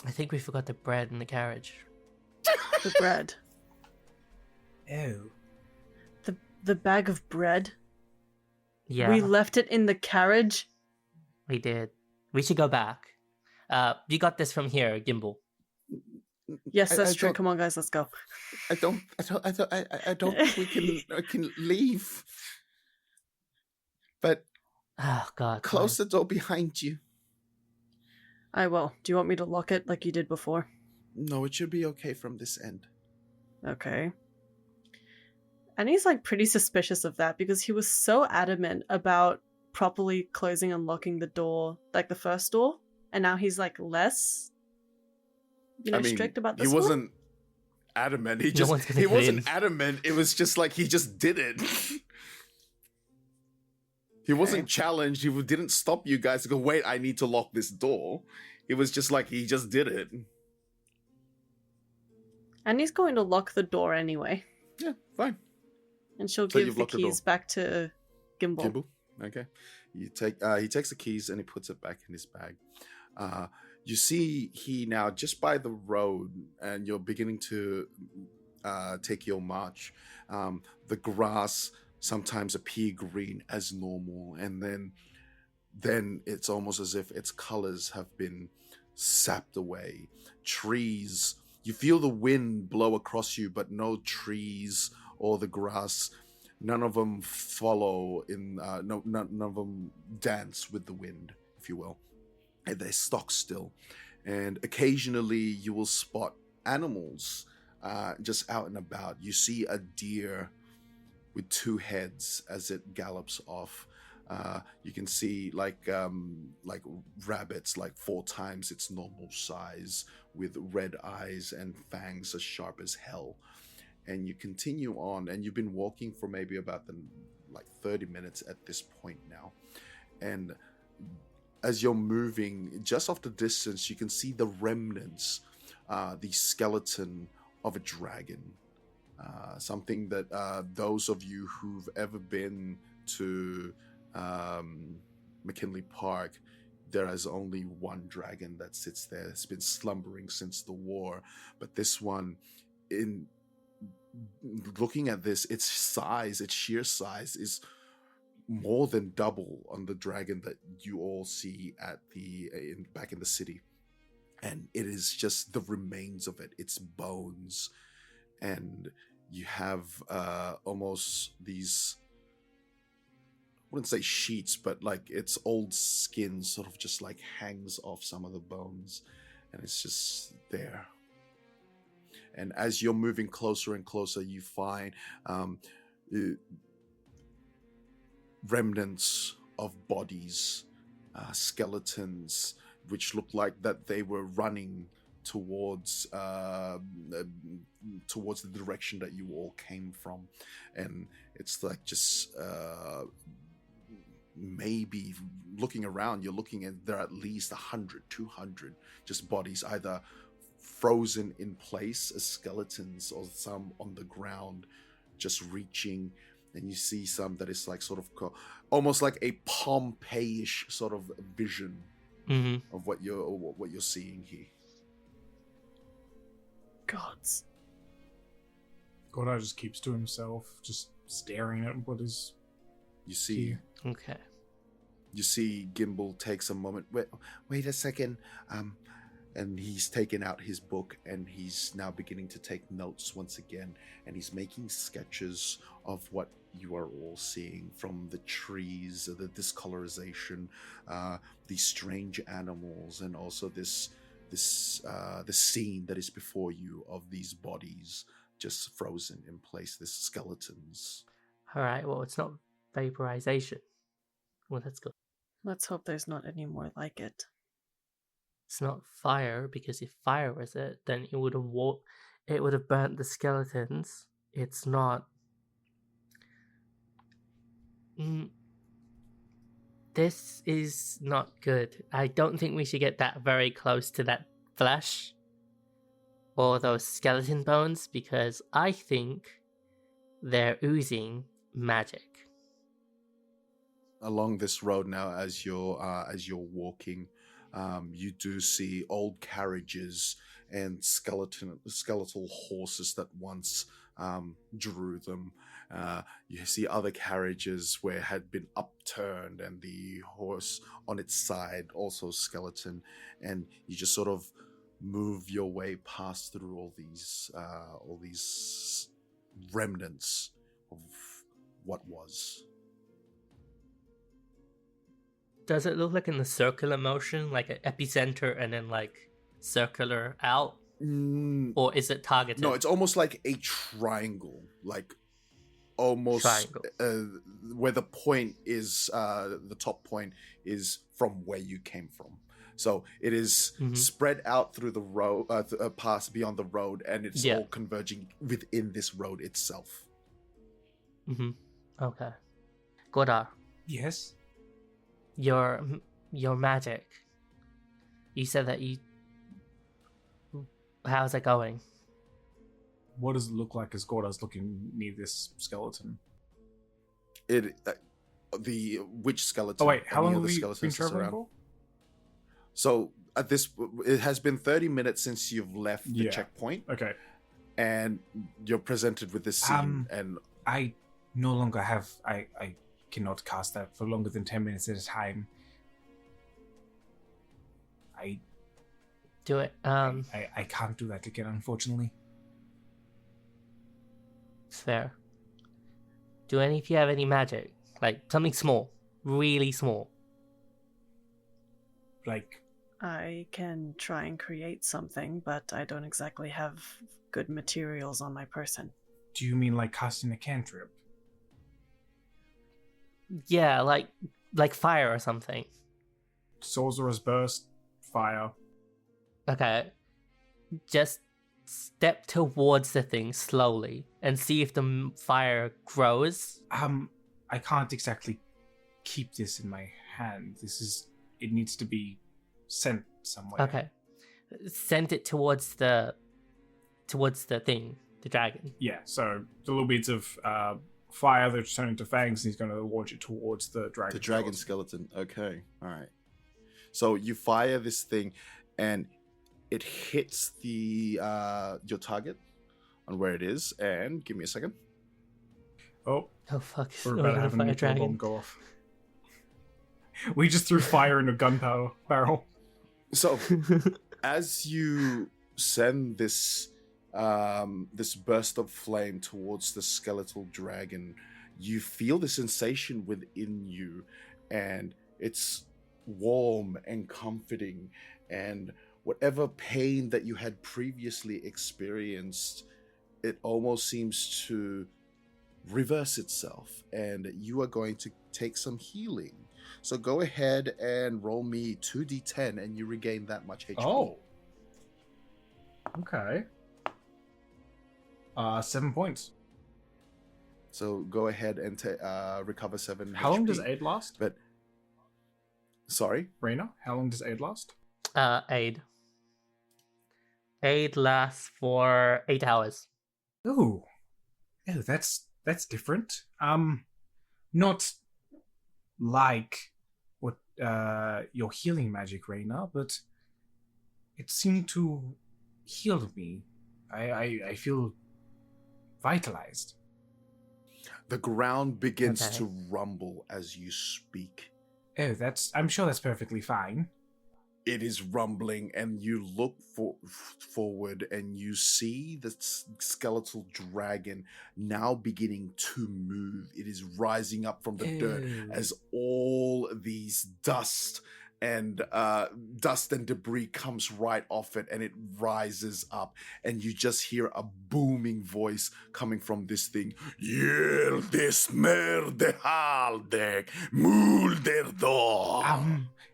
think we forgot the bread in the carriage." The bread. Oh. The bag of bread? Yeah, We left it in the carriage? we did. We should go back. You got this from here, Gimbal. Yes, that's I true. don't- Come on, guys, let's go. I don't think we can leave. But Oh God. close the door behind you. I will. Do you want me to lock it like you did before? No, it should be okay from this end. Okay. And he's like pretty suspicious of that because he was so adamant about properly closing and locking the door, like the first door, and now he's like less, strict about this he one? wasn't adamant. No one's gonna He get wasn't in. adamant. It was just like he just did it. He wasn't challenged. He didn't stop you guys to go, wait, I need to lock this door. It was just like he just did it. And he's going to lock the door anyway, Yeah, fine. and she'll So give you've the locked the door. keys back to Gimbal. Gimbal. Okay. He takes the keys and he puts it back in his bag. You see he now just by the road, and you're beginning to take your march. The grass sometimes appear green as normal, and then it's almost as if its colors have been sapped away. Trees, you feel the wind blow across you, but no trees or the grass, none of them follow none of them dance with the wind, if you will. And they're stock still. And occasionally you will spot animals just out and about. You see a deer with two heads as it gallops off. You can see like rabbits, like 4 times its normal size, with red eyes and fangs as sharp as hell. And you continue on, and you've been walking for maybe about 30 minutes at this point now. And as you're moving, just off the distance, you can see the remnants, the skeleton of a dragon. Something that those of you who've ever been to McKinley Park, there is only one dragon that sits there. It's been slumbering since the war, but this one, in looking at this, its size, its sheer size, is more than double on the dragon that you all see at back in the city. And it is just the remains of it, its bones. And you have almost these, I wouldn't say sheets, but like its old skin sort of just like hangs off some of the bones. And it's just there. And as you're moving closer and closer, you find remnants of bodies, skeletons, which look like that they were running towards the direction that you all came from. And it's like just maybe looking around, you're looking at there are at least 100, 200 just bodies, either frozen in place as skeletons or some on the ground just reaching. And you see some that is like sort of almost like a Pompeii-ish sort of vision of what you're seeing here. Gods. Goddard just keeps to himself, just staring at what is. You see, Okay. you see, Gimbal takes a moment. Wait a second. And he's taken out his book and he's now beginning to take notes once again. And he's making sketches of what you are all seeing, from the trees, the discolorization, these strange animals, and also this scene that is before you of these bodies just frozen in place, these skeletons. All right. Well, it's not vaporization. Well, that's good. Let's hope there's not any more like it. It's not fire, because if fire was it, then it would have burnt the skeletons. It's not. This is not good. I don't think we should get that very close to that flesh or those skeleton bones, because I think they're oozing magic. Along this road now, as you're walking, you do see old carriages and skeletal horses that once drew them. You see other carriages where had been upturned, and the horse on its side also skeleton. And you just sort of move your way past through all these remnants of what was. Does it look like in the circular motion, like an epicenter and then like circular out? Or is it targeted? No, it's almost like a triangle, like almost where the point is, the top point is from where you came from. So it is spread out through the road, past beyond the road, and it's all converging within this road itself. Okay. Godar. Yes? Your magic. You said that you... How's it going? What does it look like as Gorda's looking near this skeleton? Which skeleton? Oh wait, how long have we skeletons been traveling around? for? So it has been 30 minutes since you've left the checkpoint. Okay. And you're presented with this scene, and I no longer have... I cannot cast that for longer than 10 minutes at a time. Do it. I can't do that again, unfortunately. Fair. Do any of you have any magic? Like something small. Really small. Like... I can try and create something, but I don't exactly have good materials on my person. Do you mean like casting a cantrip? Yeah, like fire or something. Sorcerer's Burst, fire. Okay. Just step towards the thing slowly and see if the fire grows. I can't exactly keep this in my hand. It needs to be sent somewhere. Okay. Send it towards the thing, the dragon. Yeah, so the little bits of fire that's turning into fangs, and he's going to launch it towards the dragon. The dragon skeleton. Okay, all right. So you fire this thing, and it hits the your target on where it is. And give me a second. Oh, Oh fuck! we're Oh, about to the have a fire nuclear dragon. bomb go off. We just threw fire in a gunpowder barrel. So as you send this this burst of flame towards the skeletal dragon, you feel the sensation within you, and it's warm and comforting, and whatever pain that you had previously experienced, it almost seems to reverse itself, and you are going to take some healing. So go ahead and roll me 2d10 and you regain that much HP. Oh. Okay. 7 points. So go ahead and recover 7 How HP. long does aid last? But sorry, Raina, how long does aid last? Aid. Aid lasts for 8 hours. Ooh. Oh, that's different. Not like what your healing magic, Raina, but it seemed to heal me. I feel vitalized. the ground begins Okay. to rumble as you speak. Oh, I'm sure that's perfectly fine. It is rumbling, and you look forward, and you see the skeletal dragon now beginning to move. It is rising up from the dirt Ew. as all these dust and debris comes right off it, and it rises up, and you just hear a booming voice coming from this thing. Yildiz merde haldek mulderdo.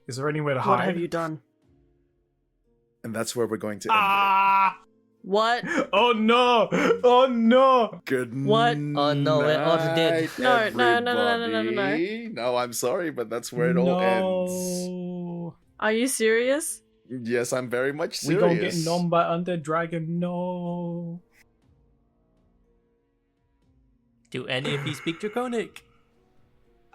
Is there anywhere to What hide? have you done? And that's where we're going to end Ah! What? Oh no! Oh no! it. Good What? Oh, no, we're all dead. No, no, no, no, no, no, no, no. everybody. No, I'm sorry, but that's where it all ends. No. Are you serious? Yes, I'm very much We serious. gonna get known by Undead Dragon. No. Do any of you speak Draconic?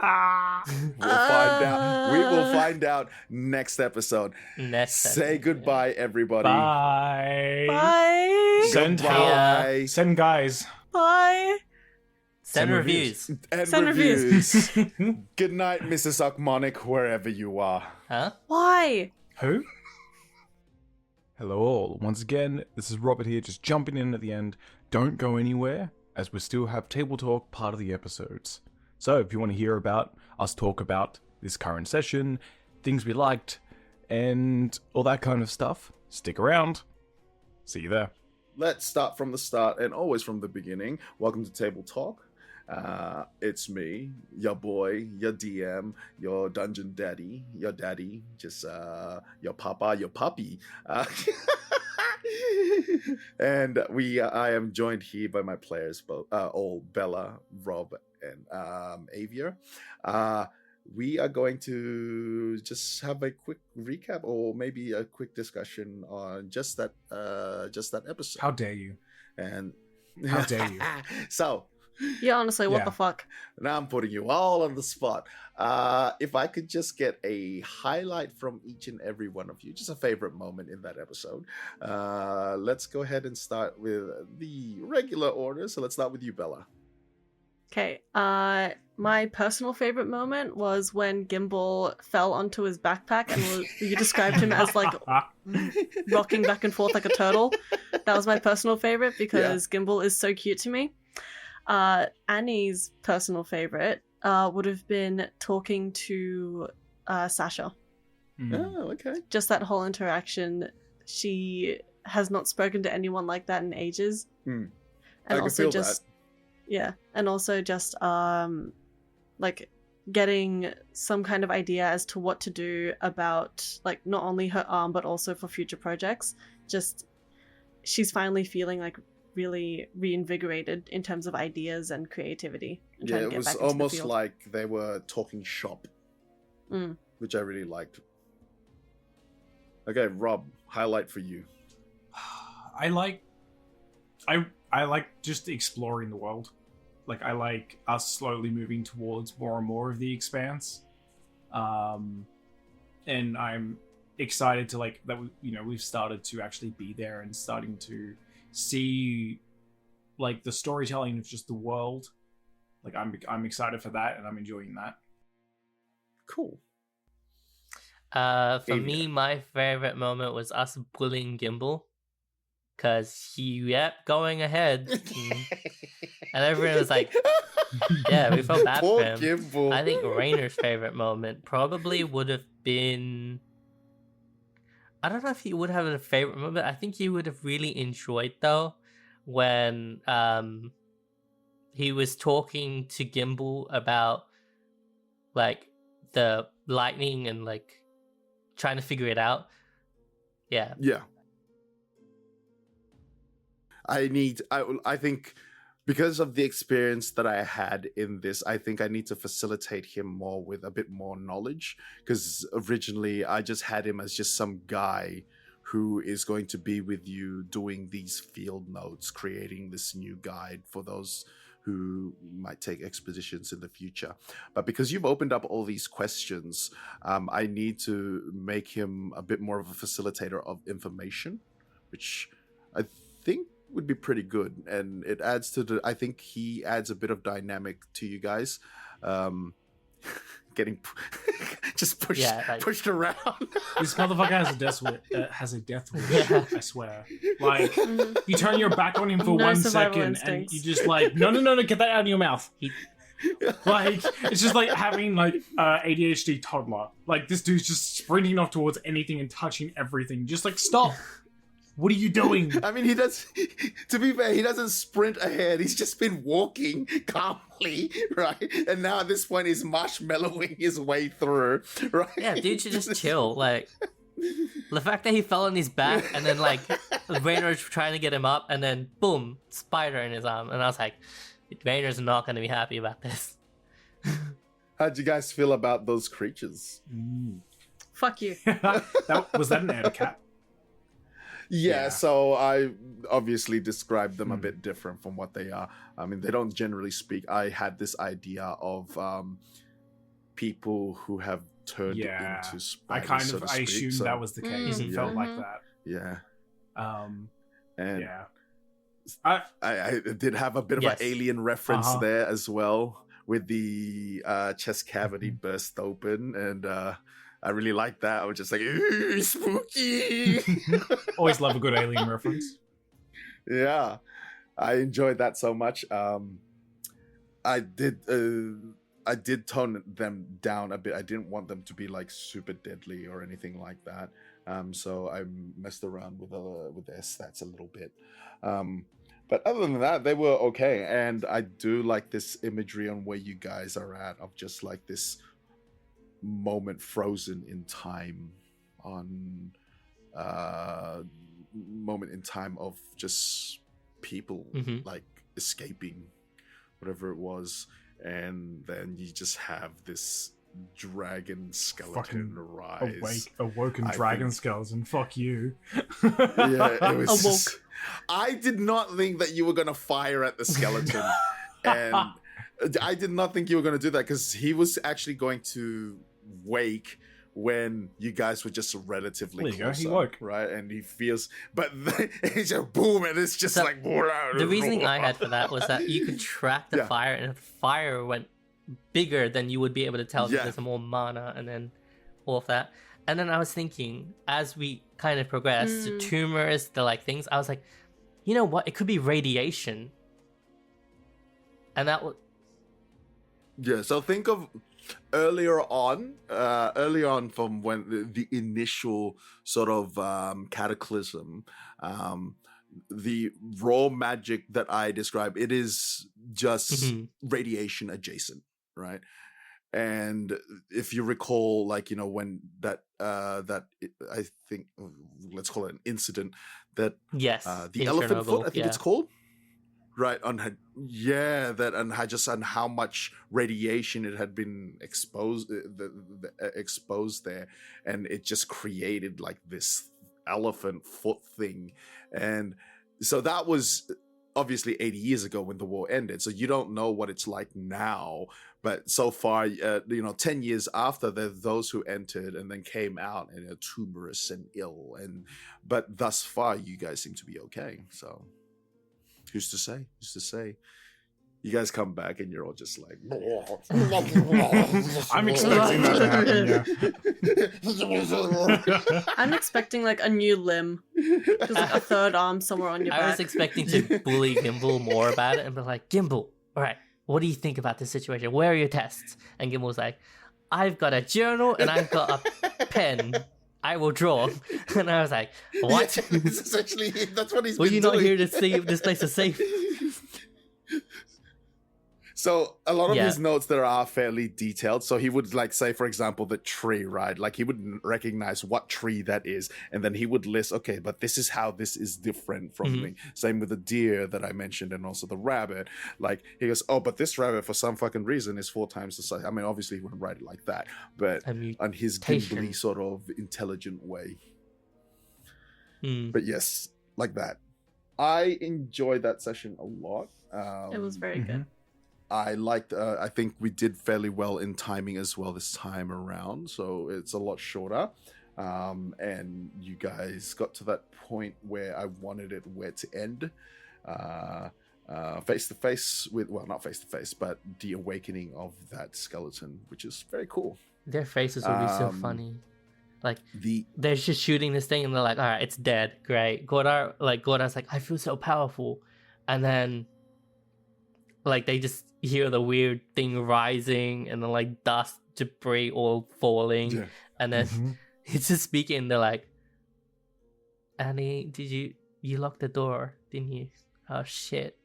Ah! We'll find out. We will find out next episode. Next Say episode. goodbye, everybody. Bye. Bye. Send Goodbye. Send guys. Bye. Send Send reviews. And Send reviews. Good night, Mrs. Akmonic, wherever you are. Huh? Why? Who? Hello all. Once again, this is Robert here, just jumping in at the end. Don't go anywhere, as we still have Table Talk part of the episodes. So if you want to hear about us talk about this current session, things we liked, and all that kind of stuff, stick around. See you there. Let's start from the start and always from the beginning. Welcome to Table Talk. It's me, your boy, your DM, your dungeon daddy, your daddy, just your papa, your puppy. And I am joined here by my players, both all Bella, Rob, and Avier. We are going to just have a quick recap, or maybe a quick discussion on just that episode. How dare you? And How dare you? So Yeah, honestly, what Yeah. the fuck? now I'm putting you all on the spot. If I could just get a highlight from each and every one of you, just a favorite moment in that episode. Let's go ahead and start with the regular order. So let's start with you, Bella. Okay, my personal favorite moment was when Gimbal fell onto his backpack and you described him as like rocking back and forth like a turtle. That was my personal favorite because Gimbal is so cute to me. Annie's personal favorite would have been talking to Sasha. Oh, okay. Just that whole interaction. She has not spoken to anyone like that in ages. Hmm. And I can also feel just yeah, and also just like getting some kind of idea as to what to do about like not only her arm but also for future projects. Just she's finally feeling like really reinvigorated in terms of ideas and creativity. And Yeah, trying to it get was back into the almost field. like they were talking shop, Mm. which I really liked. Okay, Rob, highlight for you. I like just exploring the world. Like I like us slowly moving towards more and more of the expanse. and I'm excited to like that. We've started to actually be there and starting to see like the storytelling of just the world. Like I'm excited for that, and I'm enjoying that. Cool. For Avia. me, my favorite moment was us bullying Gimbal, because he kept going ahead, and everyone was like, "Yeah, we felt bad Poor for him." Gimbal. I think Rainer's favorite moment probably would have been. I don't know if he would have a favorite moment. I think he would have really enjoyed though when he was talking to Gimbal about like the lightning and like trying to figure it out. Yeah. Yeah. I think because of the experience that I had in this, I think I need to facilitate him more with a bit more knowledge, because originally I just had him as just some guy who is going to be with you doing these field notes, creating this new guide for those who might take expeditions in the future. But because you've opened up all these questions, I need to make him a bit more of a facilitator of information, which I think would be pretty good. And it adds to I think he adds a bit of dynamic to you guys. Getting just pushed, pushed around. This motherfucker has a death wish. I swear. Like, you turn your back on him for No 1 survival second, instincts. and you just like, no, get that out of your mouth. Like, it's just like having like ADHD toddler. Like, this dude's just sprinting off towards anything and touching everything. Just like, stop. What are you doing? I mean, he does. To be fair, he doesn't sprint ahead. He's just been walking calmly, right? And now at this point, he's marshmallowing his way through, right? Yeah, dude should just chill. Like, the fact that he fell on his back and then like Rainer's trying to get him up, and then boom, spider in his arm, and I was like, Rainer's not going to be happy about this. How'd you guys feel about those creatures? Fuck you. Was that an etiquette? Yeah, so I obviously described them a bit different from what they are. I mean, they don't generally speak. I had this idea of people who have turned into spiders. I assumed that was the case. It felt like that. Yeah. And yeah. I did have a bit of an alien reference there as well, with the chest cavity burst open, and I really liked that. I was just like, ooh, spooky. Always love a good alien reference. Yeah, I enjoyed that so much. I did tone them down a bit. I didn't want them to be like super deadly or anything like that. So I messed around with their stats a little bit. But other than that, they were okay. And I do like this imagery on where you guys are at, of just like this moment frozen in time, on moment in time of just people like escaping whatever it was, and then you just have this dragon skeleton rise. Awoken dragon skeleton. Fuck you. Yeah, it was just, I did not think that you were gonna fire at the skeleton. And I did not think you were gonna do that, because he was actually going to wake when you guys were just relatively close, he woke, right? And he feels, but it's just boom, and it's just like the reasoning I had for that was that you could track the fire, and if the fire went bigger, then you would be able to tell that there's more mana, and then all of that. And then I was thinking, as we kind of progressed, the tumors, the like things, I was like, you know what? It could be radiation, and that would. Yeah. So think of earlier on from when the initial sort of cataclysm, the raw magic that I described, it is just radiation adjacent, right? And if you recall, like, you know, when that I think, let's call it an incident, that the elephant foot, I think it's called, right, on her, that, and on how much radiation it had been exposed there, and it just created like this elephant foot thing. And so that was obviously 80 years ago when the war ended, so you don't know what it's like now. But so far, 10 years after, there are those who entered and then came out and are tumorous and ill, but thus far you guys seem to be okay. So who's to say? You guys come back and you're all just like, I'm expecting that to happen, yeah. I'm expecting like a new limb. Just like a third arm somewhere on your back. I was expecting to bully Gimbal more about it and be like, Gimbal, all right, what do you think about this situation? Where are your tests? And Gimbal was like, I've got a journal and I've got a pen. I will draw. And I was like, what? Yeah, essentially, that's what he's Were been you doing. not here to see if this place is safe? So a lot of Yeah. his notes there are fairly detailed. So he would like say, for example, the tree, right? Like he wouldn't recognize what tree that is. And then he would list, okay, but this is how this is different from me. Same with the deer that I mentioned and also the rabbit. Like he goes, oh, but this rabbit for some fucking reason is 4 times the size. I mean, obviously he wouldn't write it like that, but on his gimbly sort of intelligent way. But yes, like that. I enjoyed that session a lot. It was very good. I liked, I think we did fairly well in timing as well this time around. So it's a lot shorter. And you guys got to that point where I wanted it where to end. Face to face with, well, not face to face, but the awakening of that skeleton, which is very cool. Their faces would be so funny. Like, they're just shooting this thing and they're like, all right, it's dead. Great. Godard's like, I feel so powerful. And then, like, they just hear the weird thing rising and then, like, dust, debris all falling. Yeah. And then it's just speaking and they're like, Annie, did you lock the door, didn't you? Oh, shit.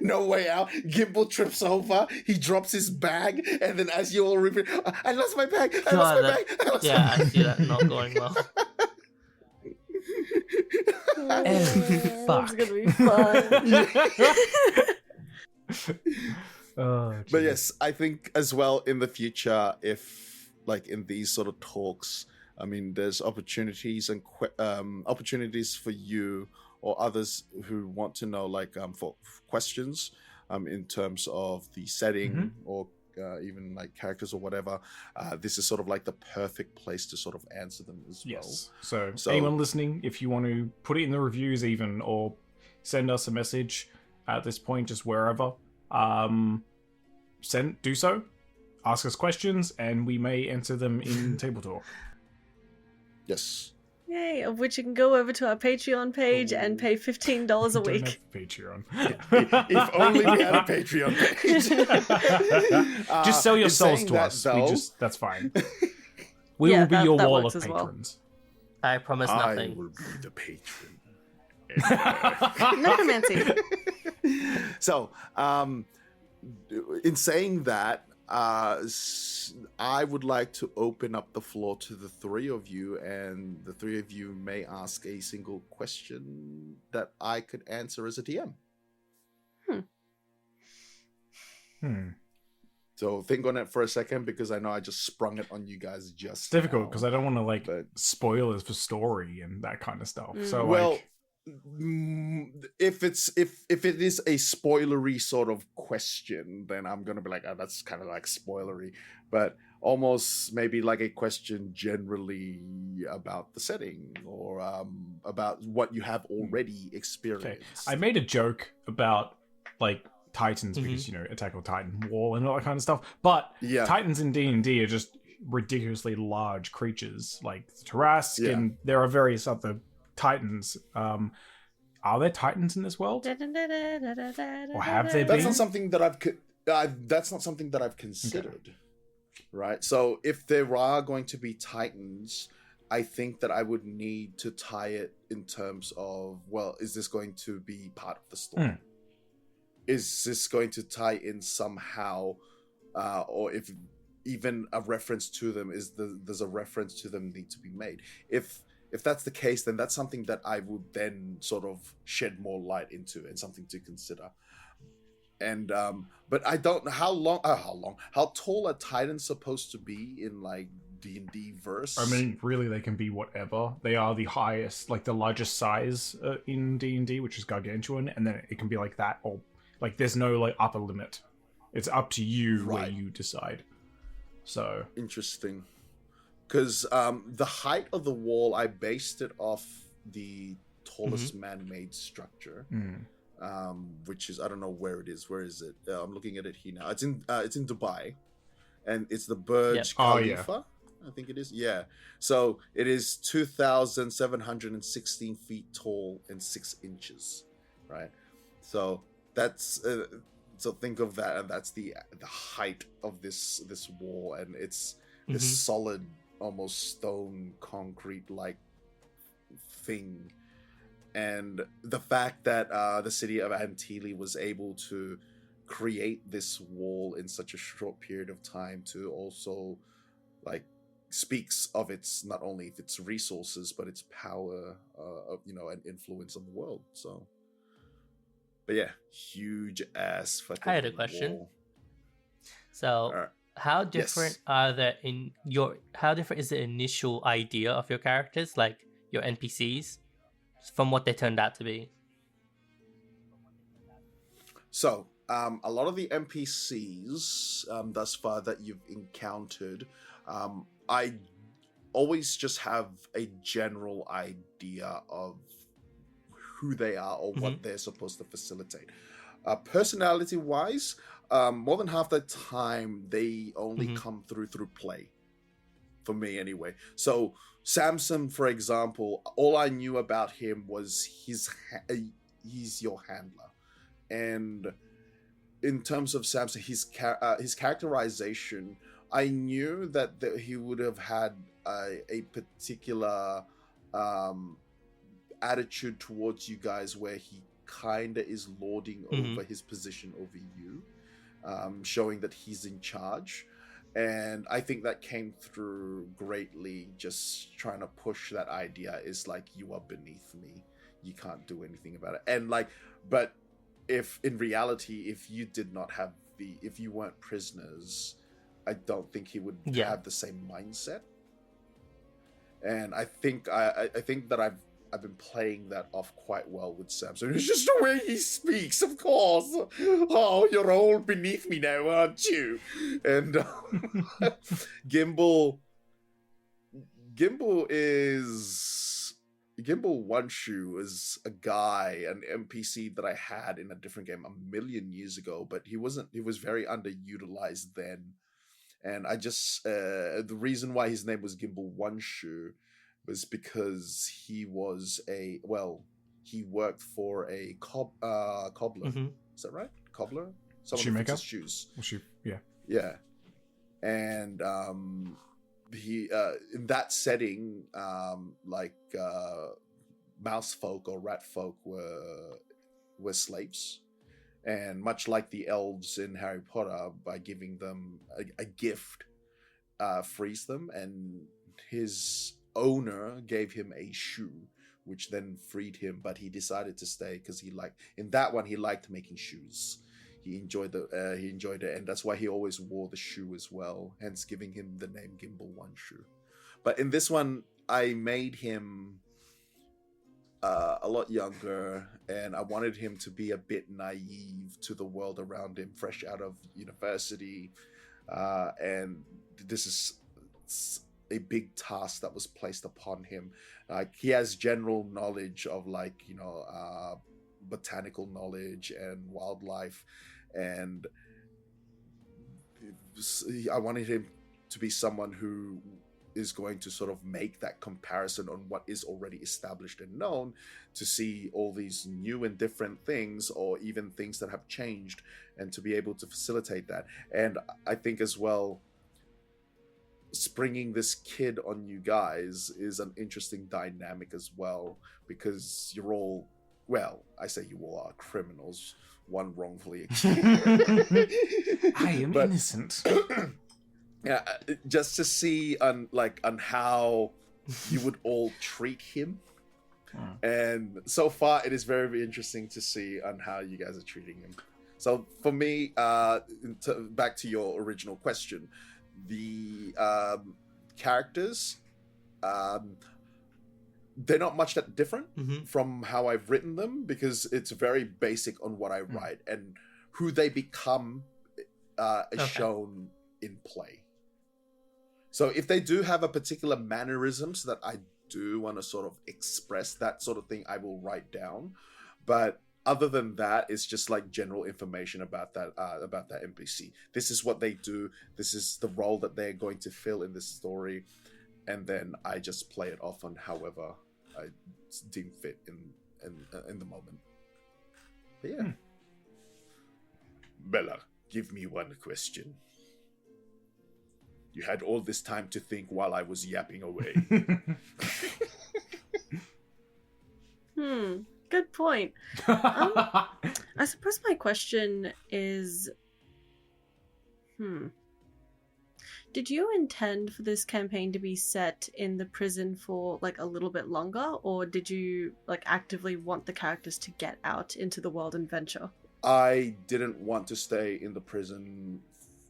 No way out. Gimbal trips over. He drops his bag, and then as you all repeat, I lost my bag. I lost my bag. I see that not going well. Fuck. It's gonna be fun. But yes, I think as well in the future, if like in these sort of talks, I mean, there's opportunities and opportunities for you or others who want to know, like for questions, in terms of the setting or even like characters or whatever. This is sort of like the perfect place to sort of answer them as well. Yes. So anyone listening, if you want to put it in the reviews even, or send us a message at this point, just wherever, do so. Ask us questions, and we may answer them in Table Talk. Yes. Yay, of which you can go over to our Patreon page and pay $15 a week. Patreon. If only we had a Patreon page. Just sell your souls to us. That's fine. We will be your wall of patrons. Well. I promise nothing. I will be the patron. Necromancy. So, in saying that, I would like to open up the floor to the three of you, and the three of you may ask a single question that I could answer as a DM. So think on it for a second, because I know I just sprung it on you guys just It's difficult because I don't want to spoilers for story and that kind of stuff. So if it is a spoilery sort of question, then I'm gonna be like, oh, that's kind of like spoilery, but almost maybe like a question generally about the setting or about what you have already experienced. Okay. I made a joke about like Titans because Attack on Titan Wall and all that kind of stuff, but Titans in D&D are just ridiculously large creatures like Tarask, and there are various other Titans. Are there Titans in this world? Or have there been? That's not something that I've considered. Right? So if there are going to be Titans, I think that I would need to tie it in terms of, well, is this going to be part of the story? Is this going to tie in somehow, or if even a reference to them there's a reference to them need to be made. If that's the case, then that's something that I would then sort of shed more light into and something to consider. And but I don't know how tall are Titans supposed to be in like D&D verse. I mean, really, they can be whatever. They are the highest, like the largest size in D&D, which is gargantuan, and then it can be like that, or like there's no like upper limit. It's up to you where Right. you decide. So Interesting. Because the height of the wall, I based it off the tallest man-made structure, which is, I don't know where it is. Where is it? I'm looking at it here now. It's in Dubai, and it's the Burj Oh, yeah. Khalifa. I think it is. Yeah. So it is 2,716 feet tall and 6 inches, right? So that's so think of that, and that's the height of this wall, and it's this solid, almost stone concrete like thing. And the fact that the city of Antili was able to create this wall in such a short period of time to also like speaks of its not only its resources but its power of and influence on the world. So but yeah, huge ass fucking I had a question. wall. So, how different how different is the initial idea of your characters, like your NPCs, from what they turned out to be? So, a lot of the NPCs thus far that you've encountered, I always just have a general idea of who they are or what they're supposed to facilitate. Personality-wise, more than half the time they only come through play. For me, anyway. So, Samson, for example, all I knew about him was he's your handler. And in terms of Samson, his characterization, I knew that he would have had a particular attitude towards you guys where he kind of is lording over his position over you, showing that he's in charge. And I think that came through greatly, just trying to push that idea is like, you are beneath me. You can't do anything about it. And like, but if in reality, if you did not have if you weren't prisoners, I don't think he would have the same mindset. And I think I think that I've been playing that off quite well with Samson. It's just the way he speaks, of course. Oh, you're all beneath me now, aren't you? And Gimbal One Shoe is a guy, an NPC that I had in a different game a million years ago, but he was very underutilized then. And I just the reason why his name was Gimbal One Shoe was because he worked for a cobbler. Is that right? Cobbler? Someone who fixes shoes. Yeah. And he in that setting, mouse folk or rat folk were slaves. And much like the elves in Harry Potter, by giving them a gift, frees them, and his owner gave him a shoe, which then freed him, but he decided to stay because he liked making shoes. He enjoyed it, and that's why he always wore the shoe as well, hence giving him the name Gimbal One Shoe. But in this one, I made him a lot younger, and I wanted him to be a bit naive to the world around him, fresh out of university, and this is a big task that was placed upon him. He has general knowledge of botanical knowledge and wildlife, and I wanted him to be someone who is going to sort of make that comparison on what is already established and known, to see all these new and different things, or even things that have changed, and to be able to facilitate that. And I think as well, springing this kid on you guys is an interesting dynamic as well, because you're all, well, I say you all are criminals, one wrongfully accused. I am innocent. Yeah, just to see on how you would all treat him. And so far it is very, very interesting to see on how you guys are treating him. So for me, back to your original question, the characters, they're not much that different from how I've written them, because it's very basic on what I write, and who they become is shown in play. So if they do have a particular mannerisms that I do want to sort of express, that sort of thing I will write down. But other than that, it's just like general information about that NPC. This is what they do. This is the role that they're going to fill in this story, and then I just play it off on however I deem fit in the moment. But yeah. Bella, give me one question. You had all this time to think while I was yapping away. Good point. I suppose my question is, did you intend for this campaign to be set in the prison for like a little bit longer, or did you like actively want the characters to get out into the world and venture? I didn't want to stay in the prison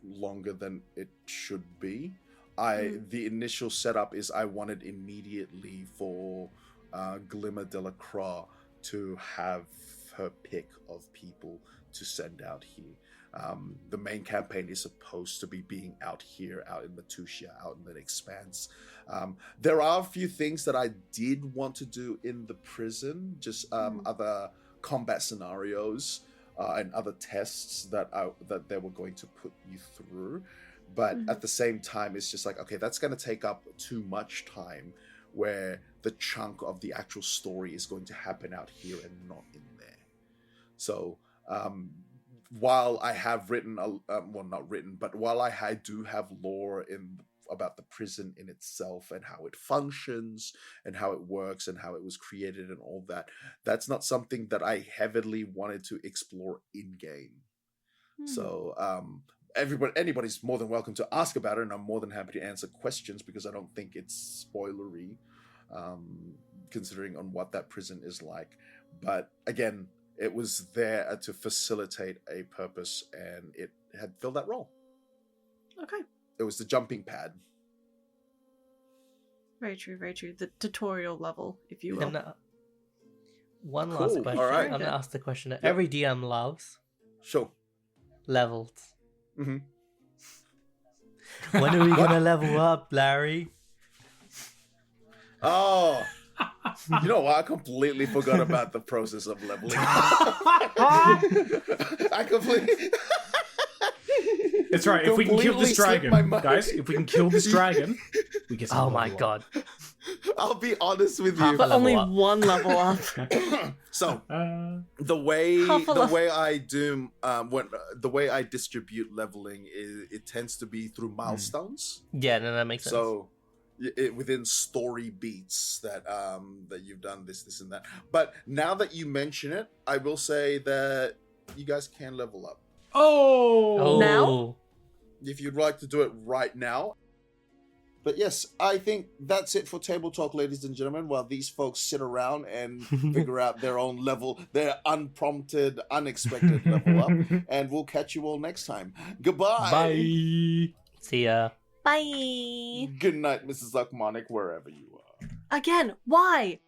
longer than it should be. The initial setup is I wanted immediately for Glimmer Delacroix to have her pick of people to send out here. The main campaign is supposed to be being out here, out in Matusia, out in the Expanse. There are a few things that I did want to do in the prison, just other combat scenarios and other tests that they were going to put you through. But at the same time, it's just like, okay, that's going to take up too much time, where the chunk of the actual story is going to happen out here and not in there. So while I have written, while I do have lore about the prison in itself and how it functions and how it works and how it was created and all that, that's not something that I heavily wanted to explore in-game. So anybody's more than welcome to ask about it, and I'm more than happy to answer questions, because I don't think it's spoilery, considering on what that prison is like. But again, it was there to facilitate a purpose, and it had filled that role. Okay. It was the jumping pad. Very true, very true. The tutorial level, if you will. One last question. All right. I'm going to ask the question that every DM loves. Sure. Levels. Mm-hmm. When are we going to level up, Larry? Oh, you know what? I completely forgot about the process of leveling. I completely... It's right. If we can kill this dragon, guys, if we can kill this dragon, we get some. Oh my god. I'll be honest with you. But only one level up. So the way I do the way I distribute leveling is it tends to be through milestones. Yeah, no, that makes sense. So within story beats that you've done this and that. But now that you mention it, I will say that you guys can level up. Oh, now? If you'd like to do it right now. But yes, I think that's it for Table Talk, ladies and gentlemen, while these folks sit around and figure out their own level, their unprompted, unexpected level up. And we'll catch you all next time. Goodbye. Bye. See ya. Bye. Good night, Mrs. Akmonic, wherever you are. Again, why?